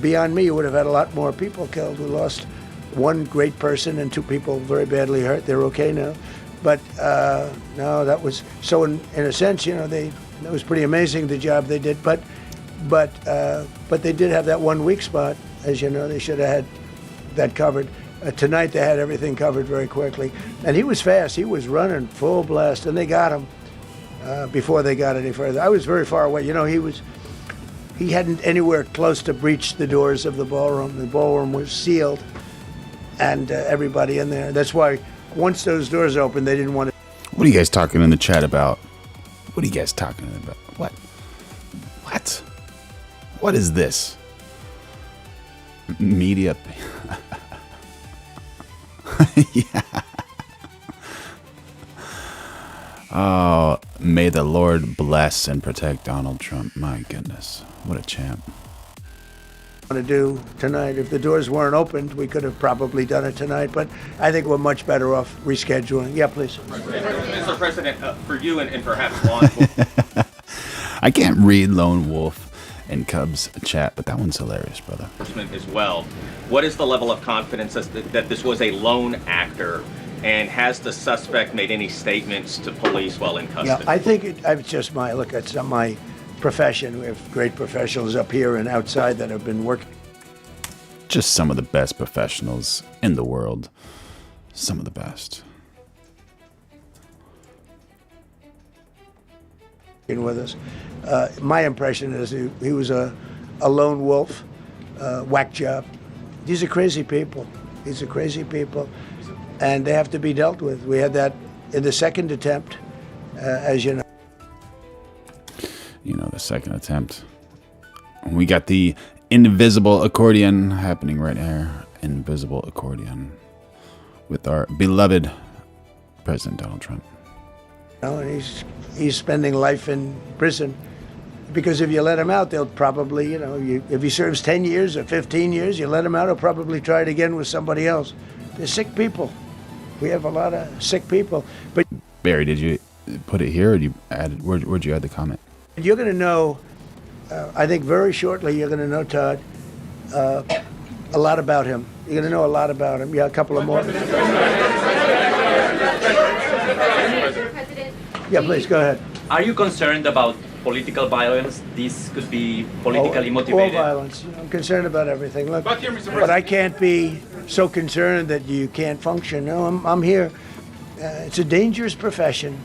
beyond me, you would have had a lot more people killed. We lost one great person and 2 people very badly hurt. They're okay now. But no, that was, so in a sense, you know, it was pretty amazing the job they did. But they did have that one weak spot. As you know, they should have had that covered. Tonight they had everything covered very quickly. And he was fast. He was running full blast, and they got him before they got any further. I was very far away. You know, he hadn't anywhere close to breach the doors of the ballroom. The ballroom was sealed, and everybody in there. That's why once those doors opened, they didn't want to. What are you guys talking in the chat about? What are you guys talking about? What? What is this? Media. Yeah. Oh, may the Lord bless and protect Donald Trump. My goodness. What a champ. To do tonight. If the doors weren't opened, we could have probably done it tonight, but I think we're much better off rescheduling. Yeah, please. Mr. President, for you and perhaps law enforcement. I can't read Lone Wolf and Cubs chat, but that one's hilarious, brother. As well. What is the level of confidence that this was a lone actor, and has the suspect made any statements to police while in custody? Yeah, I think it's just it's not my profession. We have great professionals up here and outside that have been working. Just some of the best professionals in the world. Some of the best. With us. My impression is he was a lone wolf, whack job. These are crazy people. And they have to be dealt with. We had that in the second attempt, as you know. You know, the second attempt. We got the invisible accordion happening right here. Invisible accordion with our beloved President Donald Trump. And he's spending life in prison. Because if you let him out, they'll probably, if he serves 10 years or 15 years, you let him out, he'll probably try it again with somebody else. They're sick people. We have a lot of sick people. But Barry, did you put it here, or did you add? Where'd you add the comment? you're going to know, I think very shortly, you're going to know, Todd, a lot about him. You're going to know a lot about him. Yeah, a couple of more. Yeah, please, go ahead. Are you concerned about political violence? This could be politically motivated. All violence. I'm concerned about everything. Look, but I can't be so concerned that you can't function. No, I'm here. It's a dangerous profession.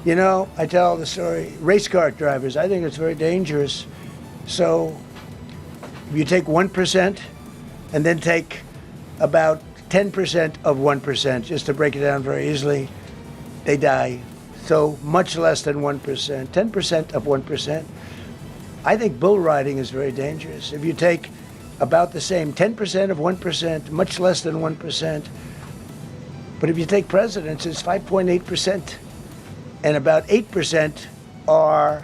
I tell the story, race car drivers, I think it's very dangerous. So you take 1% and then take about 10% of 1%, just to break it down very easily, they die. So much less than 1%, 10% of 1%. I think bull riding is very dangerous. If you take about the same, 10% of 1%, much less than 1%. But if you take presidents, it's 5.8%. And about 8% are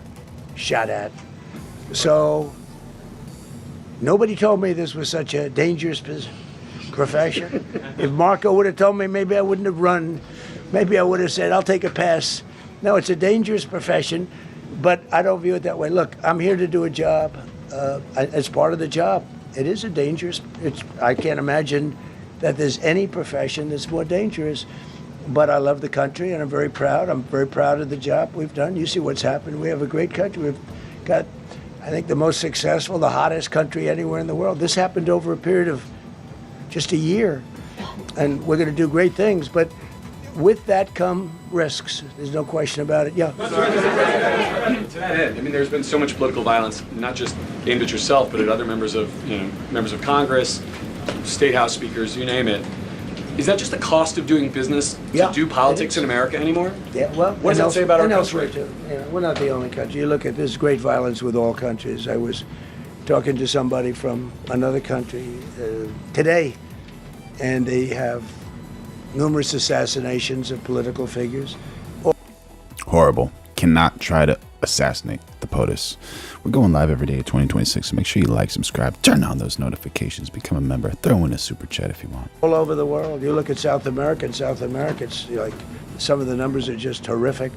shot at. So nobody told me this was such a dangerous profession. If Marco would have told me, maybe I wouldn't have run. Maybe I would have said, I'll take a pass. No, it's a dangerous profession, but I don't view it that way. Look, I'm here to do a job. It's part of the job. It is a dangerous, I can't imagine that there's any profession that's more dangerous. But I love the country, and I'm very proud. I'm very proud of the job we've done. You see what's happened. We have a great country. We've got, I think, the most successful, the hottest country anywhere in the world. This happened over a period of just a year, and we're going to do great things. But with that come risks. There's no question about it. Yeah. To that end, there's been so much political violence, not just aimed at yourself, but at other members of Congress, state house speakers, you name it. Is that just the cost of doing business to do politics in America anymore? Yeah, well, what does that say about our country? Too. We're not the only country. You look at this great violence with all countries. I was talking to somebody from another country today, and they have numerous assassinations of political figures. Horrible. Cannot try to assassinate the POTUS. We're going live every day at 2026, so make sure you like, subscribe, turn on those notifications, become a member, throw in a super chat if you want. All over the world. You look at South America, it's like some of the numbers are just horrific.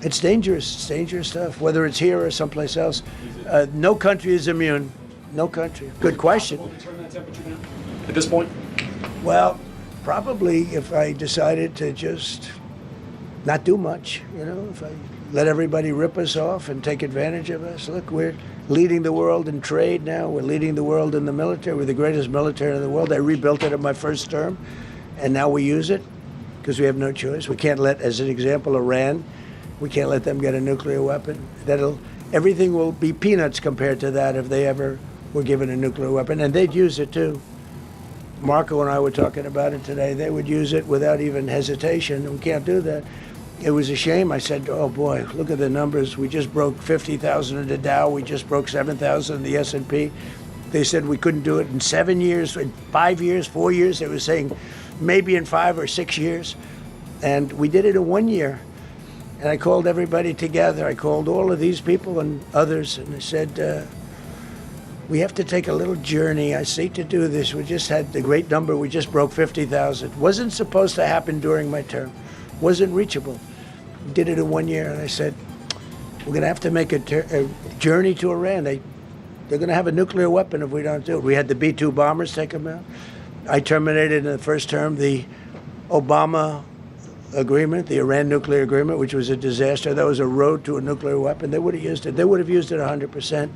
It's dangerous. It's dangerous stuff, whether it's here or someplace else. No country is immune. No country. Good question. At this point? Well, probably if I decided to just not do much, if I let everybody rip us off and take advantage of us. Look, we're leading the world in trade now. We're leading the world in the military. We're the greatest military in the world. I rebuilt it in my first term, and now we use it because we have no choice. We can't let, as an example, Iran, we can't let them get a nuclear weapon. Everything will be peanuts compared to that if they ever were given a nuclear weapon, and they'd use it too. Marco and I were talking about it today. They would use it without even hesitation. We can't do that. It was a shame. I said, oh boy, look at the numbers. We just broke 50,000 in the Dow. We just broke 7,000 in the S&P. They said we couldn't do it in 7 years, in 5 years, 4 years. They were saying maybe in 5 or 6 years. And we did it in 1 year. And I called everybody together. I called all of these people and others, and I said, we have to take a little journey. I see to do this. We just had the great number. We just broke 50,000. Wasn't supposed to happen during my term. Wasn't reachable. Did it in 1 year, and I said, we're going to have to make a journey to Iran. They're going to have a nuclear weapon if we don't do it. We had the B-2 bombers take them out. I terminated in the first term the Obama agreement, the Iran nuclear agreement, which was a disaster. That was a road to a nuclear weapon. They would have used it. They would have used it 100%.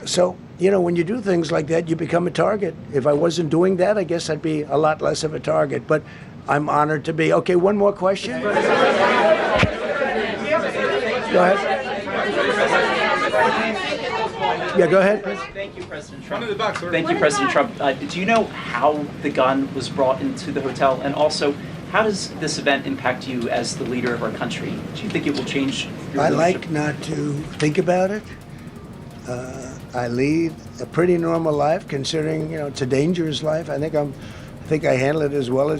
So, when you do things like that, you become a target. If I wasn't doing that, I guess I'd be a lot less of a target. But I'm honored to be. Okay, one more question. Go ahead. Yeah, go ahead. Thank you, President Trump. Thank you, President Trump. Do you know how the gun was brought into the hotel? And also, how does this event impact you as the leader of our country? Do you think it will change your I leadership? like not to think about it. I lead a pretty normal life, considering it's a dangerous life. I think I handle it as well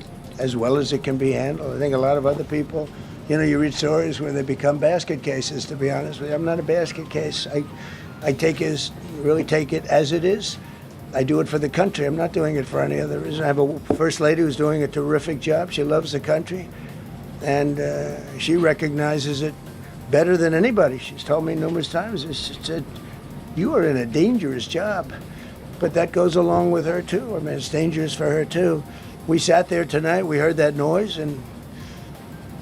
as it can be handled. I think a lot of other people you read stories where they become basket cases, to be honest with you. I'm not a basket case. I really take it as it is. I do it for the country. I'm not doing it for any other reason. I have a first lady who's doing a terrific job. She loves the country, and she recognizes it better than anybody. She's told me numerous times, she said, you are in a dangerous job. But that goes along with her, too. I mean, it's dangerous for her, too. We sat there tonight, we heard that noise, and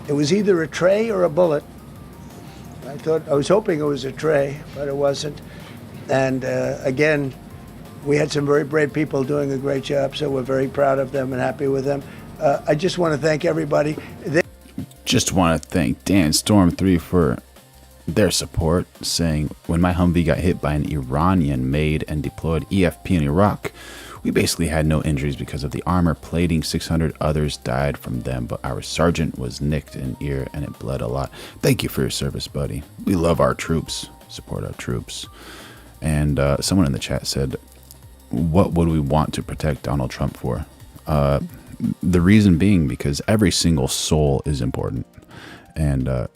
it was either a tray or a bullet. I was hoping it was a tray, but it wasn't. And again, we had some very brave people doing a great job, so we're very proud of them and happy with them. I just want to thank everybody. Just want to thank Dan Storm 3 for their support, saying, when my Humvee got hit by an Iranian-made and deployed EFP in Iraq, we basically had no injuries because of the armor plating. 600 others died from them, but our sergeant was nicked in ear and it bled a lot. Thank you for your service, buddy. We love our troops. Support our troops. And someone in the chat said, what would we want to protect Donald Trump for? The reason being because every single soul is important. And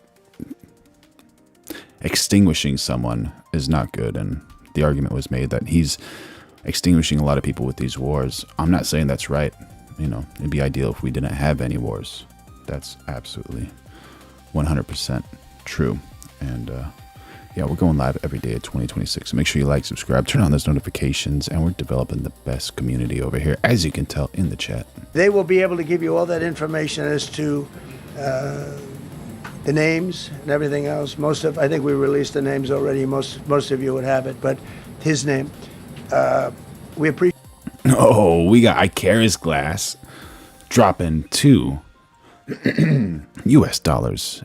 extinguishing someone is not good. And the argument was made that he's extinguishing a lot of people with these wars. I'm not saying that's right. It'd be ideal if we didn't have any wars. That's absolutely 100% true. And yeah, we're going live every day at 2026. So make sure you like, subscribe, turn on those notifications, and we're developing the best community over here, as you can tell in the chat. They will be able to give you all that information as to the names and everything else. I think we released the names already. Most of you would have it, but his name. We appreciate. Oh, we got Icarus Glass dropping $2 US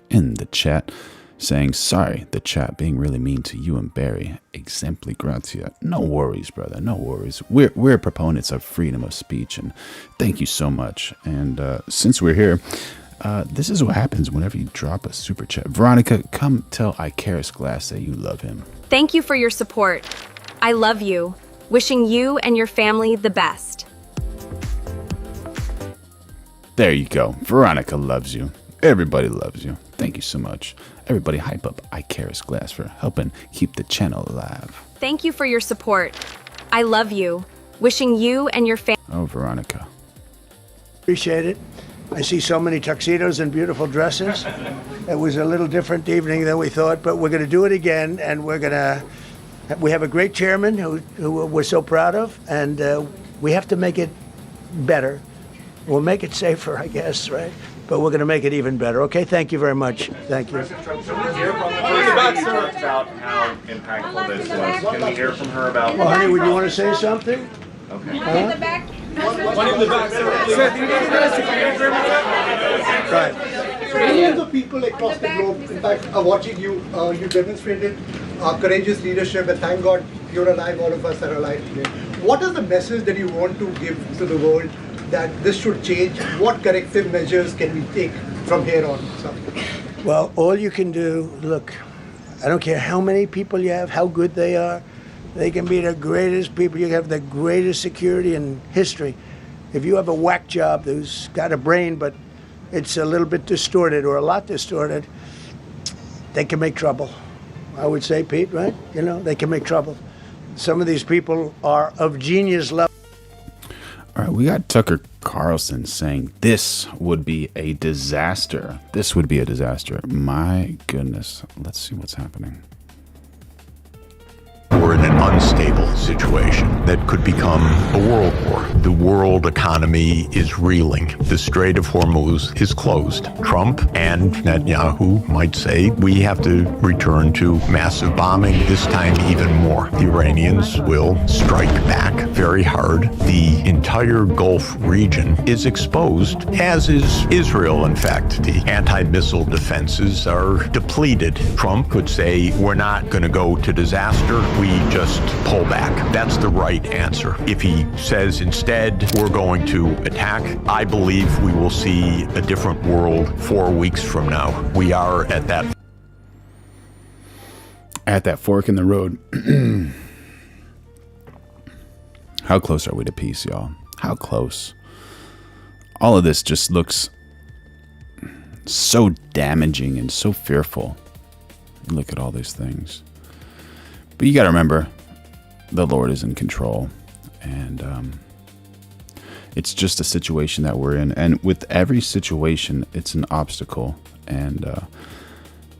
in the chat, saying, sorry, the chat being really mean to you and Barry. Exempli gratia. No worries, brother. No worries. We're proponents of freedom of speech, and thank you so much. And since we're here, this is what happens whenever you drop a super chat. Veronica, come tell Icarus Glass that you love him. Thank you for your support. I love you. Wishing you and your family the best. There you go. Veronica loves you. Everybody loves you. Thank you so much. Everybody hype up Icarus Glass for helping keep the channel alive. Thank you for your support. I love you. Wishing you and your family. Oh, Veronica. Appreciate it. I see so many tuxedos and beautiful dresses. It was a little different evening than we thought, but we're going to do it again, and we have a great chairman who we're so proud of, and we have to make it better. We'll make it safer, I guess, right? But we're going to make it even better. Okay, thank you very much. Thank you. President Trump, can we hear from her about how impactful this was? Can we hear from her about... Well, honey, would you want to say something? Okay. Huh? One in the back, sir. Right. Millions of people across the globe, in fact, are watching you. You demonstrated courageous leadership, and thank God you're alive. All of us are alive today. What is the message that you want to give to the world that this should change? What corrective measures can we take from here on? Well, all you can do, look, I don't care how many people you have, how good they are. They can be the greatest people. You have the greatest security in history. If you have a whack job who's got a brain, but it's a little bit distorted or a lot distorted, they can make trouble. I would say, Pete, right? They can make trouble. Some of these people are of genius level. All right, we got Tucker Carlson saying this would be a disaster. This would be a disaster. My goodness. Let's see what's happening. We're in an unstable situation that could become a world war. The world economy is reeling. The Strait of Hormuz is closed. Trump and Netanyahu might say we have to return to massive bombing, this time even more. The Iranians will strike back very hard. The entire Gulf region is exposed, as is Israel, in fact. The anti-missile defenses are depleted. Trump could say we're not going to go to disaster. We just pull back. That's the right answer. If he says instead we're going to attack, I believe we will see a different world 4 weeks from now. We are at that fork in the road. How close are we to peace, y'all? How close? All of this just looks so damaging and so fearful. Look at all these things. But you got to remember, the Lord is in control. And it's just a situation that we're in. And with every situation, it's an obstacle. And,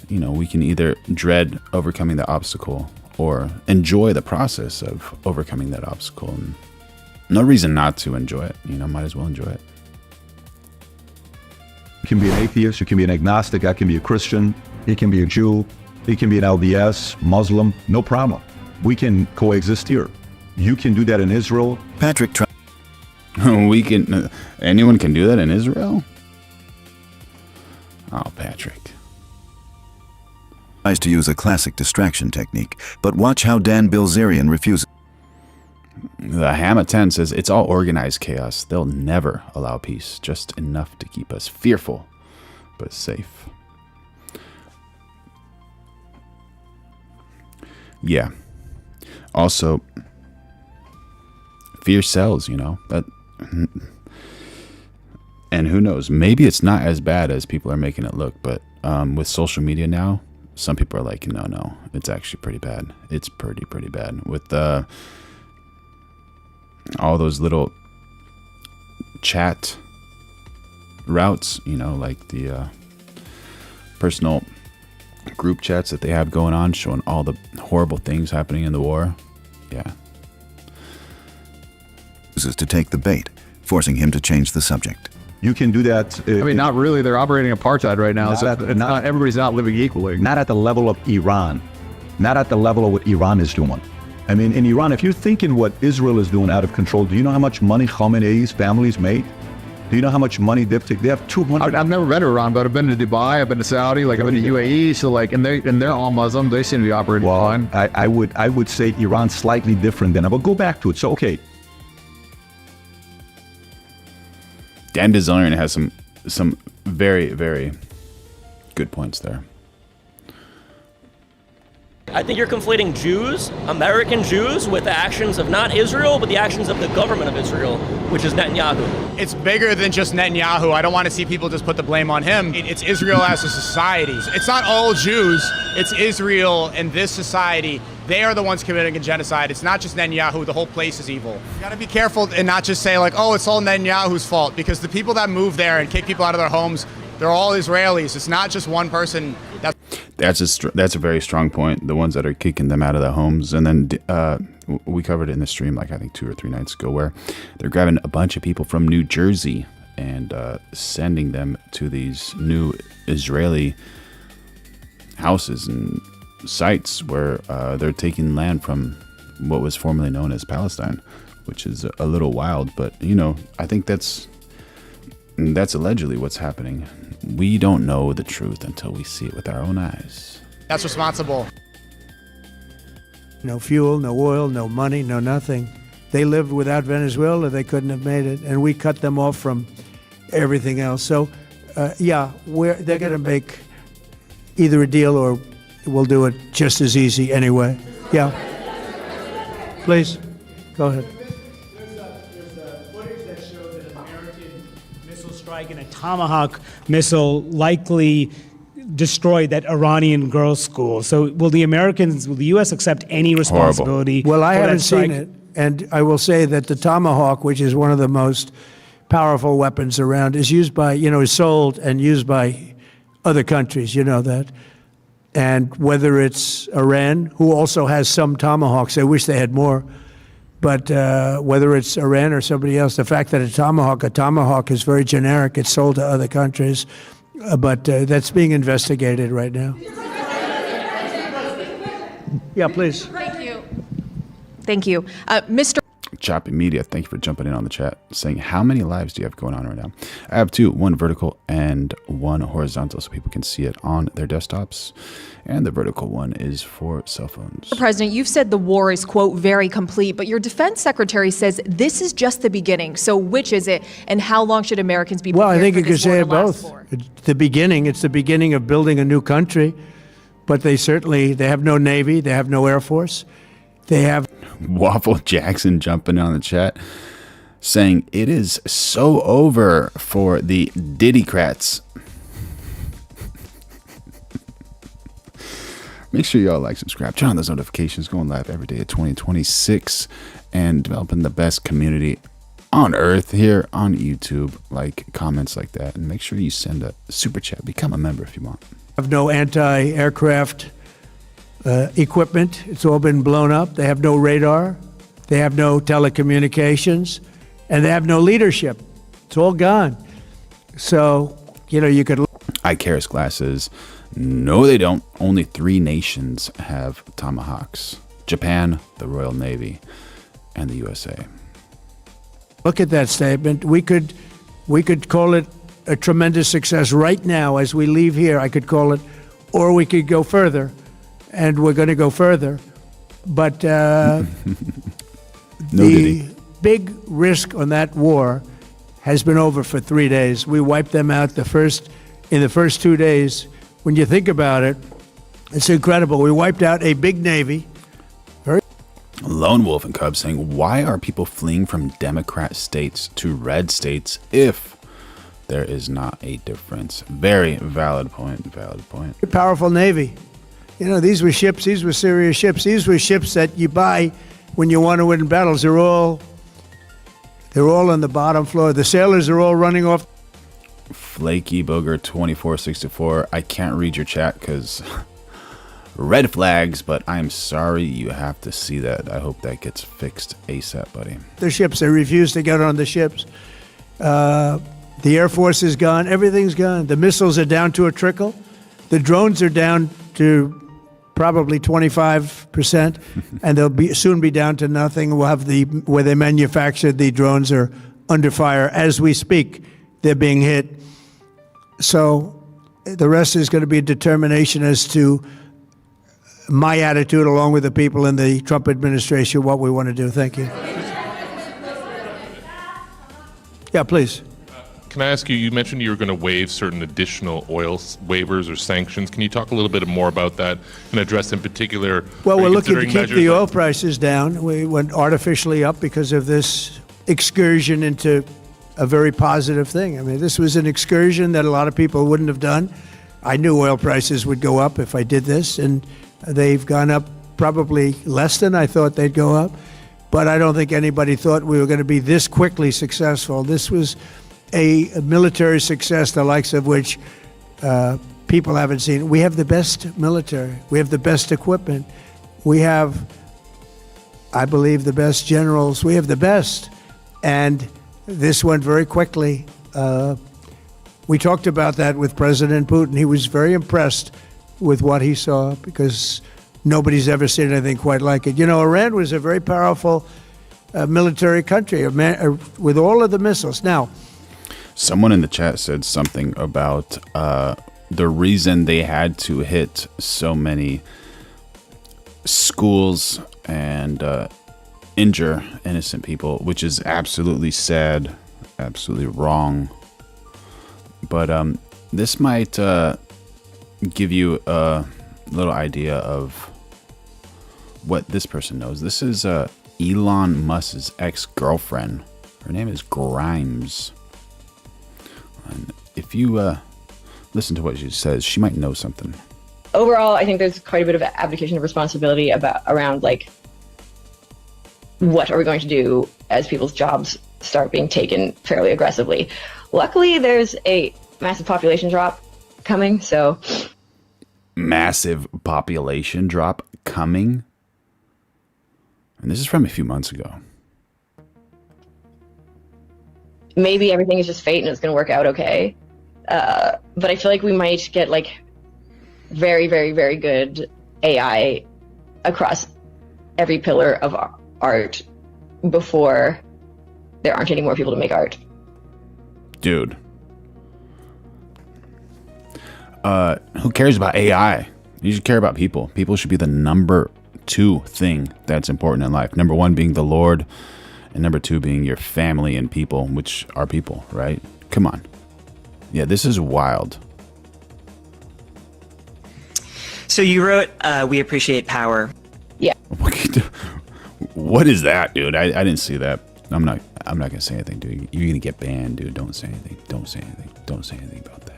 we can either dread overcoming the obstacle or enjoy the process of overcoming that obstacle. And no reason not to enjoy it. Might as well enjoy it. You can be an atheist, you can be an agnostic, I can be a Christian, he can be a Jew, he can be an LDS, Muslim, no problem. We can coexist here. You can do that in Israel. Patrick Trump. Anyone can do that in Israel? Oh, Patrick. Tries to use a classic distraction technique, but watch how Dan Bilzerian refuses. The Hama 10 says it's all organized chaos. They'll never allow peace, just enough to keep us fearful, but safe. Yeah. Also, fear sells, that. And who knows? Maybe it's not as bad as people are making it look, but with social media now, some people are like, no, it's actually pretty bad. It's pretty bad. With all those little chat routes, like the personal group chats that they have going on, showing all the horrible things happening in the war. Yeah. Is to take the bait, forcing him to change the subject. You can do that. Not really. They're operating apartheid right now. Everybody's not living equally. Not at the level of Iran. Not at the level of what Iran is doing. In Iran, if you're thinking what Israel is doing out of control, do you know how much money Khamenei's families made? Do you know how much money they have 200? I've never been to Iran, but I've been to Dubai, I've been to Saudi, I've been to UAE. So and they're all Muslim. They seem to be operating fine. I would say Iran's slightly different than. But go back to it. So okay. Dan Bilzerian has some very, very good points there. I think you're conflating Jews, American Jews, with the actions of not Israel, but the actions of the government of Israel, which is Netanyahu. It's bigger than just Netanyahu. I don't want to see people just put the blame on him. It's Israel as a society. It's not all Jews. It's Israel and this society. They are the ones committing a genocide. It's not just Netanyahu. The whole place is evil. You got to be careful and not just say it's all Netanyahu's fault, because the people that move there and kick people out of their homes, they're all Israelis. It's not just one person. That's a very strong point. The ones that are kicking them out of their homes. And then we covered it in the stream, I think 2 or 3 nights ago, where they're grabbing a bunch of people from New Jersey and sending them to these new Israeli houses and sites where they're taking land from what was formerly known as Palestine, which is a little wild. But, I think that's allegedly what's happening. We don't know the truth until we see it with our own eyes. That's responsible. No fuel, no oil, no money, no nothing. They lived without Venezuela. They couldn't have made it. And we cut them off from everything else. So, they're going to make either a deal or we'll do it just as easy anyway. Yeah. Please, go ahead. And a Tomahawk missile likely destroyed that Iranian girls' school. So will the U.S. accept any responsibility? Well, I haven't seen it. And I will say that the Tomahawk, which is one of the most powerful weapons around, is used by, is sold and used by other countries. You know that. And whether it's Iran, who also has some Tomahawks, I wish they had more. But whether it's Iran or somebody else, the fact that a tomahawk is very generic. It's sold to other countries, but that's being investigated right now. Yeah, please. Thank you. Mr. Choppy Media, thank you for jumping in on the chat, saying, how many lives do you have going on right now? I have 2, one vertical and one horizontal, so people can see it on their desktops. And the vertical one is for cell phones. President, you've said the war is, quote, very complete, but your defense secretary says this is just the beginning. So which is it, and how long should Americans be prepared for this war? Well, I think you could say it both. It's the beginning. It's the beginning of building a new country, but they have no Navy, they have no Air Force. They have Waffle Jackson jumping on the chat, saying it is so over for the Diddycrats. Make sure y'all like, subscribe, turn on those notifications. Going live every day at 2026 and developing the best community on earth here on YouTube. Like, comments like that, and make sure you send a super chat. Become a member if you want. Have no anti-aircraft equipment. It's all been blown up. They have no radar. They have no telecommunications, and they have no leadership. It's all gone. So, you could. Icarus glasses. No, they don't. Only 3 nations have Tomahawks: Japan, the Royal Navy, and the USA. Look at that statement. We could call it a tremendous success right now as we leave here. I could call it, or we could go further, and we're going to go further. But the big risk on that war has been over for 3 days. We wiped them out in the first 2 days. When you think about it, it's incredible. We wiped out a big Navy. Lone Wolf and Cub saying, why are people fleeing from Democrat states to red states if there is not a difference? Very valid point. A powerful Navy. These were ships. These were serious ships. These were ships that you buy when you want to win battles. They're all on the bottom floor. The sailors are all running off. Flaky Booger 2464. I can't read your chat because red flags, but I'm sorry you have to see that. I hope that gets fixed ASAP, buddy. The ships, they refuse to get on the ships. The Air Force is gone. Everything's gone. The missiles are down to a trickle. The drones are down to probably 25%, and they'll soon be down to nothing. We'll have where they manufactured the drones are under fire as we speak. They're being hit. So the rest is going to be a determination as to my attitude, along with the people in the Trump administration, what we want to do. Thank you. Yeah, please. Can I ask you, you mentioned you were going to waive certain additional oil waivers or sanctions. Can you talk a little bit more about that and address in particular? Well, we're looking to keep the oil prices down. We went artificially up because of this excursion into a very positive thing. I mean, this was an excursion that a lot of people wouldn't have done. I knew oil prices would go up if I did this, and they've gone up probably less than I thought they'd go up. But I don't think anybody thought we were going to be this quickly successful. This was a military success, the likes of which people haven't seen. We have the best military. We have the best equipment. We have, I believe, the best generals. We have the best. And this went very quickly. We talked about that with President Putin. He was very impressed with what he saw because nobody's ever seen anything quite like it. Iran was a very powerful military country with all of the missiles. Now, someone in the chat said something about the reason they had to hit so many schools and injure innocent people, which is absolutely sad, absolutely wrong. But this might give you a little idea of what this person knows. This is Elon Musk's ex-girlfriend. Her name is Grimes. And if you listen to what she says, she might know something. Overall, I think there's quite a bit of abdication of responsibility around what are we going to do as people's jobs start being taken fairly aggressively. Luckily, there's a massive population drop coming, so... Massive population drop coming? And this is from a few months ago. Maybe everything is just fate and it's going to work out okay. But I feel like we might get very, very, very good AI across every pillar of art before there aren't any more people to make art. Dude. Who cares about AI? You should care about people. People should be the number 2 thing that's important in life. Number 1 being the Lord, and number 2 being your family and people, which are people, right? Come on. Yeah, this is wild. So you wrote, "We appreciate power." Yeah. What is that, dude? I didn't see that. I'm not gonna say anything, dude. You're gonna get banned, dude. Don't say anything. Don't say anything. Don't say anything about that.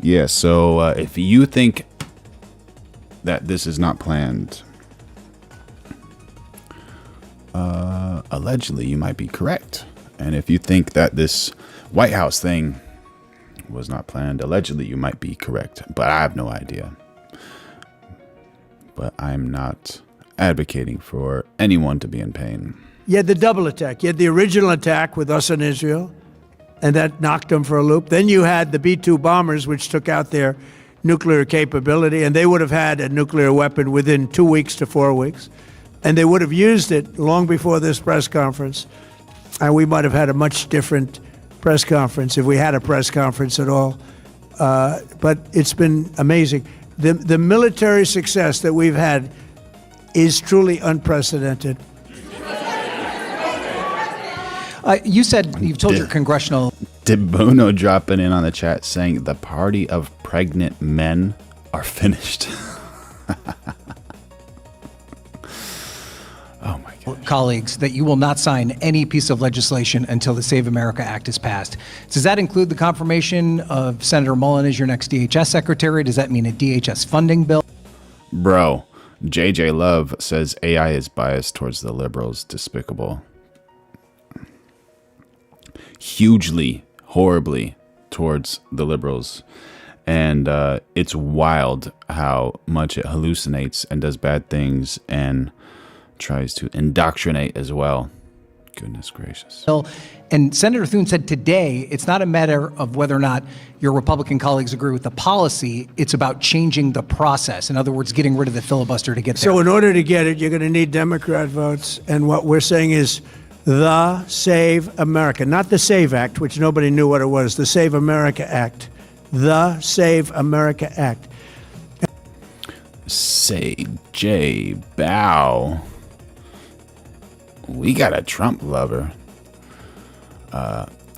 Yeah, so if you think that this is not planned, allegedly you might be correct. And if you think that this White House thing was not planned, allegedly you might be correct. But I have no idea. But I'm not advocating for anyone to be in pain. You had the double attack. You had the original attack with us in Israel, and that knocked them for a loop. Then you had the B-2 bombers, which took out their nuclear capability, and they would have had a nuclear weapon within 2 weeks to 4 weeks. And they would have used it long before this press conference. And we might have had a much different press conference if we had a press conference at all. But it's been amazing. The military success that we've had is truly unprecedented. You said you've told your congressional. Did Bono dropping in on the chat saying the party of pregnant men are finished? Colleagues, that you will not sign any piece of legislation until the Save America Act is passed. Does that include the confirmation of Senator Mullen as your next DHS secretary? Does that mean a DHS funding bill? Bro, JJ Love says AI is biased towards the liberals. Despicable. Hugely, horribly towards the liberals. And it's wild how much it hallucinates and does bad things and tries to indoctrinate as well. Goodness gracious. And Senator Thune said today, it's not a matter of whether or not your Republican colleagues agree with the policy. It's about changing the process. In other words, getting rid of the filibuster to get there. So in order to get it, you're going to need Democrat votes. And what we're saying is the Save America, not the SAVE Act, which nobody knew what it was, the Save America Act. The Save America Act. Say, Jay, bow. We got a Trump lover.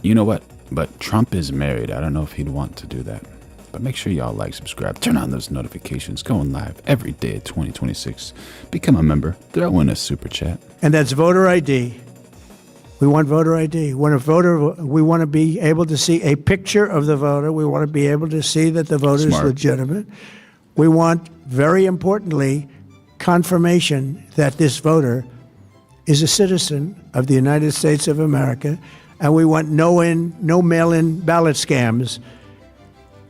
You know what? But Trump is married. I don't know if he'd want to do that. But make sure y'all like, subscribe, turn on those notifications. Going live every day of 2026. Become a member. Throw in a super chat. And that's voter ID. We want voter ID. When a voter, we want to be able to see a picture of the voter. We want to be able to see that the voter is legitimate. We want, very importantly, confirmation that this voter is a citizen of the United States of America, and we want no mail-in ballot scams.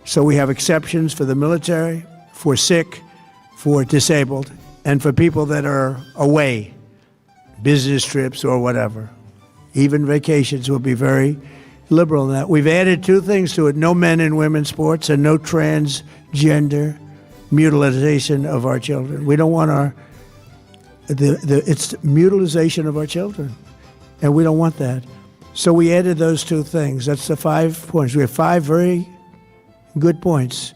So we have exceptions for the military, for sick, for disabled, and for people that are away, business trips or whatever. Even vacations will be very liberal in that. We've added two things to it: no men in women's sports and no transgender mutilization of our children. We don't want it's mutilization of our children, and we don't want that. So we added those two things. That's the 5 points. We have 5 very good points.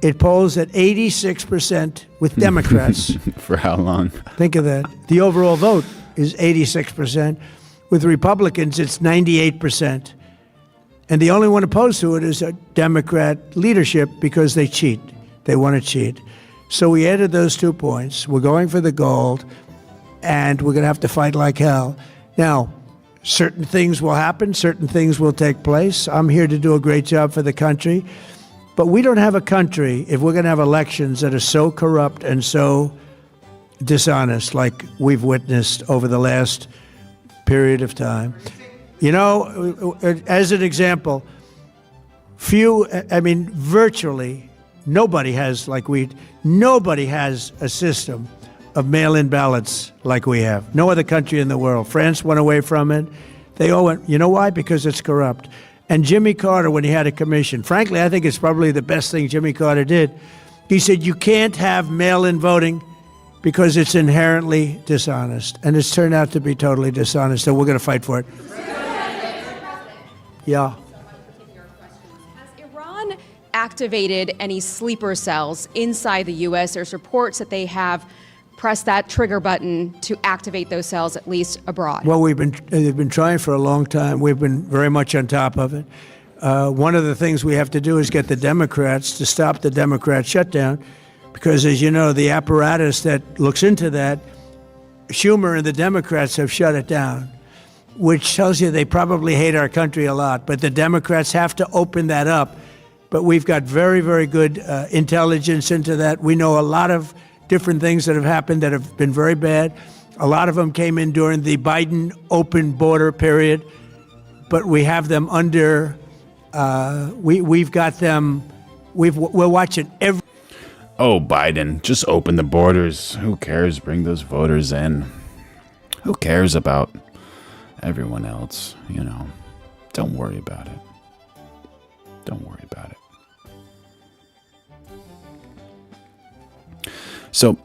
It polls at 86% with Democrats. For how long? Think of that. The overall vote is 86%. With Republicans, it's 98%. And the only one opposed to it is a Democrat leadership because they cheat. They want to cheat. So we added those 2 points. We're going for the gold, and we're going to have to fight like hell. Now, certain things will happen. Certain things will take place. I'm here to do a great job for the country. But we don't have a country if we're going to have elections that are so corrupt and so dishonest like we've witnessed over the last period of time. You know, as an example, virtually nobody has a system of mail-in ballots like we have. No other country in the world. France went away from it. They all went, you know why? Because it's corrupt. And Jimmy Carter, when he had a commission, frankly, I think it's probably the best thing Jimmy Carter did. He said, you can't have mail-in voting because it's inherently dishonest. And it's turned out to be totally dishonest, and we're going to fight for it. Yeah. Activated any sleeper cells inside the U.S. There's reports that they have pressed that trigger button to activate those cells, at least abroad. Well, they've been trying for a long time. We've been very much on top of it. One of the things we have to do is get the Democrats to stop the Democrat shutdown, because, as you know, the apparatus that looks into that, Schumer and the Democrats have shut it down, which tells you they probably hate our country a lot. But the Democrats have to open that up but we've got very, very good intelligence into that. We know a lot of different things that have happened that have been very bad. A lot of them came in during the Biden open border period, but we have them under, we've got them, we're watching every. Oh, Biden, just open the borders. Who cares? Bring those voters in. Who cares about everyone else, you know? Don't worry about it. Don't worry about it. So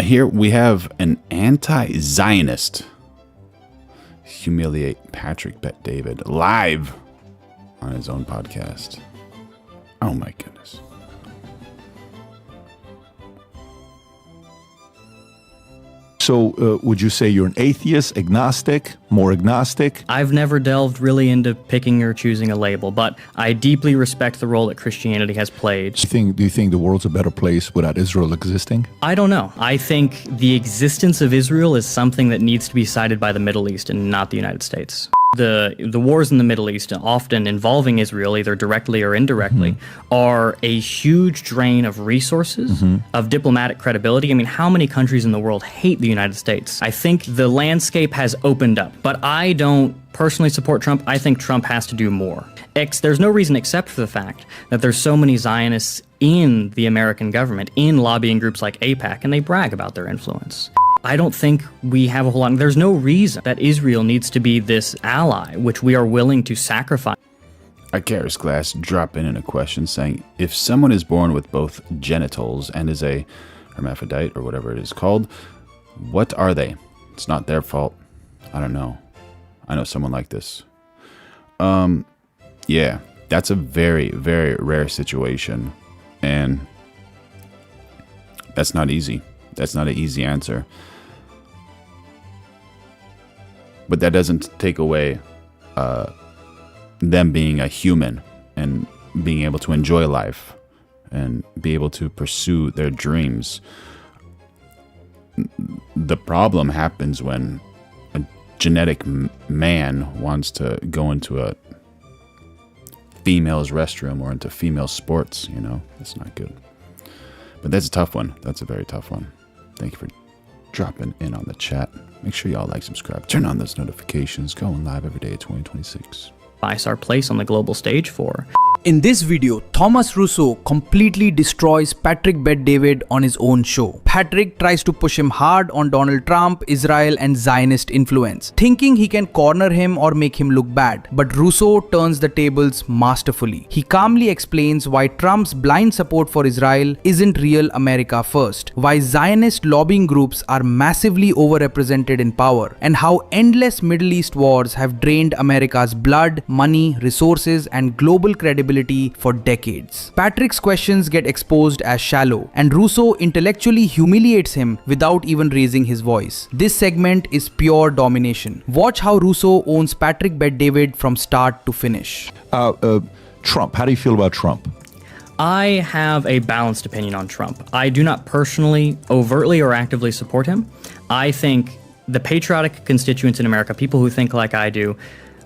here we have an anti-Zionist humiliate Patrick Bet-David live on his own podcast. Oh my goodness. So would you say you're an atheist, agnostic, more agnostic? I've never delved really into picking or choosing a label, but I deeply respect the role that Christianity has played. Do you think the world's a better place without Israel existing? I don't know. I think the existence of Israel is something that needs to be decided by the Middle East and not the United States. The wars in the Middle East, often involving Israel, either directly or indirectly, are a huge drain of resources, of diplomatic credibility. I mean, how many countries in the world hate the United States? I think the landscape has opened up, but I don't personally support Trump. I think Trump has to do more. There's no reason except for the fact that there's so many Zionists in the American government, in lobbying groups like AIPAC, and they brag about their influence. I don't think we have a whole lot. There's no reason that Israel needs to be this ally, which we are willing to sacrifice. Icarus Glass drop in a question saying, if someone is born with both genitals and is a hermaphrodite or whatever it is called, what are they? It's not their fault. I don't know. I know someone like this. Yeah, that's a very, very rare situation. And that's not easy. That's not an easy answer. But that doesn't take away them being a human and being able to enjoy life and be able to pursue their dreams. The problem happens when a genetic man wants to go into a female's restroom or into female sports, you know. That's not good. But that's a tough one. That's a very tough one. Thank you for dropping in on the chat. Make sure y'all like, subscribe, turn on those notifications. Going live every day at 2026. Our place on the global stage for. In this video, Thomas Russo completely destroys Patrick Bet-David on his own show. Patrick tries to push him hard on Donald Trump, Israel and Zionist influence, thinking he can corner him or make him look bad. But Russo turns the tables masterfully. He calmly explains why Trump's blind support for Israel isn't real America first, why Zionist lobbying groups are massively overrepresented in power, and how endless Middle East wars have drained America's blood, money, resources and global credibility for decades. Patrick's questions get exposed as shallow, and Russo intellectually humiliates him without even raising his voice. This segment is pure domination. Watch how Russo owns Patrick Bet-David from start to finish. Trump, how do you feel about Trump? I have a balanced opinion on Trump. I do not personally, overtly or actively support him. I think the patriotic constituents in America, people who think like I do,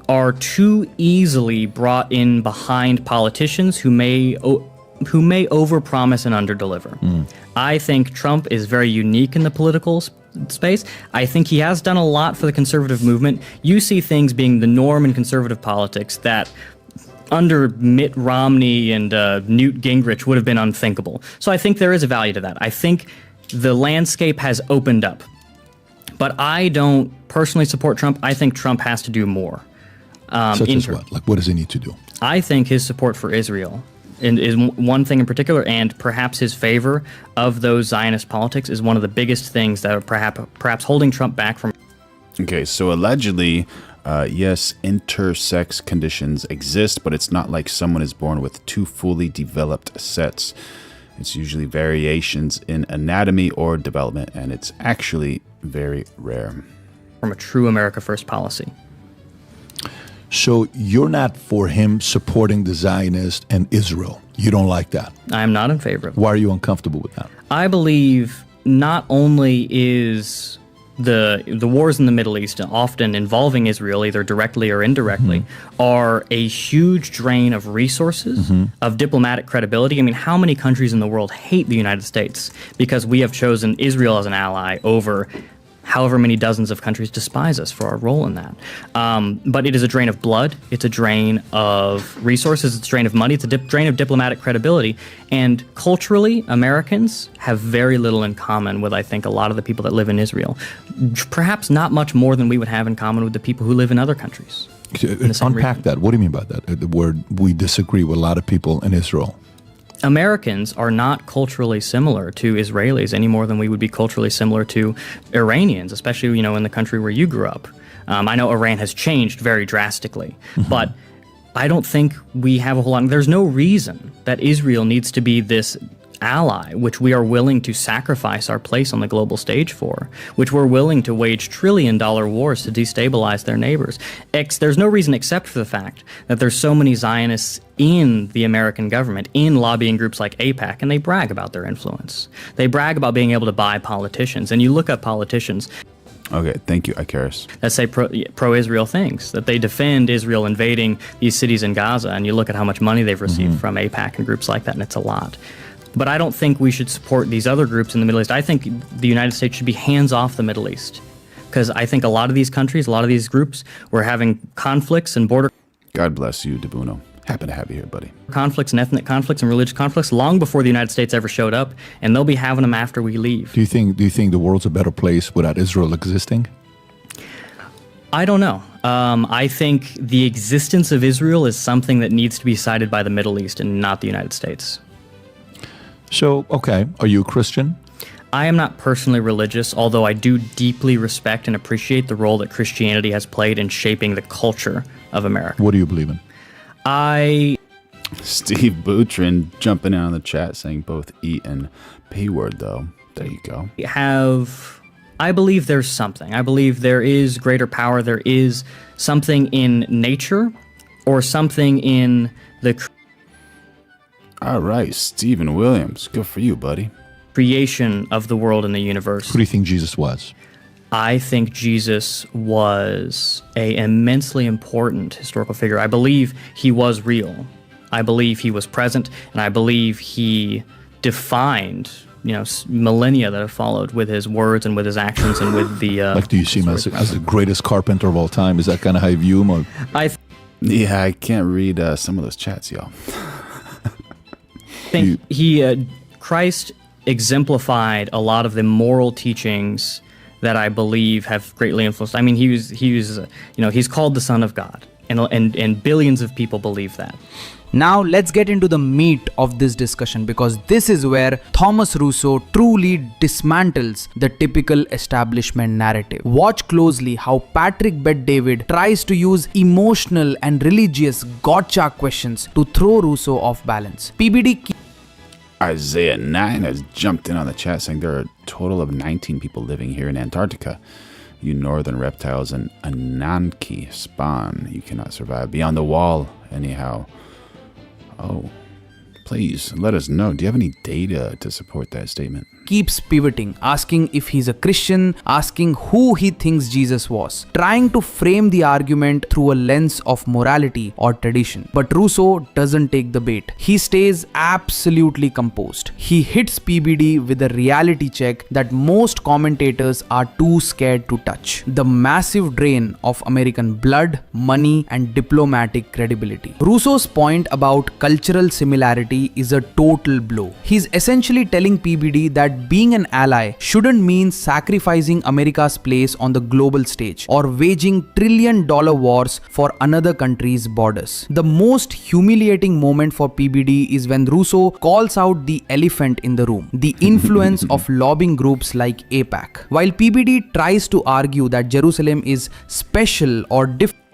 are too easily brought in behind politicians who may overpromise and underdeliver. I think Trump is very unique in the political space. I think he has done a lot for the conservative movement. You see things being the norm in conservative politics that under Mitt Romney and Newt Gingrich would have been unthinkable. So I think there is a value to that. I think the landscape has opened up. But I don't personally support Trump. I think Trump has to do more. Such as what? Like, what does he need to do? I think his support for Israel is one thing in particular, and perhaps his favor of those Zionist politics is one of the biggest things that are perhaps holding Trump back from. Okay, so allegedly, yes, intersex conditions exist, but it's not like someone is born with two fully developed sets. It's usually variations in anatomy or development, and it's actually very rare. From a true America First policy. So you're not for him supporting the Zionists and Israel. You don't like that. I am not in favor of it. Why are you uncomfortable with that? I believe not only is the wars in the Middle East, often involving Israel, either directly or indirectly, are a huge drain of resources, of diplomatic credibility. I mean, how many countries in the world hate the United States because we have chosen Israel as an ally over however many dozens of countries despise us for our role in that. But it is a drain of blood. It's a drain of resources. It's a drain of money. It's a drain of diplomatic credibility. And culturally, Americans have very little in common with, I think, a lot of the people that live in Israel. Perhaps not much more than we would have in common with the people who live in other countries. Unpack that. What do you mean by that? The word we disagree with a lot of people in Israel. Americans are not culturally similar to Israelis any more than we would be culturally similar to Iranians, especially, in the country where you grew up. I know Iran has changed very drastically, but I don't think we have a whole lot. There's no reason that Israel needs to be this ally, which we are willing to sacrifice our place on the global stage for, which we're willing to wage trillion-dollar wars to destabilize their neighbors. There's no reason except for the fact that there's so many Zionists in the American government, in lobbying groups like AIPAC, and they brag about their influence. They brag about being able to buy politicians, and you look up politicians. Okay, thank you, Icarus. That say pro-Israel things, that they defend Israel invading these cities in Gaza, and you look at how much money they've received from AIPAC and groups like that, and it's a lot. But I don't think we should support these other groups in the Middle East. I think the United States should be hands off the Middle East, because I think a lot of these countries, a lot of these groups, were having conflicts and border. God bless you, Debuno. Happy to have you here, buddy. Conflicts and ethnic conflicts and religious conflicts long before the United States ever showed up, and they'll be having them after we leave. Do you think the world's a better place without Israel existing? I don't know. I think the existence of Israel is something that needs to be cited by the Middle East and not the United States. So, okay, are you a Christian? I am not personally religious, although I do deeply respect and appreciate the role that Christianity has played in shaping the culture of America. What do you believe in? Steve Boutrin jumping in on the chat saying both E and P word, though. There you go. I believe there's something. I believe there is greater power. There is something in nature or something in the... All right, Stephen Williams. Good for you, buddy. Creation of the world and the universe. Who do you think Jesus was? I think Jesus was an immensely important historical figure. I believe he was real. I believe he was present, and I believe he defined, millennia that have followed with his words and with his actions and with the... do you see him as the greatest carpenter of all time? Is that kind of how you view him? Or? Yeah, I can't read some of those chats, y'all. I think Christ exemplified a lot of the moral teachings that I believe have greatly influenced. I mean, he's called the Son of God, and billions of people believe that. Now let's get into the meat of this discussion, because this is where Thomas Russo truly dismantles the typical establishment narrative. Watch closely how Patrick Bet-David tries to use emotional and religious gotcha questions to throw Russo off balance. PBD Isaiah 9 has jumped in on the chat saying there are a total of 19 people living here in Antarctica. You northern reptiles and Ananke spawn. You cannot survive beyond the wall anyhow. Oh, please let us know. Do you have any data to support that statement? Keeps pivoting, asking if he's a Christian, asking who he thinks Jesus was, trying to frame the argument through a lens of morality or tradition. But Russo doesn't take the bait. He stays absolutely composed. He hits PBD with a reality check that most commentators are too scared to touch: the massive drain of American blood, money, and diplomatic credibility. Russo's point about cultural similarity is a total blow. He's essentially telling PBD that being an ally shouldn't mean sacrificing America's place on the global stage or waging trillion-dollar wars for another country's borders. The most humiliating moment for PBD is when Russo calls out the elephant in the room: the influence of lobbying groups like AIPAC. While PBD tries to argue that Jerusalem is special or different.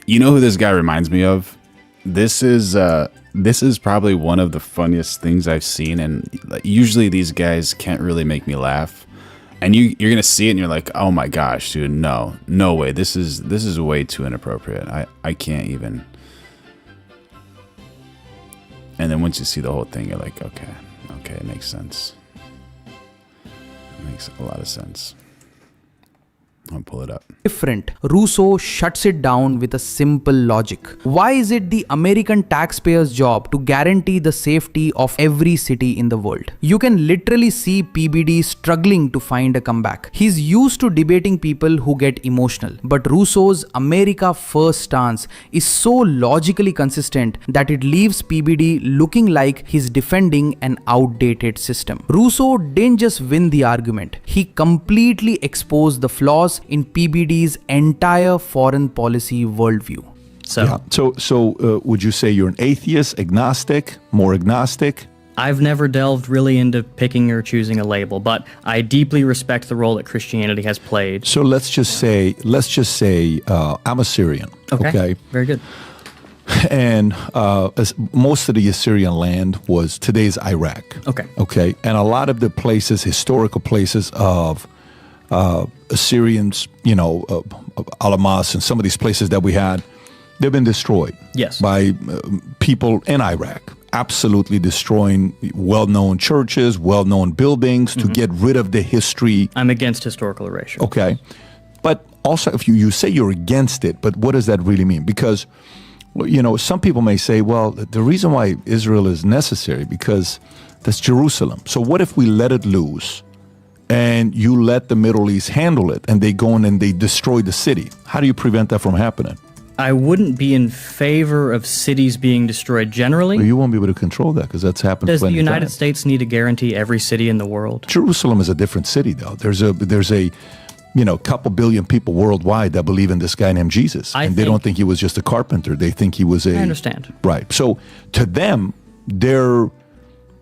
You know who this guy reminds me of? This is probably one of the funniest things I've seen, and usually these guys can't really make me laugh. And you're gonna see it and you're like, oh my gosh, dude, no way. This is way too inappropriate. I can't even. And then once you see the whole thing, you're like, okay, it makes sense. It makes a lot of sense. I'll pull it up. Different. Rousseau shuts it down with a simple logic. Why is it the American taxpayer's job to guarantee the safety of every city in the world? You can literally see PBD struggling to find a comeback. He's used to debating people who get emotional, but Rousseau's America First stance is so logically consistent that it leaves PBD looking like he's defending an outdated system. Rousseau didn't just win the argument, he completely exposed the flaws in PBD's entire foreign policy worldview. So would you say you're an atheist, agnostic, more agnostic? I've never delved really into picking or choosing a label, but I deeply respect the role that Christianity has played. So let's just say I'm a Syrian. Okay. Very good. And most of the Assyrian land was today's Iraq. Okay. And a lot of the places, historical places of Assyrians, Alamas and some of these places that we had, they've been destroyed. Yes. By people in Iraq, absolutely destroying well-known churches, well-known buildings to get rid of the history. I'm against historical erasure. Okay. But also, if you say you're against it, but what does that really mean? Because, some people may say, well, the reason why Israel is necessary because that's Jerusalem. So what if we let it loose and you let the Middle East handle it and they go in and they destroy the city? How do you prevent that from happening? I wouldn't be in favor of cities being destroyed generally. Well, you won't be able to control that because that's happened. Does the United States need to guarantee every city in the world? Jerusalem is a different city, though. There's a couple billion people worldwide that believe in this guy named Jesus, and they don't think he was just a carpenter. They think he was a. I understand. Right. So to them,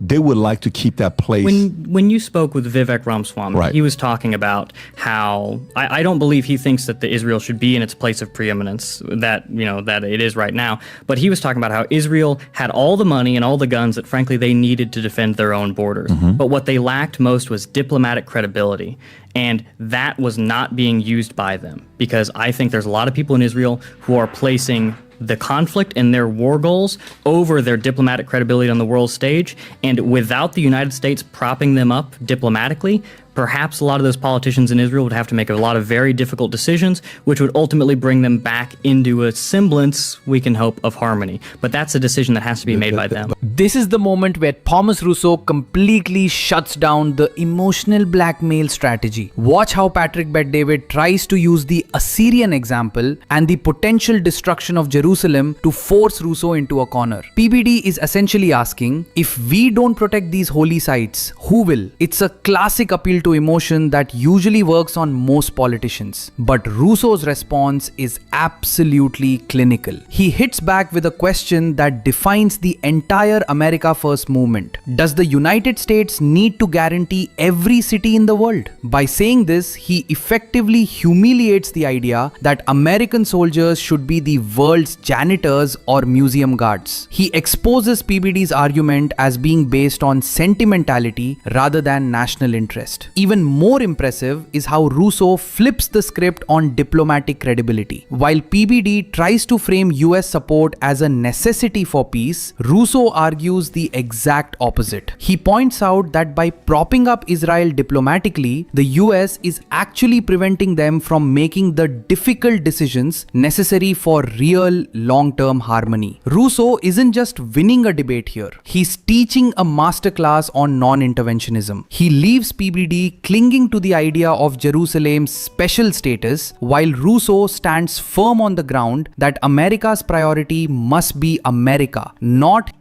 they would like to keep that place. When you spoke with Vivek Ramaswamy, he was talking about how I don't believe he thinks that the Israel should be in its place of preeminence that it is right now. But he was talking about how Israel had all the money and all the guns that frankly they needed to defend their own borders. But what they lacked most was diplomatic credibility. And that was not being used by them because I think there's a lot of people in Israel who are placing the conflict and their war goals over their diplomatic credibility on the world stage. And without the United States propping them up diplomatically, perhaps a lot of those politicians in Israel would have to make a lot of very difficult decisions, which would ultimately bring them back into a semblance, we can hope, of harmony. But that's a decision that has to be made by them. This is the moment where Thomas Rousseau completely shuts down the emotional blackmail strategy. Watch how Patrick Bet-David tries to use the Assyrian example and the potential destruction of Jerusalem to force Rousseau into a corner. PBD is essentially asking, if we don't protect these holy sites, who will? It's a classic appeal to emotion that usually works on most politicians. But Rousseau's response is absolutely clinical. He hits back with a question that defines the entire America First movement. Does the United States need to guarantee every city in the world? By saying this, he effectively humiliates the idea that American soldiers should be the world's janitors or museum guards. He exposes PBD's argument as being based on sentimentality rather than national interest. Even more impressive is how Rousseau flips the script on diplomatic credibility. While PBD tries to frame US support as a necessity for peace, Rousseau argues the exact opposite. He points out that by propping up Israel diplomatically, the US is actually preventing them from making the difficult decisions necessary for real long-term harmony. Rousseau isn't just winning a debate here. He's teaching a masterclass on non-interventionism. He leaves PBD clinging to the idea of Jerusalem's special status, while Rousseau stands firm on the ground that America's priority must be America, not...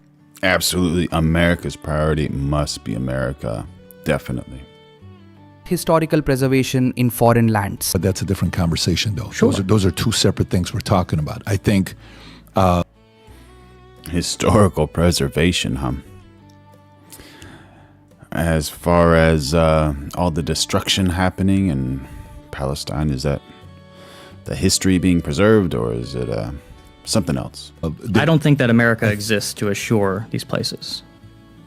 Absolutely, America's priority must be America. Definitely. Historical preservation in foreign lands. But that's a different conversation, though. Sure. Those are two separate things we're talking about. I think... Historical preservation, huh? As far as all the destruction happening in Palestine, is that the history being preserved, or is it something else? I don't think that America exists to assure these places.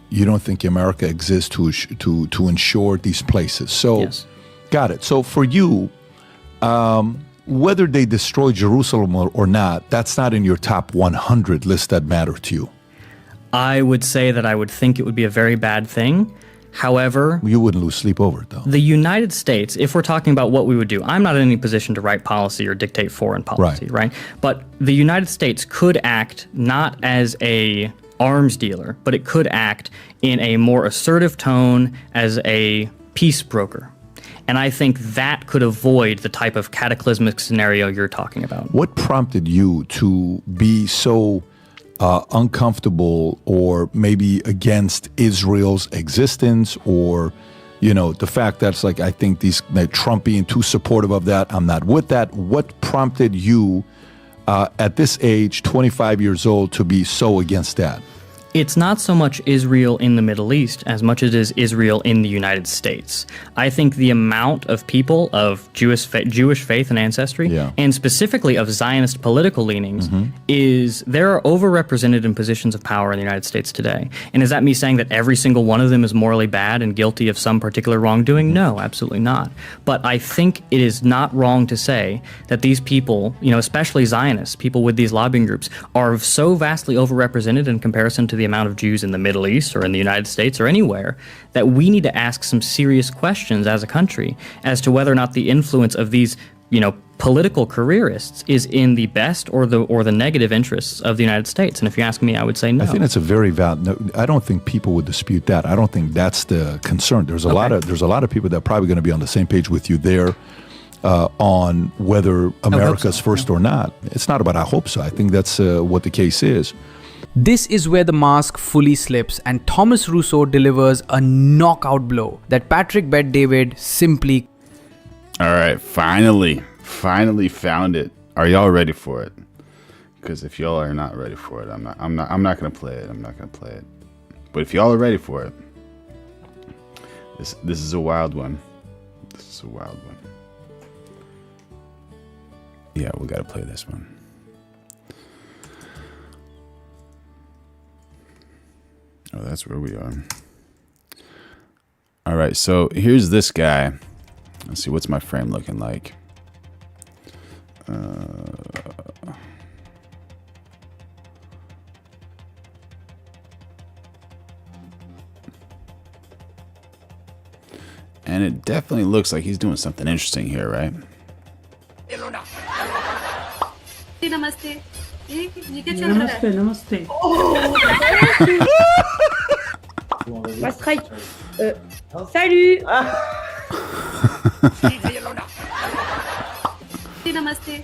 You don't think America exists to ensure these places? So, yes. Got it. So for you, whether they destroy Jerusalem or not, that's not in your top 100 list that matter to you. I would say that I would think it would be a very bad thing. However, you wouldn't lose sleep over it, though. the United States, if we're talking about what we would do, I'm not in any position to write policy or dictate foreign policy, right? But the United States could act not as a arms dealer, but it could act in a more assertive tone as a peace broker. And I think that could avoid the type of cataclysmic scenario you're talking about. What prompted you to be so uncomfortable or maybe against Israel's existence, or, you know, the fact that's like, I think Trump being too supportive of that, I'm not with that. What prompted you at this age, 25 years old, to be so against that? It's not so much Israel in the Middle East as much as it is Israel in the United States. I think the amount of people of Jewish faith and ancestry, and specifically of Zionist political leanings, is they're overrepresented in positions of power in the United States today. And is that me saying that every single one of them is morally bad and guilty of some particular wrongdoing? No, absolutely not. But I think it is not wrong to say that these people, you know, especially Zionists, people with these lobbying groups, are so vastly overrepresented in comparison to the amount of Jews in the Middle East or in the United States or anywhere, that we need to ask some serious questions as a country as to whether or not the influence of these, you know, political careerists is in the best or the negative interests of the United States. And if you ask me, I would say no. I think that's a very valid. No, I don't think people would dispute that. I don't think that's the concern. There's a lot of people that are probably going to be on the same page with you there on whether America's first or not. It's not about I hope so. I think that's what the case is. This is where the mask fully slips and Thomas Russo delivers a knockout blow that Patrick Bet-David simply... All right, finally found it. Are y'all ready for it? Because if y'all are not ready for it, I'm not gonna play it. I'm not gonna play it. But if y'all are ready for it, this is a wild one. This is a wild one. Yeah, we gotta play this one. Oh, that's where we are. All right, so here's this guy. Let's see, what's my frame looking like? And it definitely looks like he's doing something interesting here, right? Namaste. Namaste. Strike. Salut. Namaste.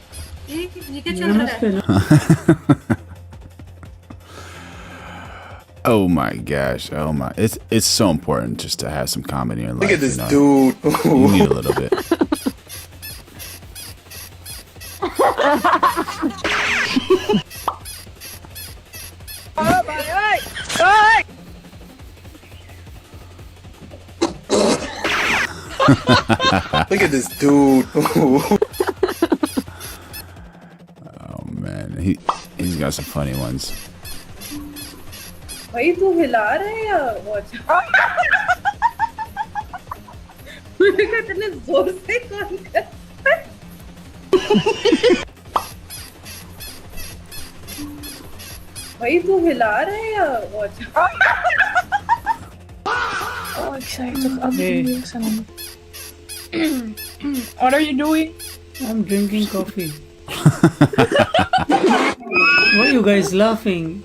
Oh my gosh. Oh my. It's so important just to have some comedy in life. Look at this dude. You need a little bit. Look at this dude. Oh man, he's got some funny ones. भाई तू हिला रहा है या what? मैंने कहा इतने जोर से कौन कर? भाई तू हिला रहा है या what? Oh, excited. What are you doing? I'm drinking coffee. Why are you guys laughing?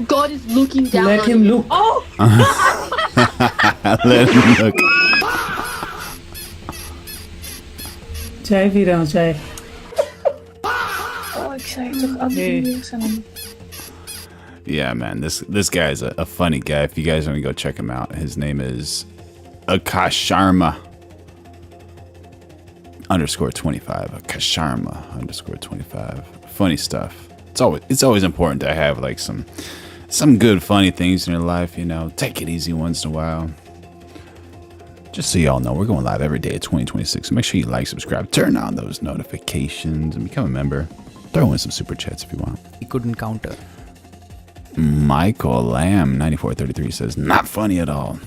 God is looking down. Let him look. Oh! Let him look. चाय पी रहा हूँ चाय. Oh, excited. Yeah, man, this guy is a funny guy. If you guys want to go check him out, his name is Akasharma _25. Akasharma _25. Funny stuff. It's always important to have like some good funny things in your life, you know. Take it easy once in a while. Just so y'all know, we're going live every day at 2026. So make sure you like, subscribe, turn on those notifications, and become a member. Throw in some super chats if you want. He couldn't counter. Michael Lamb 9433 says, not funny at all.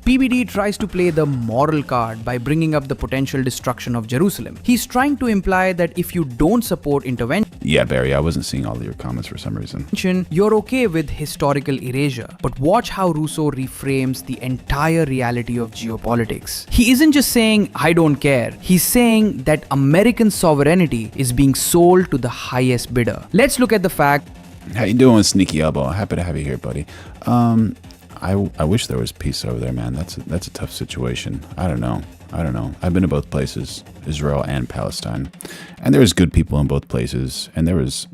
PBD tries to play the moral card by bringing up the potential destruction of Jerusalem. He's trying to imply that if you don't support intervention... Yeah, Barry, I wasn't seeing all of your comments for some reason. You're okay with historical erasure, but watch how Russo reframes the entire reality of geopolitics. He isn't just saying, I don't care. He's saying that American sovereignty is being sold to the highest bidder. Let's look at the fact. How you doing, Sneaky Elbow? Happy to have you here, buddy. I wish there was peace over there, man. That's a tough situation. I don't know. I've been to both places, Israel and Palestine. And there was good people in both places, and there was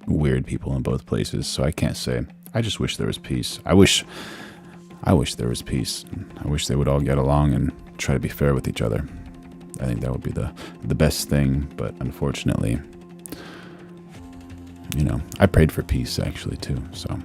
weird people in both places, so I can't say. I just wish there was peace. I wish there was peace. I wish they would all get along and try to be fair with each other. I think that would be the best thing, but unfortunately, I prayed for peace actually too, so.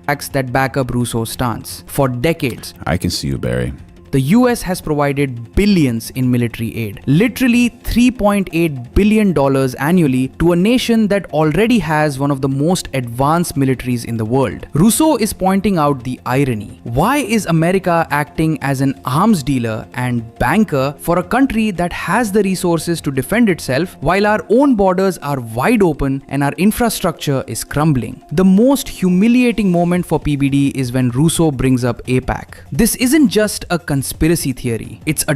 Facts that back up Russo's stance. For decades, I can see you, Barry. The US has provided billions in military aid, literally $3.8 billion annually to a nation that already has one of the most advanced militaries in the world. Russo is pointing out the irony. Why is America acting as an arms dealer and banker for a country that has the resources to defend itself while our own borders are wide open and our infrastructure is crumbling? The most humiliating moment for PBD is when Russo brings up AIPAC. This isn't just a conspiracy theory. It's a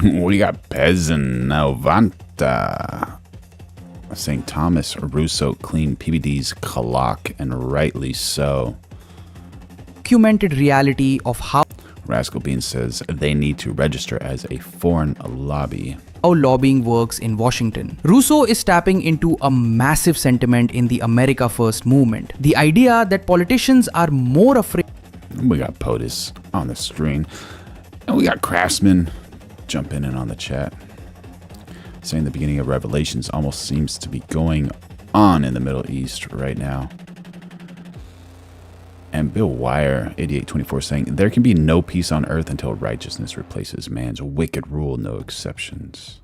We got Pez and Novanta. St. Thomas Russo cleaned PBD's clock, and rightly so. Documented reality of how Rascal Bean says they need to register as a foreign lobby. How lobbying works in Washington. Russo is tapping into a massive sentiment in the America First movement. The idea that politicians are more afraid. We got POTUS on the screen. And we got Craftsman jumping in on the chat, saying the beginning of Revelations almost seems to be going on in the Middle East right now. And Bill Wire, 8824, saying, there can be no peace on earth until righteousness replaces man's wicked rule, no exceptions.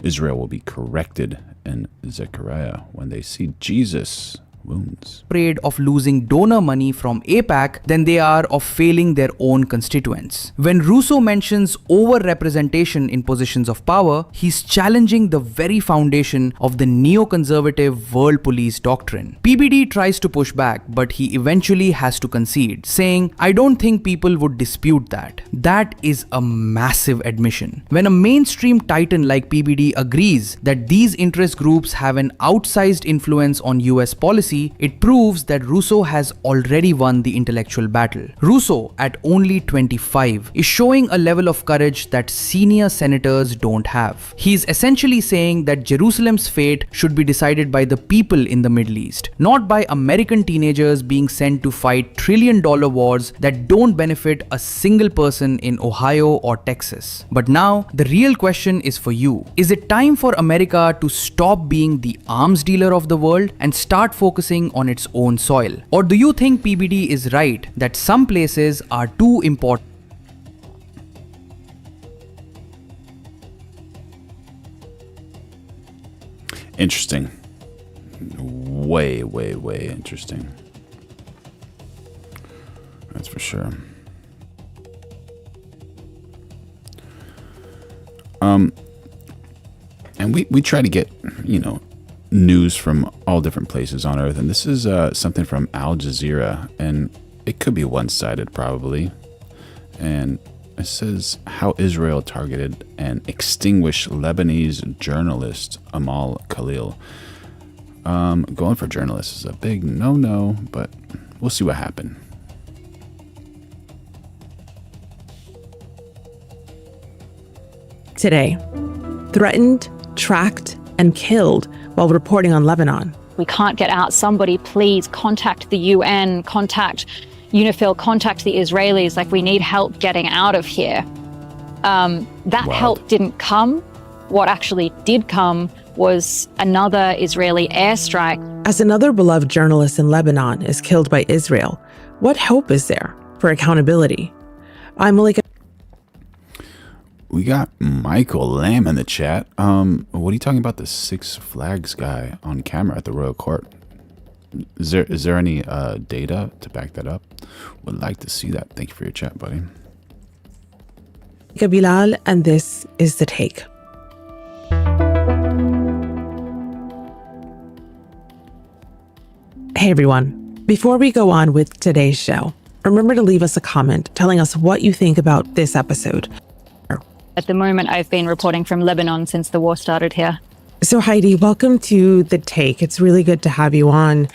Israel will be corrected in Zechariah when they see Jesus' wounds. Afraid of losing donor money from AIPAC than they are of failing their own constituents. When Russo mentions over-representation in positions of power, he's challenging the very foundation of the neoconservative world police doctrine. PBD tries to push back, but he eventually has to concede, saying, I don't think people would dispute that. That is a massive admission. When a mainstream titan like PBD agrees that these interest groups have an outsized influence on US policy, it proves that Russo has already won the intellectual battle. Russo, at only 25, is showing a level of courage that senior senators don't have. He's essentially saying that Jerusalem's fate should be decided by the people in the Middle East, not by American teenagers being sent to fight trillion-dollar wars that don't benefit a single person in Ohio or Texas. But now, the real question is for you. Is it time for America to stop being the arms dealer of the world and start focusing on its own soil? Or do you think PBD is right that some places are too important? Interesting. Way interesting. That's for sure. And we try to get, news from all different places on Earth, and this is something from Al Jazeera, and it could be one-sided probably. And it says how Israel targeted and extinguished Lebanese journalist Amal Khalil. Going for journalists is a big no-no, but we'll see what happened. Today, threatened, tracked, and killed while reporting on Lebanon. We can't get out. Somebody please contact the UN, contact UNIFIL, contact the Israelis. Like, we need help getting out of here. That help didn't come. What actually did come was another Israeli airstrike. As another beloved journalist in Lebanon is killed by Israel, what hope is there for accountability? I'm Malika. We got Michael Lamb in the chat. What are you talking about, the Six Flags guy on camera at the Royal Court? Is there any data to back that up? Would like to see that. Thank you for your chat, buddy. Bilal, and this is The Take. Hey everyone. Before we go on with today's show, remember to leave us a comment telling us what you think about this episode. At the moment, I've been reporting from Lebanon since the war started here. So Heidi, welcome to The Take. It's really good to have you on.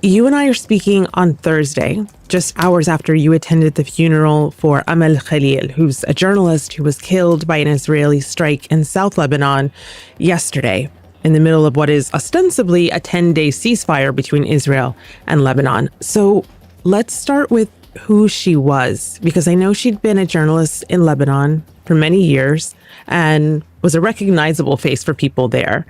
You and I are speaking on Thursday, just hours after you attended the funeral for Amal Khalil, who's a journalist who was killed by an Israeli strike in South Lebanon yesterday, in the middle of what is ostensibly a 10-day ceasefire between Israel and Lebanon. So let's start with who she was, because I know she'd been a journalist in Lebanon for many years and was a recognizable face for people there.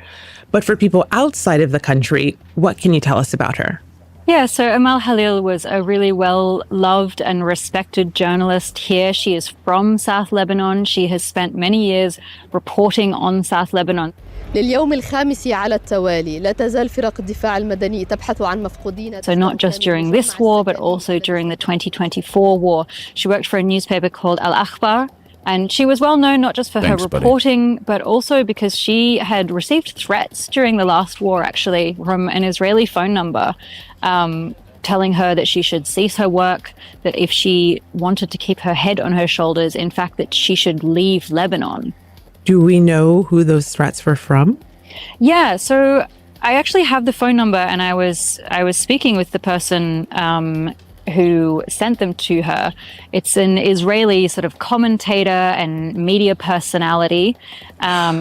But for people outside of the country, what can you tell us about her? Yeah, so Amal Khalil was a really well-loved and respected journalist here. She is from South Lebanon. She has spent many years reporting on South Lebanon. لليوم الخامس على التوالي لا تزال فرق الدفاع المدني تبحث عن مفقودين. So not just during this war, but also during the 2024 war. She worked for a newspaper called Al Akhbar, and she was well known not just for her reporting, but also because she had received threats during the last war, actually, from an Israeli phone number, telling her that she should cease her work, that if she wanted to keep her head on her shoulders, in fact, that she should leave Lebanon. Do we know who those threats were from? Yeah, so I actually have the phone number, and I was speaking with the person who sent them to her. It's an Israeli sort of commentator and media personality.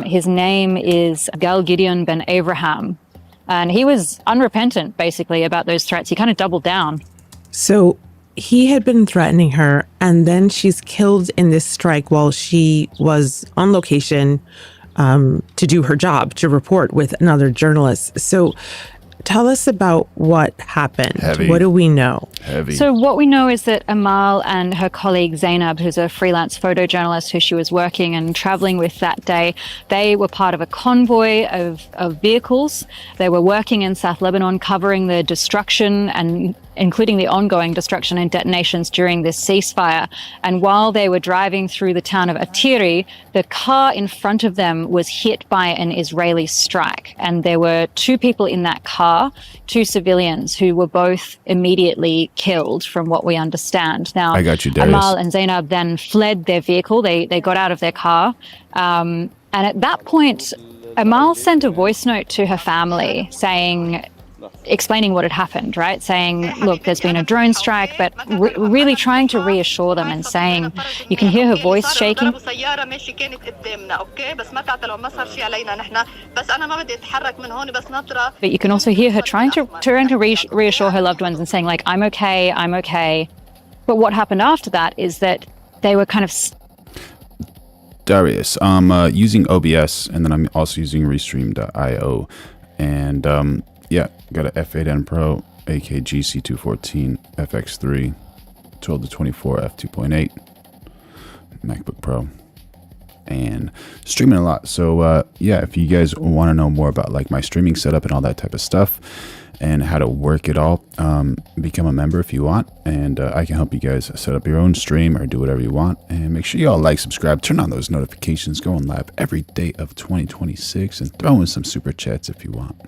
His name is Gal Gideon Ben Abraham, and he was unrepentant, basically, about those threats. He kind of doubled down. So he had been threatening her, and then she's killed in this strike while she was on location to do her job, to report with another journalist. So tell us about what happened. Heavy. What do we know? Heavy. So what we know is that Amal and her colleague Zainab, who's a freelance photojournalist who she was working and traveling with that day, they were part of a convoy of vehicles. They were working in South Lebanon, covering the destruction and including the ongoing destruction and detonations during this ceasefire. And while they were driving through the town of Atiri, the car in front of them was hit by an Israeli strike. And there were two people in that car, two civilians, who were both immediately killed, from what we understand. Now, I got you, Darius. Amal and Zainab then fled their vehicle. They got out of their car. And at that point, Amal sent a voice note to her family explaining what had happened, right? Saying, look, there's been a drone strike, but really trying to reassure them and saying, you can hear her voice shaking. But you can also hear her trying to reassure her loved ones and saying, like, I'm okay, I'm okay. But what happened after that is that they were kind of... Darius, I'm using OBS, and then I'm also using Restream.io, and yeah, got a F8N Pro, AKG C214, FX3, 12 to 24, F2.8, MacBook Pro, and streaming a lot. So yeah, if you guys want to know more about like my streaming setup and all that type of stuff and how to work it all, become a member if you want, and I can help you guys set up your own stream or do whatever you want. And make sure you all like, subscribe, turn on those notifications, going live every day of 2026, and throw in some super chats if you want,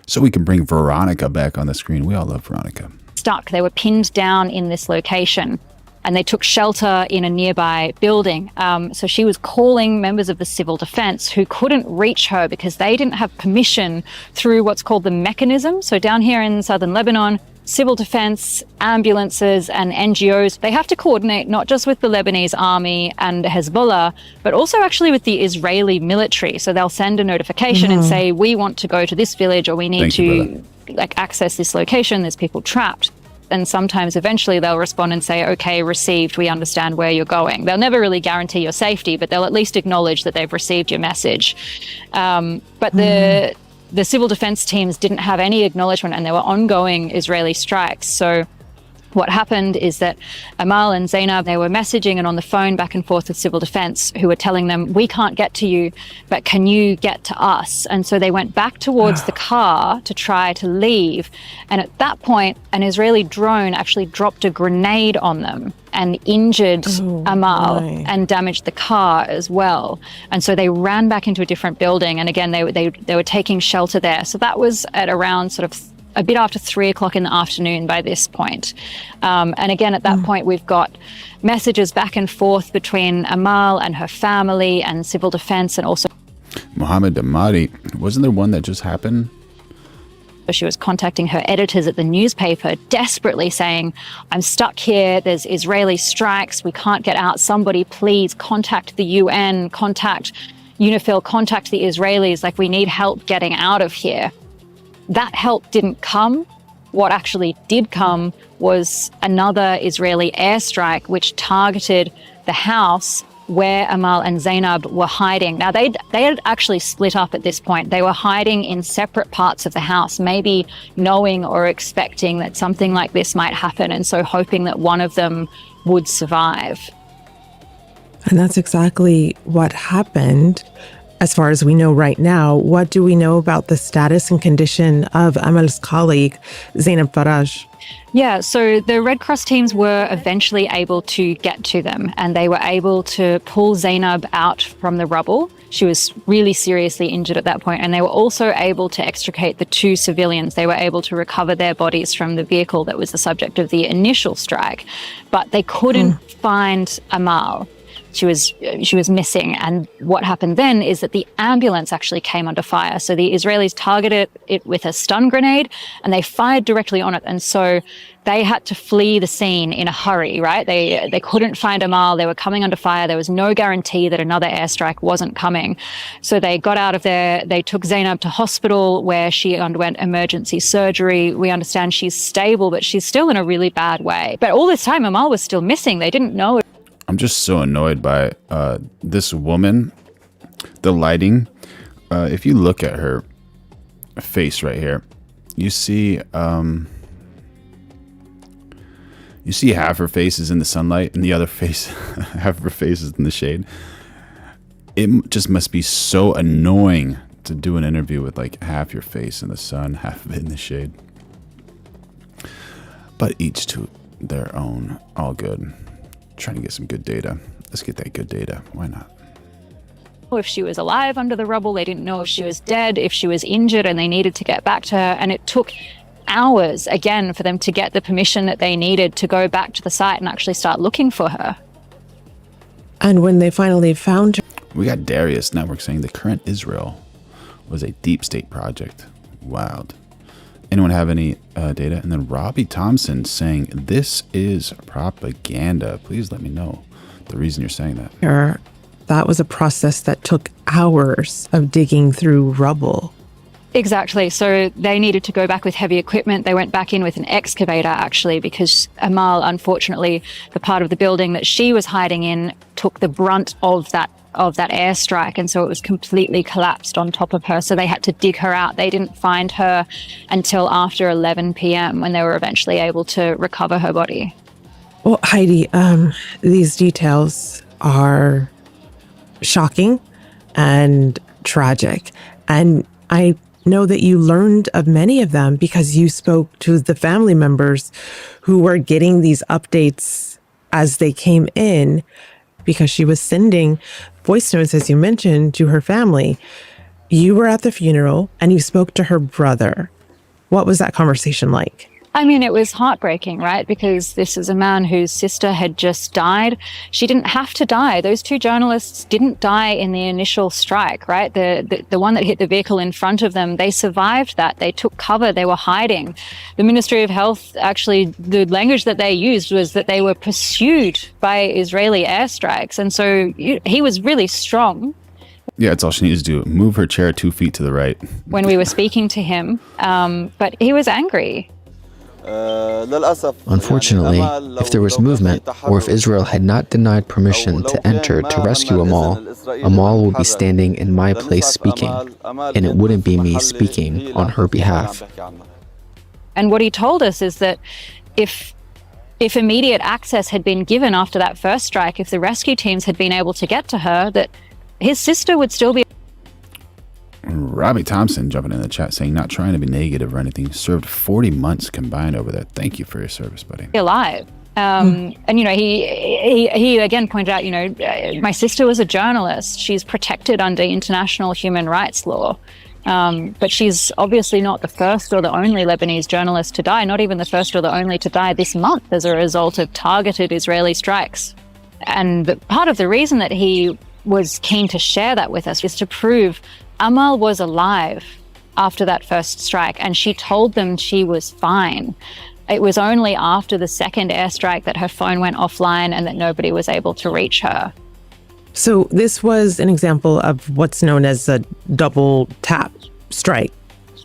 so we can bring Veronica back on the screen. We all love Veronica. Stuck. They were pinned down in this location, and they took shelter in a nearby building. So she was calling members of the civil defense who couldn't reach her because they didn't have permission through what's called the mechanism. So down here in southern Lebanon, civil defense, ambulances, and NGOs, they have to coordinate not just with the Lebanese army and Hezbollah, but also actually with the Israeli military. So they'll send a notification and say, we want to go to this village, or we need to access this location, there's people trapped. And sometimes eventually they'll respond and say, okay, received, we understand where you're going. They'll never really guarantee your safety, but they'll at least acknowledge that they've received your message. But the civil defense teams didn't have any acknowledgement, and there were ongoing Israeli strikes. So what happened is that Amal and Zainab, they were messaging and on the phone back and forth with civil defense, who were telling them, we can't get to you, but can you get to us? And so they went back towards the car to try to leave. And at that point, an Israeli drone actually dropped a grenade on them and injured Amal and damaged the car as well. And so they ran back into a different building. And again, they were taking shelter there. So that was at around sort of a bit after 3 o'clock in the afternoon by this point. And again, at that point, we've got messages back and forth between Amal and her family and civil defense, and also Mohammed Damari. Wasn't there one that just happened? she was contacting her editors at the newspaper, desperately saying, I'm stuck here, there's Israeli strikes, we can't get out, somebody please contact the UN, contact UNIFIL, contact the Israelis, like we need help getting out of here. That help didn't come. What actually did come was another Israeli airstrike which targeted the house where Amal and Zainab were hiding. Now, they had actually split up at this point. They were hiding in separate parts of the house, maybe knowing or expecting that something like this might happen, and so hoping that one of them would survive. And that's exactly what happened. As far as we know right now, what do we know about the status and condition of Amal's colleague, Zainab Faraj? Yeah, so the Red Cross teams were eventually able to get to them, and they were able to pull Zainab out from the rubble. She was really seriously injured at that point, and they were also able to extricate the 2 civilians. They were able to recover their bodies from the vehicle that was the subject of the initial strike, but they couldn't find Amal. She was missing, and what happened then is that the ambulance actually came under fire. So the Israelis targeted it with a stun grenade, and they fired directly on it. And so they had to flee the scene in a hurry, right? They couldn't find Amal. They were coming under fire. There was no guarantee that another airstrike wasn't coming. So they got out of there. They took Zainab to hospital where she underwent emergency surgery. We understand she's stable, but she's still in a really bad way. But all this time, Amal was still missing. They didn't know. I'm just so annoyed by this woman, the lighting. If you look at her face right here, you see half her face is in the sunlight and the other face, half of her face is in the shade. It just must be so annoying to do an interview with like half your face in the sun, half of it in the shade. But each to their own, all good. Trying to get some good data. Let's get that good data. Why not? If she was alive under the rubble, they didn't know if she was dead, if she was injured, and they needed to get back to her. And it took hours, again, for them to get the permission that they needed to go back to the site and actually start looking for her. And when they finally found her... We got Darius Network saying the current Israel was a deep state project. Wild. Anyone have any data? And then Robbie Thompson saying this is propaganda. Please let me know the reason you're saying that. That was a process that took hours of digging through rubble. Exactly. So they needed to go back with heavy equipment. They went back in with an excavator, actually, because Amal, unfortunately, the part of the building that she was hiding in took the brunt of that airstrike, and so it was completely collapsed on top of her. So they had to dig her out. They didn't find her until after 11 p.m. when they were eventually able to recover her body. Well, Heidi, these details are shocking and tragic. And I know that you learned of many of them because you spoke to the family members who were getting these updates as they came in, because she was sending voice notes, as you mentioned, to her family. You were at the funeral and you spoke to her brother. What was that conversation like? I mean, it was heartbreaking, right? Because this is a man whose sister had just died. She didn't have to die. Those 2 journalists didn't die in the initial strike, right? The one that hit the vehicle in front of them, they survived that. They took cover. They were hiding. The Ministry of Health, actually, the language that they used was that they were pursued by Israeli airstrikes. And so he was really strong. Yeah, it's all she needs to do. Move her chair 2 feet to the right. When we were speaking to him, but he was angry. Unfortunately, if there was movement, or if Israel had not denied permission to enter to rescue Amal, Amal would be standing in my place speaking, and it wouldn't be me speaking on her behalf. And what he told us is that if immediate access had been given after that first strike, if the rescue teams had been able to get to her, that his sister would still be... Robbie Thompson jumping in the chat saying, not trying to be negative or anything, served 40 months combined over there. Thank you for your service, buddy. Alive. And, you know, he again pointed out, you know, my sister was a journalist. She's protected under international human rights law. But she's obviously not the first or the only Lebanese journalist to die, not even the first or the only to die this month as a result of targeted Israeli strikes. And part of the reason that he was keen to share that with us is to prove Amal was alive after that first strike, and she told them she was fine. It was only after the second airstrike that her phone went offline and that nobody was able to reach her. So this was an example of what's known as a double tap strike.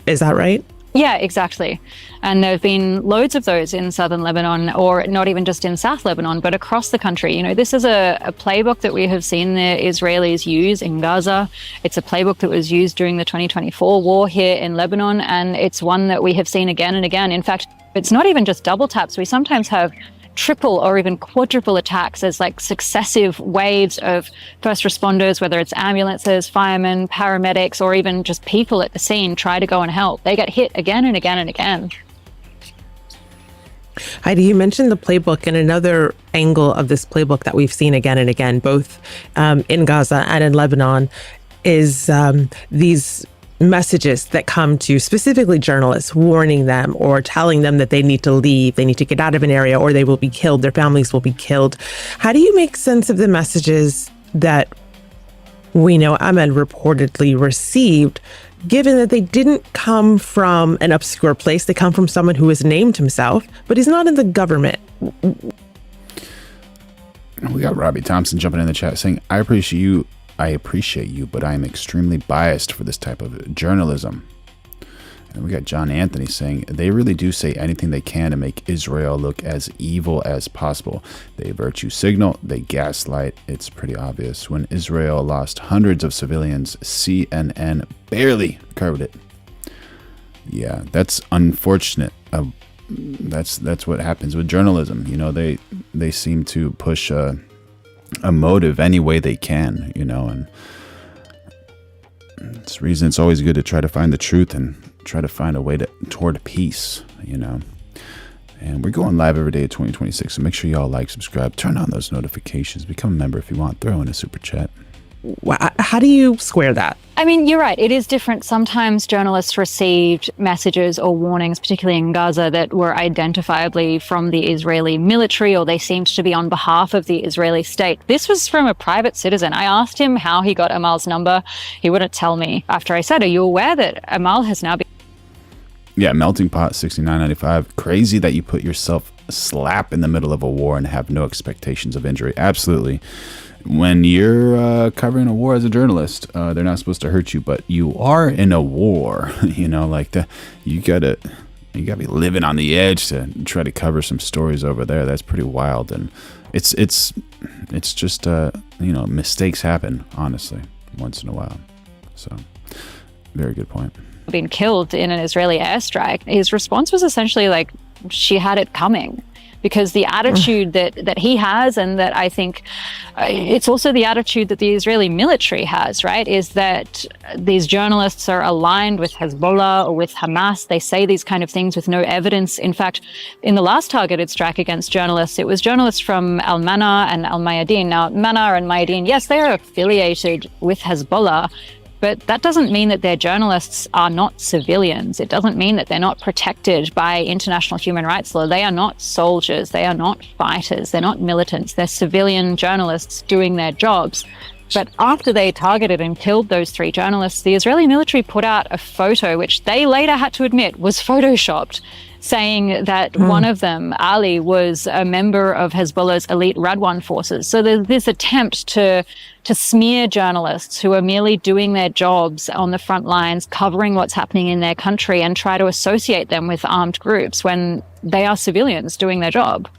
Is that right? Yeah, exactly. And there have been loads of those in southern Lebanon, or not even just in South Lebanon, but across the country. You know, this is a playbook that we have seen the Israelis use in Gaza. It's a playbook that was used during the 2024 war here in Lebanon, and it's one that we have seen again and again. In fact, it's not even just double taps. We sometimes have triple or even quadruple attacks as like successive waves of first responders, whether it's ambulances, firemen, paramedics, or even just people at the scene try to go and help. They get hit again and again and again. Heidi, you mentioned the playbook, and another angle of this playbook that we've seen again and again, both in Gaza and in Lebanon, is these messages that come to specifically journalists, warning them or telling them that they need to leave, they need to get out of an area, or they will be killed, their families will be killed. How do you make sense of the messages that we know Amal reportedly received, given that they didn't come from an obscure place? They come from someone who has named himself, but he's not in the government. We got Robbie Thompson jumping in the chat saying, I appreciate you, but I am extremely biased for this type of journalism. And we got John Anthony saying, they really do say anything they can to make Israel look as evil as possible. They virtue signal, they gaslight. It's pretty obvious. When Israel lost hundreds of civilians, CNN barely covered it. Yeah, that's unfortunate. That's what happens with journalism. You know, they seem to push a motive any way they can, you know, and it's the reason it's always good to try to find the truth and try to find a way toward peace, you know. And we're going live every day at 2026, so make sure you all like, subscribe, turn on those notifications, become a member if you want, throw in a super chat. How do you square that? I mean, you're right. It is different. Sometimes journalists received messages or warnings, particularly in Gaza, that were identifiably from the Israeli military, or they seemed to be on behalf of the Israeli state. This was from a private citizen. I asked him how he got Amal's number. He wouldn't tell me. After I said, are you aware that Amal has now been... Yeah, Melting Pot 69.95. Crazy that you put yourself slap in the middle of a war and have no expectations of injury. Absolutely. When you're covering a war as a journalist, they're not supposed to hurt you, but you are in a war, you know, like that. You gotta be living on the edge to try to cover some stories over there. That's pretty wild. And it's just, you know, mistakes happen, honestly, once in a while. So very good point. Been killed in an Israeli airstrike. His response was essentially like, she had it coming. Because the attitude that he has, and that I think it's also the attitude that the Israeli military has, right, is that these journalists are aligned with Hezbollah or with Hamas. They say these kind of things with no evidence. In fact, in the last targeted strike against journalists, it was journalists from Al-Mana and Al-Mayadeen. Now, Mana and Mayadeen, yes, they are affiliated with Hezbollah, but that doesn't mean that their journalists are not civilians. It doesn't mean that they're not protected by international human rights law. They are not soldiers. They are not fighters. They're not militants. They're civilian journalists doing their jobs. But after they targeted and killed those 3 journalists, the Israeli military put out a photo, which they later had to admit was photoshopped, saying that one of them, Ali, was a member of Hezbollah's elite Radwan forces. So there's this attempt to smear journalists who are merely doing their jobs on the front lines, covering what's happening in their country, and try to associate them with armed groups when they are civilians doing their job.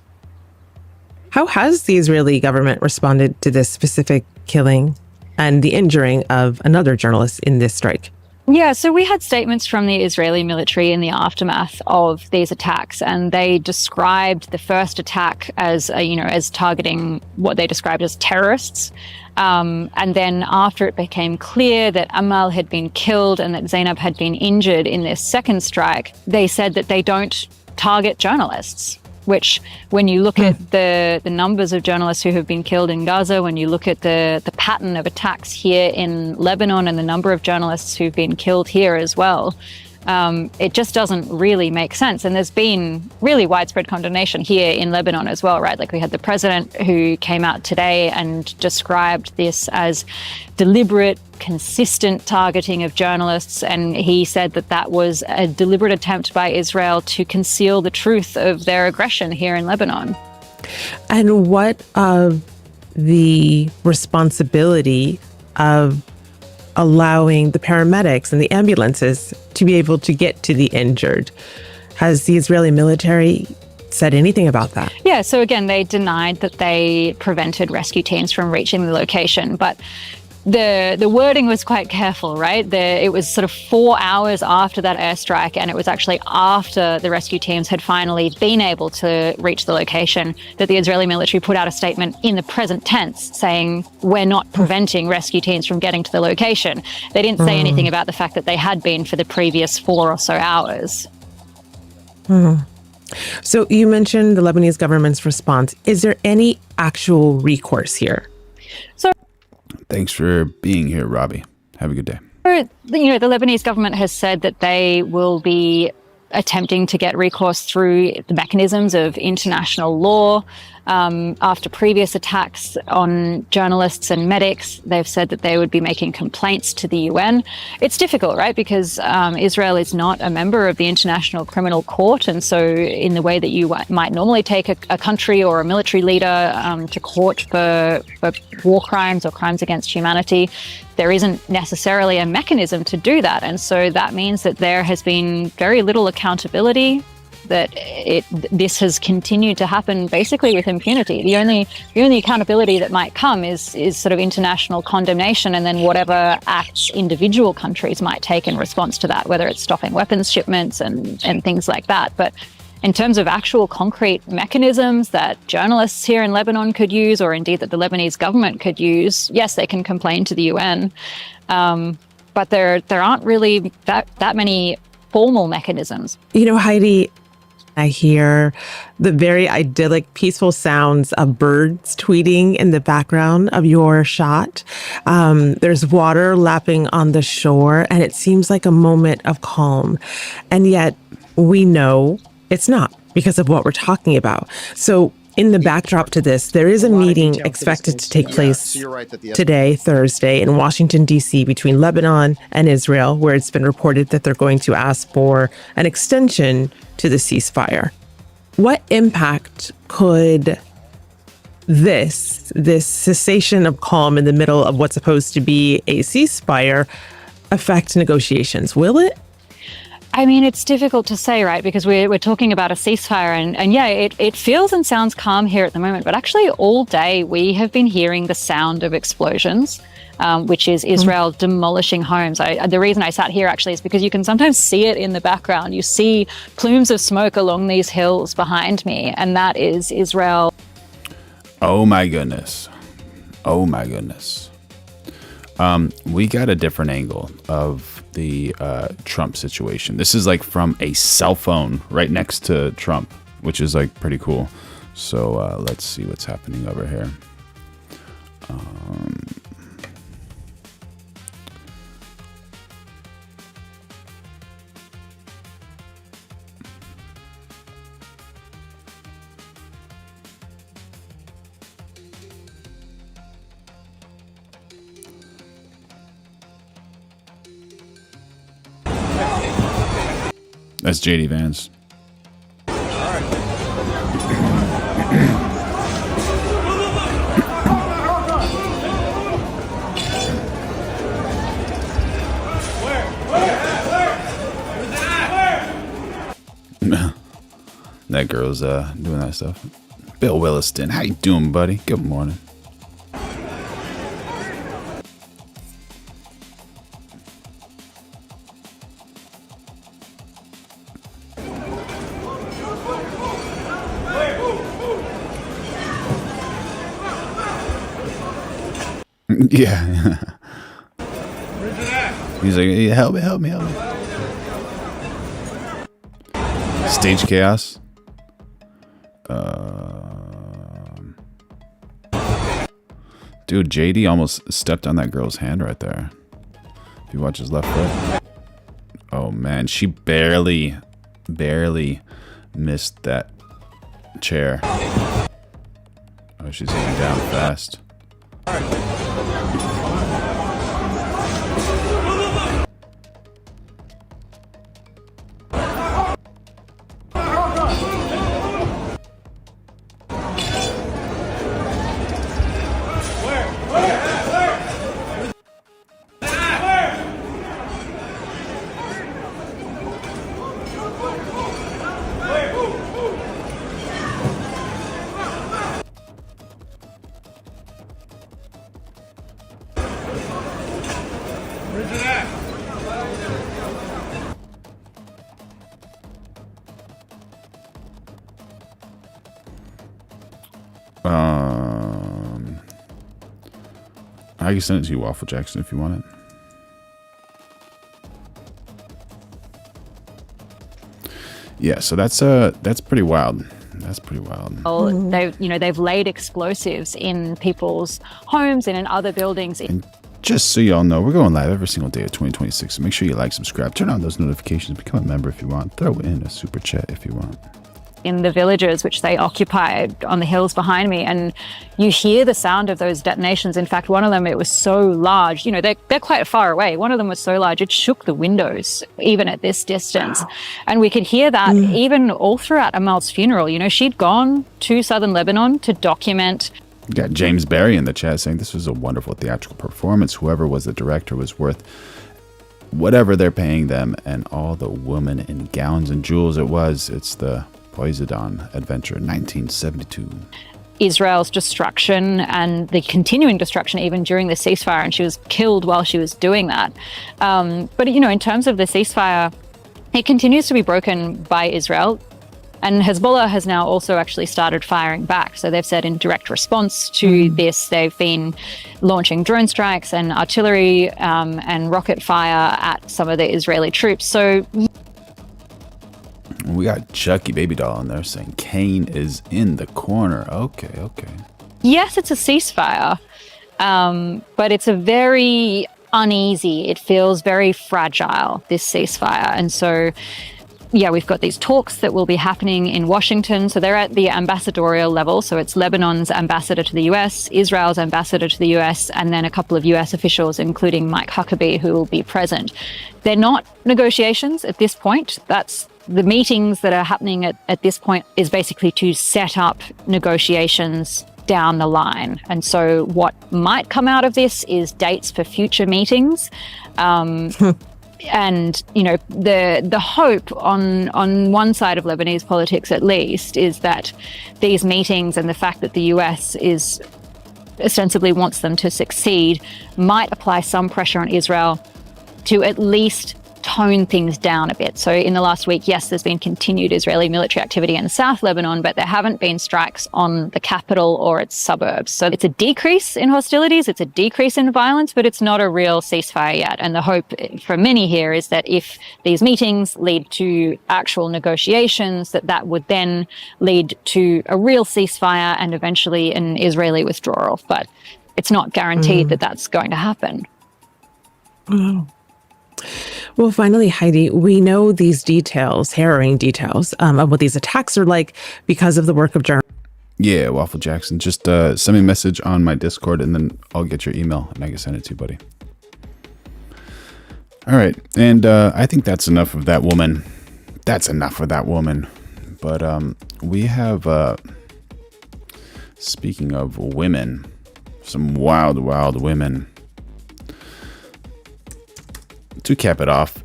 How has the Israeli government responded to this specific killing and the injuring of another journalist in this strike? Yeah, so we had statements from the Israeli military in the aftermath of these attacks, and they described the first attack as, as targeting what they described as terrorists. And then after it became clear that Amal had been killed and that Zainab had been injured in this second strike, they said that they don't target journalists. which when you look at the numbers of journalists who have been killed in Gaza, when you look at the pattern of attacks here in Lebanon and the number of journalists who've been killed here as well, it just doesn't really make sense. And there's been really widespread condemnation here in Lebanon as well, right? Like we had the president who came out today and described this as deliberate, consistent targeting of journalists. And he said that that was a deliberate attempt by Israel to conceal the truth of their aggression here in Lebanon. And what of the responsibility of allowing the paramedics and the ambulances to be able to get to the injured? Has the Israeli military said anything about that? Yeah, so again, they denied that they prevented rescue teams from reaching the location, but the wording was quite careful, right? It was sort of 4 hours after that airstrike, and it was actually after the rescue teams had finally been able to reach the location that the Israeli military put out a statement in the present tense saying, we're not preventing rescue teams from getting to the location. They didn't say anything about the fact that they had been for the previous 4 or so hours. So you mentioned the Lebanese government's response. Is there any actual recourse here? So Thanks for being here, Robbie. Have a good day. the Lebanese government has said that they will be attempting to get recourse through the mechanisms of international law. After previous attacks on journalists and medics, they've said that they would be making complaints to the UN. It's difficult, right? Because Israel is not a member of the International Criminal Court. And so in the way that you might normally take a country or a military leader to court for war crimes or crimes against humanity, there isn't necessarily a mechanism to do that. And so that means that there has been very little accountability, that this has continued to happen basically with impunity. The only accountability that might come is sort of international condemnation, and then whatever acts individual countries might take in response to that, whether it's stopping weapons shipments and things like that. But in terms of actual concrete mechanisms that journalists here in Lebanon could use, or indeed that the Lebanese government could use, yes, they can complain to the UN, but there aren't really that many formal mechanisms. Heidi, I hear the very idyllic, peaceful sounds of birds tweeting in the background of your shot. There's water lapping on the shore, and it seems like a moment of calm. And yet we know it's not because of what we're talking about. So in the backdrop to this, there is a meeting expected to take place today, Thursday, in Washington, D.C. between Lebanon and Israel, where it's been reported that they're going to ask for an extension to the ceasefire. What impact could this cessation of calm in the middle of what's supposed to be a ceasefire affect negotiations? Will it? I mean, it's difficult to say, right? Because we're talking about a ceasefire, and yeah, it feels and sounds calm here at the moment, but actually all day we have been hearing the sound of explosions, which is Israel demolishing homes. The reason I sat here actually is because you can sometimes see it in the background. You see plumes of smoke along these hills behind me, and that is Israel. Oh my goodness. Oh my goodness. We got a different angle of the Trump situation. This is like from a cell phone right next to Trump, which is like pretty cool. So let's see what's happening over here. That's JD Vance. That girl's doing that stuff. Bill Williston, how you doing, buddy? Good morning. Yeah. He's like, hey, help me. Stage chaos. Dude, JD almost stepped on that girl's hand right there. If you watch his left foot. Oh man, she barely missed that chair. Oh, she's going down fast. I can send it to you, Waffle Jackson, if you want it. Yeah, so that's pretty wild. That's pretty wild. Oh, they've laid explosives in people's homes and in other buildings. And just so y'all know, we're going live every single day of 2026. So make sure you like, subscribe, turn on those notifications, become a member if you want, throw in a super chat if you want. In the villages which they occupied on the hills behind me, and you hear the sound of those detonations. In fact, one of them, it was so large, they're quite far away. One of them was so large it shook the windows even at this distance. Wow. And we could hear that even all throughout Amal's funeral. She'd gone to southern Lebanon to document. We got James Barry in the chat saying this was a wonderful theatrical performance. Whoever was the director was worth whatever they're paying them, and all the women in gowns and jewels it's the Poseidon Adventure, 1972. Israel's destruction and the continuing destruction even during the ceasefire, and she was killed while she was doing that. But in terms of the ceasefire, it continues to be broken by Israel, and Hezbollah has now also actually started firing back. So they've said in direct response to this, they've been launching drone strikes and artillery and rocket fire at some of the Israeli troops. So we got Chucky Baby Doll in there saying Kane is in the corner. Okay. Yes, it's a ceasefire, but it's a very uneasy, it feels very fragile, this ceasefire. And so, we've got these talks that will be happening in Washington. So they're at the ambassadorial level. So it's Lebanon's ambassador to the US, Israel's ambassador to the US, and then a couple of US officials, including Mike Huckabee, who will be present. They're not negotiations at this point. That's the meetings that are happening at this point is basically to set up negotiations down the line. And so what might come out of this is dates for future meetings. And, the hope on one side of Lebanese politics, at least, is that these meetings and the fact that the US is ostensibly wants them to succeed might apply some pressure on Israel to at least tone things down a bit. So in the last week, yes, there's been continued Israeli military activity in South Lebanon, but there haven't been strikes on the capital or its suburbs. So it's a decrease in hostilities, it's a decrease in violence, but it's not a real ceasefire yet. And the hope for many here is that if these meetings lead to actual negotiations, that would then lead to a real ceasefire and eventually an Israeli withdrawal. But it's not guaranteed that that's going to happen. Well, finally, Heidi, we know these details, harrowing details of what these attacks are like because of the work of journalists. Yeah, Waffle Jackson. Just send me a message on my Discord and then I'll get your email and I can send it to you, buddy. All right. And I think that's enough of that woman. That's enough of that woman. But we have, speaking of women, some wild, wild women. To cap it off,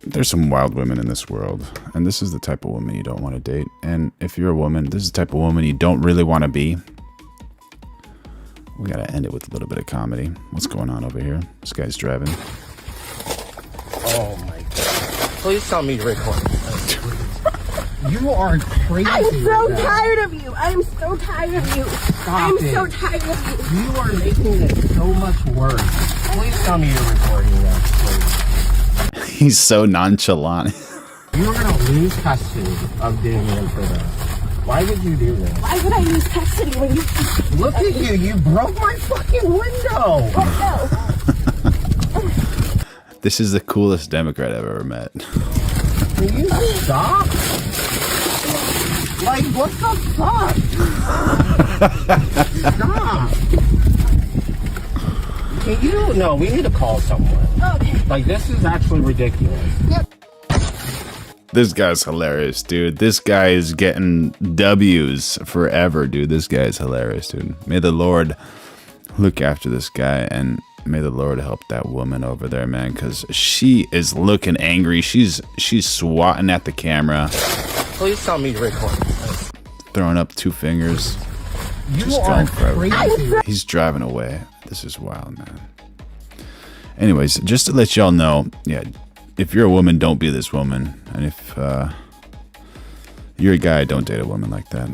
there's some wild women in this world, and this is the type of woman you don't want to date. And if you're a woman, this is the type of woman you don't really want to be. We gotta end it with a little bit of comedy. What's going on over here? This guy's driving. Oh my god. Please tell me you're recording. You are crazy. I'm so tired of you. I'm so tired of you. I'm so tired of you. You are making this so much worse. Please tell me you're recording that, please. He's so nonchalant. You're going to lose custody of Damien for this. Why would you do this? Why would I use custody when you... Look at you. You broke my fucking window. This is the coolest Democrat I've ever met. Can you stop? Like, what the fuck? Stop. Can you? No, we need to call someone. Okay. Like, this is actually ridiculous. This guy's hilarious, dude. This guy is getting W's forever, dude. This guy is hilarious, dude. May the Lord look after this guy, and may the Lord help that woman over there, man, because she is looking angry. She's swatting at the camera. Please tell me you're recording. Throwing up 2 fingers. You are crazy. He's driving away. This is wild, man. Anyways, just to let y'all know, yeah, if you're a woman, don't be this woman. And if you're a guy, don't date a woman like that.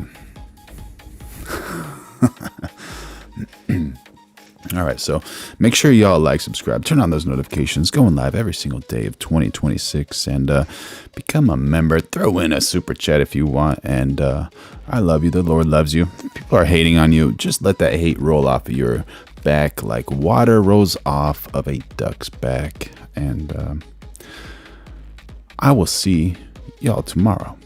All right, so make sure y'all like, subscribe, turn on those notifications, going live every single day of 2026, and become a member. Throw in a super chat if you want, and I love you. The Lord loves you. If people are hating on you, just let that hate roll off of your back like water rolls off of a duck's back, and I will see y'all tomorrow.